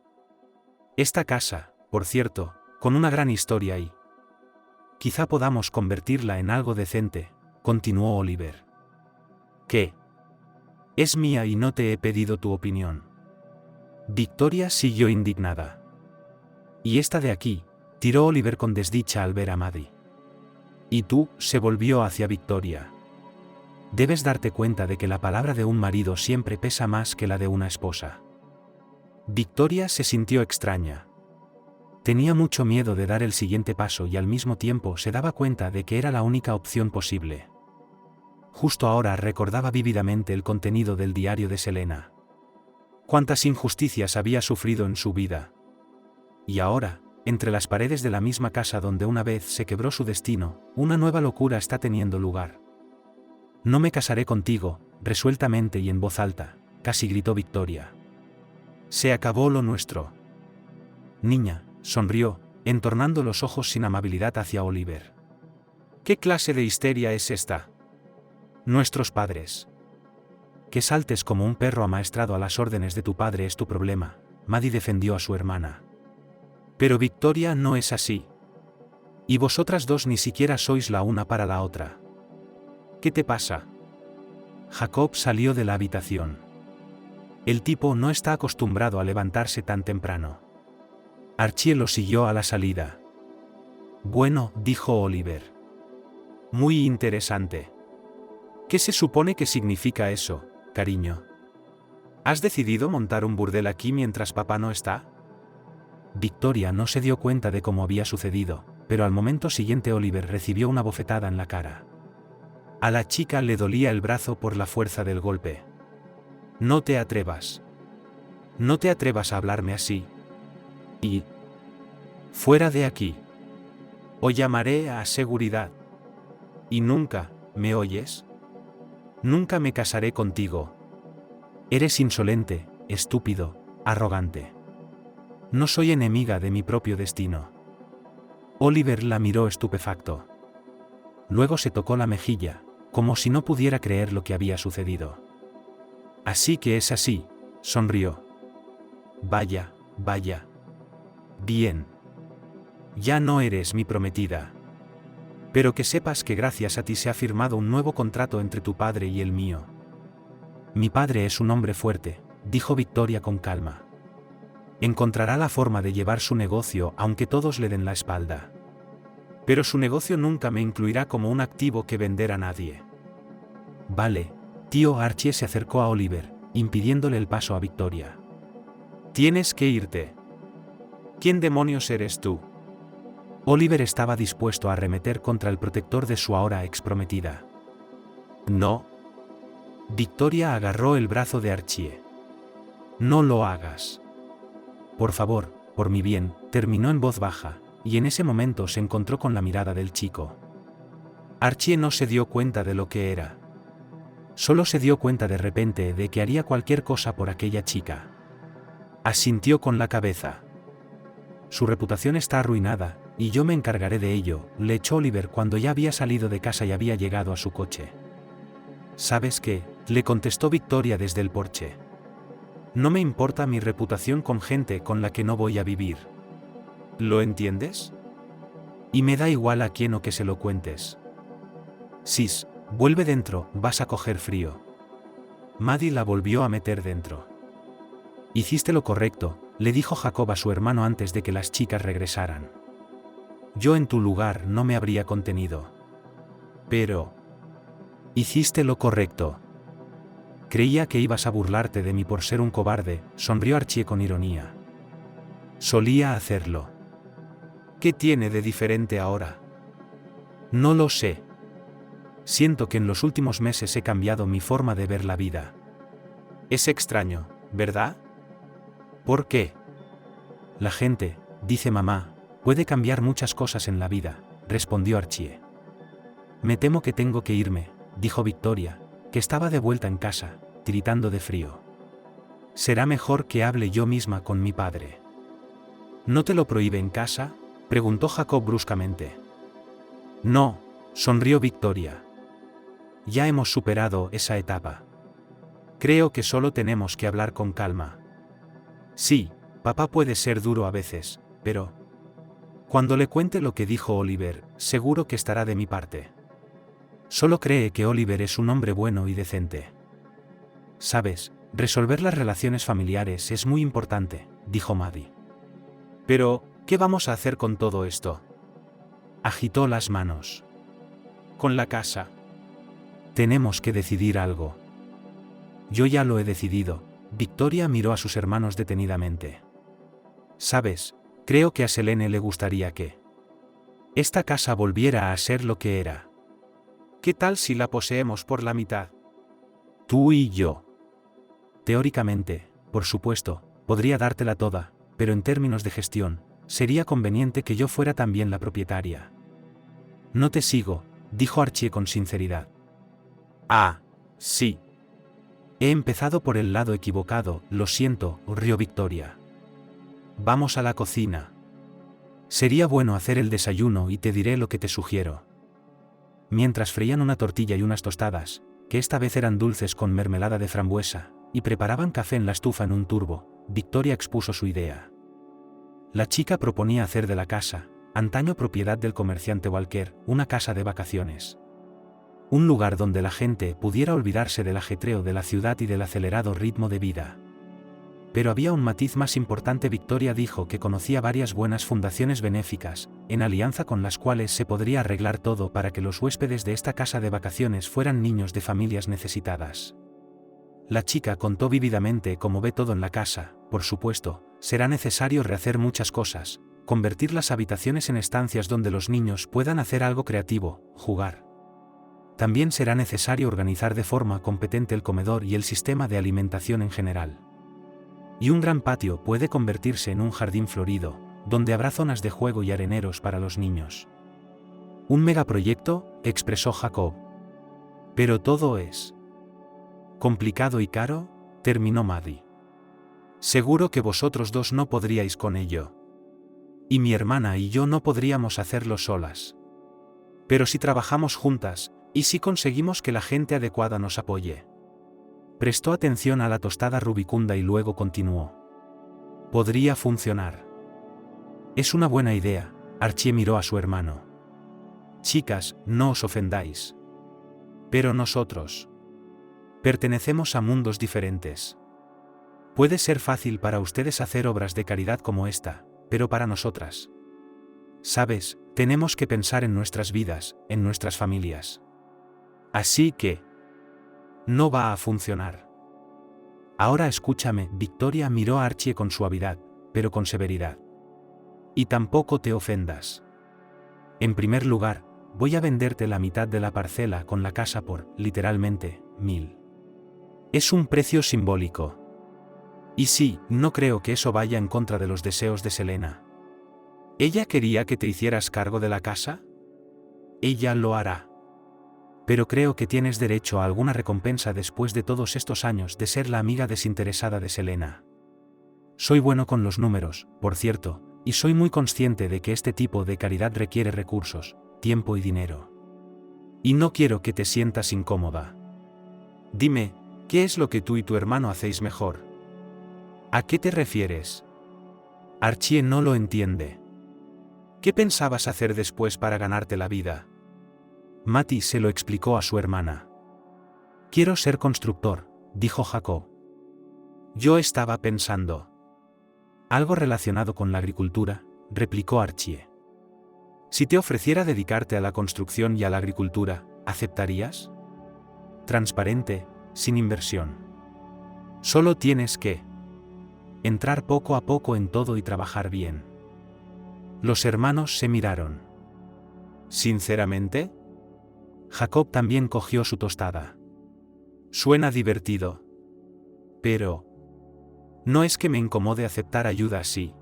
Esta casa, por cierto, con una gran historia y... Quizá podamos convertirla en algo decente, continuó Oliver. ¿Qué? Es mía y no te he pedido tu opinión. Victoria siguió indignada. Y esta de aquí, tiró Oliver con desdicha al ver a Maddie. Y tú, se volvió hacia Victoria. Debes darte cuenta de que la palabra de un marido siempre pesa más que la de una esposa. Victoria se sintió extraña. Tenía mucho miedo de dar el siguiente paso y al mismo tiempo se daba cuenta de que era la única opción posible. Justo ahora recordaba vívidamente el contenido del diario de Selena. Cuántas injusticias había sufrido en su vida. Y ahora, entre las paredes de la misma casa donde una vez se quebró su destino, una nueva locura está teniendo lugar. No me casaré contigo, resueltamente y en voz alta, casi gritó Victoria. Se acabó lo nuestro. Niña, sonrió, entornando los ojos sin amabilidad hacia Oliver. ¿Qué clase de histeria es esta? Nuestros padres. Que saltes como un perro amaestrado a las órdenes de tu padre es tu problema, Maddie defendió a su hermana. Pero Victoria no es así. Y vosotras dos ni siquiera sois la una para la otra. ¿Qué te pasa? Jacob salió de la habitación. El tipo no está acostumbrado a levantarse tan temprano. Archie lo siguió a la salida. Bueno, dijo Oliver. Muy interesante. ¿Qué se supone que significa eso, cariño? ¿Has decidido montar un burdel aquí mientras papá no está? Victoria no se dio cuenta de cómo había sucedido, pero al momento siguiente Oliver recibió una bofetada en la cara. A la chica le dolía el brazo por la fuerza del golpe. No te atrevas. No te atrevas a hablarme así. Y... fuera de aquí. O llamaré a seguridad. Y nunca, ¿me oyes? Nunca me casaré contigo. Eres insolente, estúpido, arrogante. No soy enemiga de mi propio destino. Oliver la miró estupefacto. Luego se tocó la mejilla, como si no pudiera creer lo que había sucedido. Así que es así, sonrió. Vaya, vaya. Bien. Ya no eres mi prometida. Pero que sepas que gracias a ti se ha firmado un nuevo contrato entre tu padre y el mío. Mi padre es un hombre fuerte, dijo Victoria con calma. Encontrará la forma de llevar su negocio aunque todos le den la espalda. Pero su negocio nunca me incluirá como un activo que vender a nadie. Vale, Tío Archie se acercó a Oliver, impidiéndole el paso a Victoria. Tienes que irte. ¿Quién demonios eres tú? Oliver estaba dispuesto a arremeter contra el protector de su ahora exprometida. No. Victoria agarró el brazo de Archie. No lo hagas. Por favor, por mi bien, terminó en voz baja, y en ese momento se encontró con la mirada del chico. Archie no se dio cuenta de lo que era. Solo se dio cuenta de repente de que haría cualquier cosa por aquella chica. Asintió con la cabeza. Su reputación está arruinada, y yo me encargaré de ello, le echó Oliver cuando ya había salido de casa y había llegado a su coche. ¿Sabes qué?, le contestó Victoria desde el porche. No me importa mi reputación con gente con la que no voy a vivir. ¿Lo entiendes? Y me da igual a quién o que se lo cuentes. Sis, vuelve dentro, vas a coger frío. Maddie la volvió a meter dentro. Hiciste lo correcto, le dijo Jacob a su hermano antes de que las chicas regresaran. Yo en tu lugar no me habría contenido. Pero... hiciste lo correcto. Creía que ibas a burlarte de mí por ser un cobarde, sonrió Archie con ironía. Solía hacerlo. ¿Qué tiene de diferente ahora? No lo sé. Siento que en los últimos meses he cambiado mi forma de ver la vida. Es extraño, ¿verdad? ¿Por qué? La gente, dice mamá, puede cambiar muchas cosas en la vida, respondió Archie. Me temo que tengo que irme, dijo Victoria, que estaba de vuelta en casa, tiritando de frío. Será mejor que hable yo misma con mi padre. ¿No te lo prohíbe en casa?, preguntó Jacob bruscamente. No, sonrió Victoria. Ya hemos superado esa etapa. Creo que solo tenemos que hablar con calma. Sí, papá puede ser duro a veces, pero... cuando le cuente lo que dijo Oliver, seguro que estará de mi parte. Solo cree que Oliver es un hombre bueno y decente. Sabes, resolver las relaciones familiares es muy importante, dijo Maddie. Pero, ¿qué vamos a hacer con todo esto? Agitó las manos. Con la casa. Tenemos que decidir algo. Yo ya lo he decidido. Victoria miró a sus hermanos detenidamente. Sabes, creo que a Selene le gustaría que esta casa volviera a ser lo que era. ¿Qué tal si la poseemos por la mitad? Tú y yo. Teóricamente, por supuesto, podría dártela toda, pero en términos de gestión, sería conveniente que yo fuera también la propietaria. No te sigo, dijo Archie con sinceridad. Ah, sí. He empezado por el lado equivocado, lo siento, rió Victoria. Vamos a la cocina. Sería bueno hacer el desayuno y te diré lo que te sugiero. Mientras freían una tortilla y unas tostadas, que esta vez eran dulces con mermelada de frambuesa, y preparaban café en la estufa en un turbo, Victoria expuso su idea. La chica proponía hacer de la casa, antaño propiedad del comerciante Walker, una casa de vacaciones. Un lugar donde la gente pudiera olvidarse del ajetreo de la ciudad y del acelerado ritmo de vida. Pero había un matiz más importante. Victoria dijo que conocía varias buenas fundaciones benéficas, en alianza con las cuales se podría arreglar todo para que los huéspedes de esta casa de vacaciones fueran niños de familias necesitadas. La chica contó vívidamente cómo ve todo en la casa. Por supuesto, será necesario rehacer muchas cosas, convertir las habitaciones en estancias donde los niños puedan hacer algo creativo, jugar. También será necesario organizar de forma competente el comedor y el sistema de alimentación en general. Y un gran patio puede convertirse en un jardín florido, donde habrá zonas de juego y areneros para los niños. Un megaproyecto, expresó Jacob. Pero todo es complicado y caro, terminó Maddie. Seguro que vosotros dos no podríais con ello. Y mi hermana y yo no podríamos hacerlo solas. Pero si trabajamos juntas, ¿y si conseguimos que la gente adecuada nos apoye? Prestó atención a la tostada rubicunda y luego continuó. Podría funcionar. Es una buena idea, Archie miró a su hermano. Chicas, no os ofendáis. Pero nosotros pertenecemos a mundos diferentes. Puede ser fácil para ustedes hacer obras de caridad como esta, pero para nosotras. Sabes, tenemos que pensar en nuestras vidas, en nuestras familias. Así que... No va a funcionar. Ahora escúchame, Victoria miró a Archie con suavidad, pero con severidad. Y tampoco te ofendas. En primer lugar, voy a venderte la mitad de la parcela con la casa por, literalmente, 1000. Es un precio simbólico. Y sí, no creo que eso vaya en contra de los deseos de Selena. ¿Ella quería que te hicieras cargo de la casa? Ella lo hará. Pero creo que tienes derecho a alguna recompensa después de todos estos años de ser la amiga desinteresada de Selena. Soy bueno con los números, por cierto, y soy muy consciente de que este tipo de caridad requiere recursos, tiempo y dinero. Y no quiero que te sientas incómoda. Dime, ¿qué es lo que tú y tu hermano hacéis mejor? ¿A qué te refieres? Archie no lo entiende. ¿Qué pensabas hacer después para ganarte la vida? Matty se lo explicó a su hermana. Quiero ser constructor, dijo Jacob. Yo estaba pensando. Algo relacionado con la agricultura, replicó Archie. Si te ofreciera dedicarte a la construcción y a la agricultura, ¿aceptarías? Transparente, sin inversión. Solo tienes que entrar poco a poco en todo y trabajar bien. Los hermanos se miraron. ¿Sinceramente? Jacob también cogió su tostada. Suena divertido. Pero no es que me incomode aceptar ayuda así.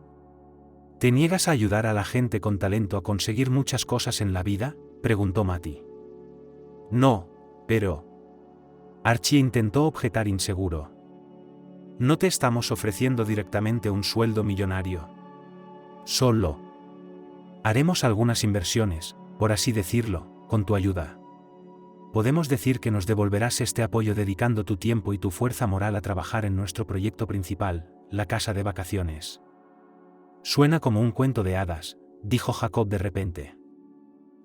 ¿Te niegas a ayudar a la gente con talento a conseguir muchas cosas en la vida?, preguntó Matty. No, pero Archie intentó objetar inseguro. No te estamos ofreciendo directamente un sueldo millonario. Solo haremos algunas inversiones, por así decirlo, con tu ayuda. Podemos decir que nos devolverás este apoyo dedicando tu tiempo y tu fuerza moral a trabajar en nuestro proyecto principal, la casa de vacaciones. Suena como un cuento de hadas, dijo Jacob de repente.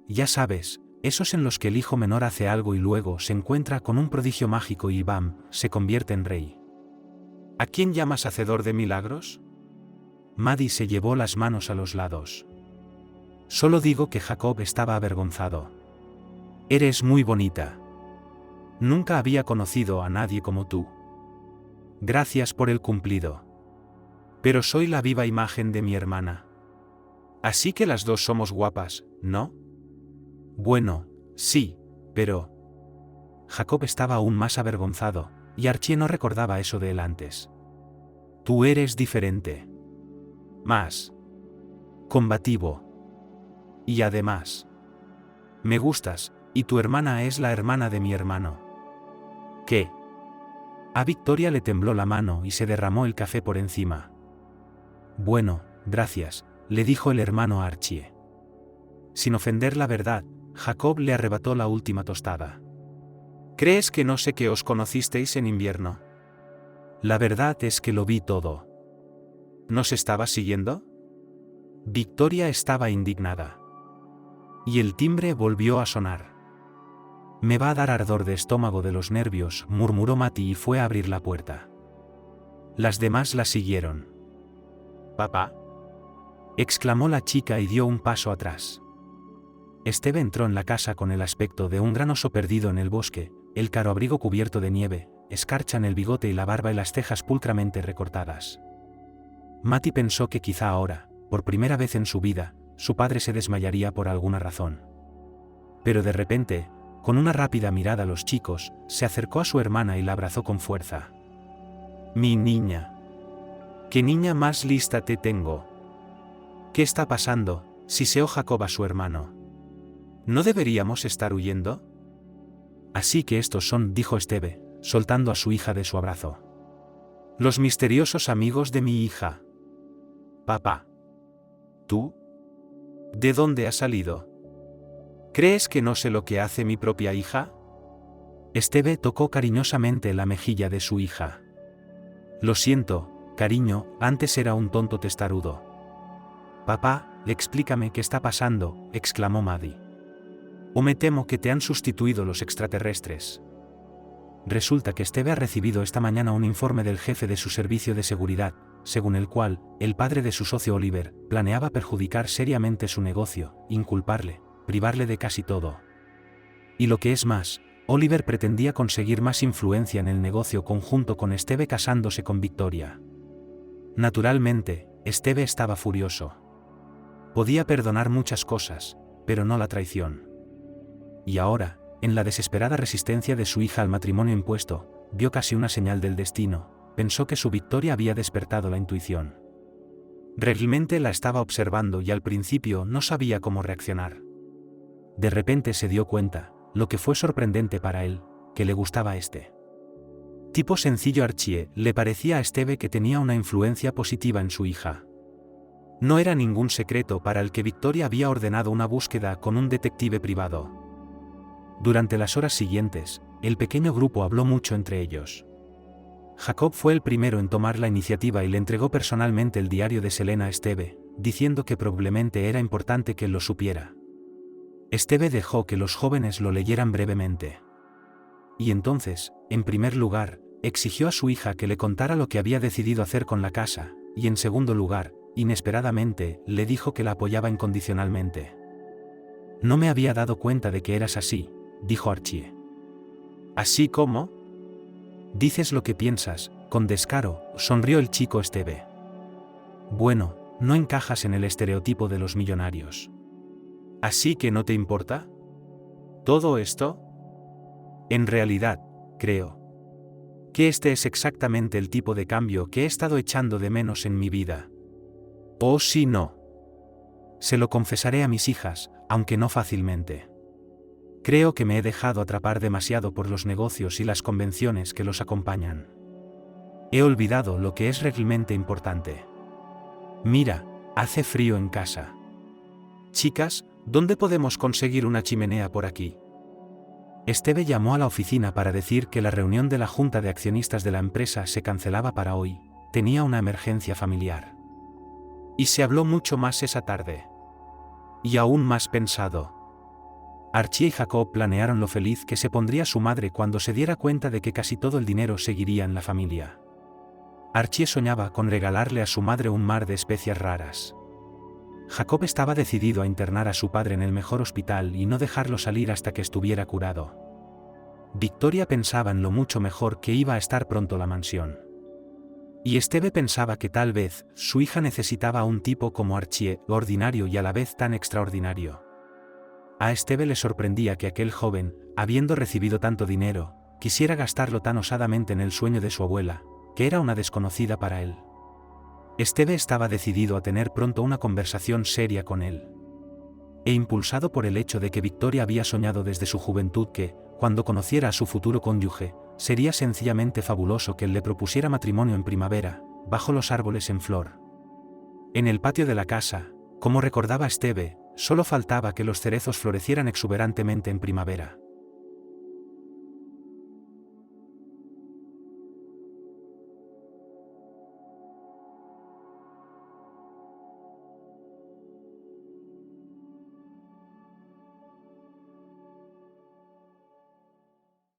Ya sabes, esos en los que el hijo menor hace algo y luego se encuentra con un prodigio mágico y ¡bam!, se convierte en rey. ¿A quién llamas hacedor de milagros? Maddie se llevó las manos a los lados. Solo digo que Jacob estaba avergonzado. Eres muy bonita. Nunca había conocido a nadie como tú. Gracias por el cumplido. Pero soy la viva imagen de mi hermana. Así que las dos somos guapas, ¿no? Bueno, sí, pero Jacob estaba aún más avergonzado, y Archie no recordaba eso de él antes. Tú eres diferente. Más combativo. Y además, me gustas, y tu hermana es la hermana de mi hermano. ¿Qué? A Victoria le tembló la mano y se derramó el café por encima. Bueno, gracias, le dijo el hermano a Archie. Sin ofender la verdad, Jacob le arrebató la última tostada. ¿Crees que no sé que os conocisteis en invierno? La verdad es que lo vi todo. ¿Nos estabas siguiendo? Victoria estaba indignada. Y el timbre volvió a sonar. Me va a dar ardor de estómago de los nervios, murmuró Matty y fue a abrir la puerta. Las demás la siguieron. ¿Papá?, exclamó la chica y dio un paso atrás. Esteve entró en la casa con el aspecto de un gran oso perdido en el bosque, el caro abrigo cubierto de nieve, escarcha en el bigote y la barba y las cejas pulcramente recortadas. Matty pensó que quizá ahora, por primera vez en su vida, su padre se desmayaría por alguna razón. Pero de repente, con una rápida mirada a los chicos, se acercó a su hermana y la abrazó con fuerza. Mi niña. ¿Qué niña más lista te tengo? ¿Qué está pasando?, siseó Jacob a su hermano. ¿No deberíamos estar huyendo? Así que estos son, dijo Esteve, soltando a su hija de su abrazo. Los misteriosos amigos de mi hija. Papá. ¿Tú? ¿De dónde has salido? ¿Crees que no sé lo que hace mi propia hija? Esteve tocó cariñosamente la mejilla de su hija. Lo siento, cariño, antes era un tonto testarudo. Papá, explícame qué está pasando, exclamó Maddie. O me temo que te han sustituido los extraterrestres. Resulta que Esteve ha recibido esta mañana un informe del jefe de su servicio de seguridad, según el cual, el padre de su socio Oliver, planeaba perjudicar seriamente su negocio, inculparle, privarle de casi todo. Y lo que es más, Oliver pretendía conseguir más influencia en el negocio conjunto con Esteve casándose con Victoria. Naturalmente, Esteve estaba furioso. Podía perdonar muchas cosas, pero no la traición. Y ahora, en la desesperada resistencia de su hija al matrimonio impuesto, vio casi una señal del destino, pensó que su Victoria había despertado la intuición. Realmente la estaba observando y al principio no sabía cómo reaccionar. De repente se dio cuenta, lo que fue sorprendente para él, que le gustaba este tipo sencillo. Archie le parecía a Esteve que tenía una influencia positiva en su hija. No era ningún secreto para el que Victoria había ordenado una búsqueda con un detective privado. Durante las horas siguientes, el pequeño grupo habló mucho entre ellos. Jacob fue el primero en tomar la iniciativa y le entregó personalmente el diario de Selena a Esteve, diciendo que probablemente era importante que él lo supiera. Esteve dejó que los jóvenes lo leyeran brevemente. Y entonces, en primer lugar, exigió a su hija que le contara lo que había decidido hacer con la casa, y en segundo lugar, inesperadamente, le dijo que la apoyaba incondicionalmente. «No me había dado cuenta de que eras así», dijo Archie. «¿Así como?» «Dices lo que piensas», con descaro, sonrió el chico Esteve. «Bueno, no encajas en el estereotipo de los millonarios». «¿Así que no te importa todo esto?» «En realidad, creo que este es exactamente el tipo de cambio que he estado echando de menos en mi vida». «Oh, sí, no. Se lo confesaré a mis hijas, aunque no fácilmente. Creo que me he dejado atrapar demasiado por los negocios y las convenciones que los acompañan. He olvidado lo que es realmente importante. Mira, hace frío en casa. Chicas, ¿dónde podemos conseguir una chimenea por aquí?» Esteve llamó a la oficina para decir que la reunión de la junta de accionistas de la empresa se cancelaba para hoy, tenía una emergencia familiar. Y se habló mucho más esa tarde. Y aún más pensado. Archie y Jacob planearon lo feliz que se pondría su madre cuando se diera cuenta de que casi todo el dinero seguiría en la familia. Archie soñaba con regalarle a su madre un mar de especias raras. Jacob estaba decidido a internar a su padre en el mejor hospital y no dejarlo salir hasta que estuviera curado. Victoria pensaba en lo mucho mejor que iba a estar pronto la mansión. Y Esteve pensaba que tal vez su hija necesitaba a un tipo como Archie, ordinario y a la vez tan extraordinario. A Esteve le sorprendía que aquel joven, habiendo recibido tanto dinero, quisiera gastarlo tan osadamente en el sueño de su abuela, que era una desconocida para él. Esteve estaba decidido a tener pronto una conversación seria con él. E impulsado por el hecho de que Victoria había soñado desde su juventud que, cuando conociera a su futuro cónyuge, sería sencillamente fabuloso que él le propusiera matrimonio en primavera, bajo los árboles en flor. En el patio de la casa, como recordaba Esteve, solo faltaba que los cerezos florecieran exuberantemente en primavera.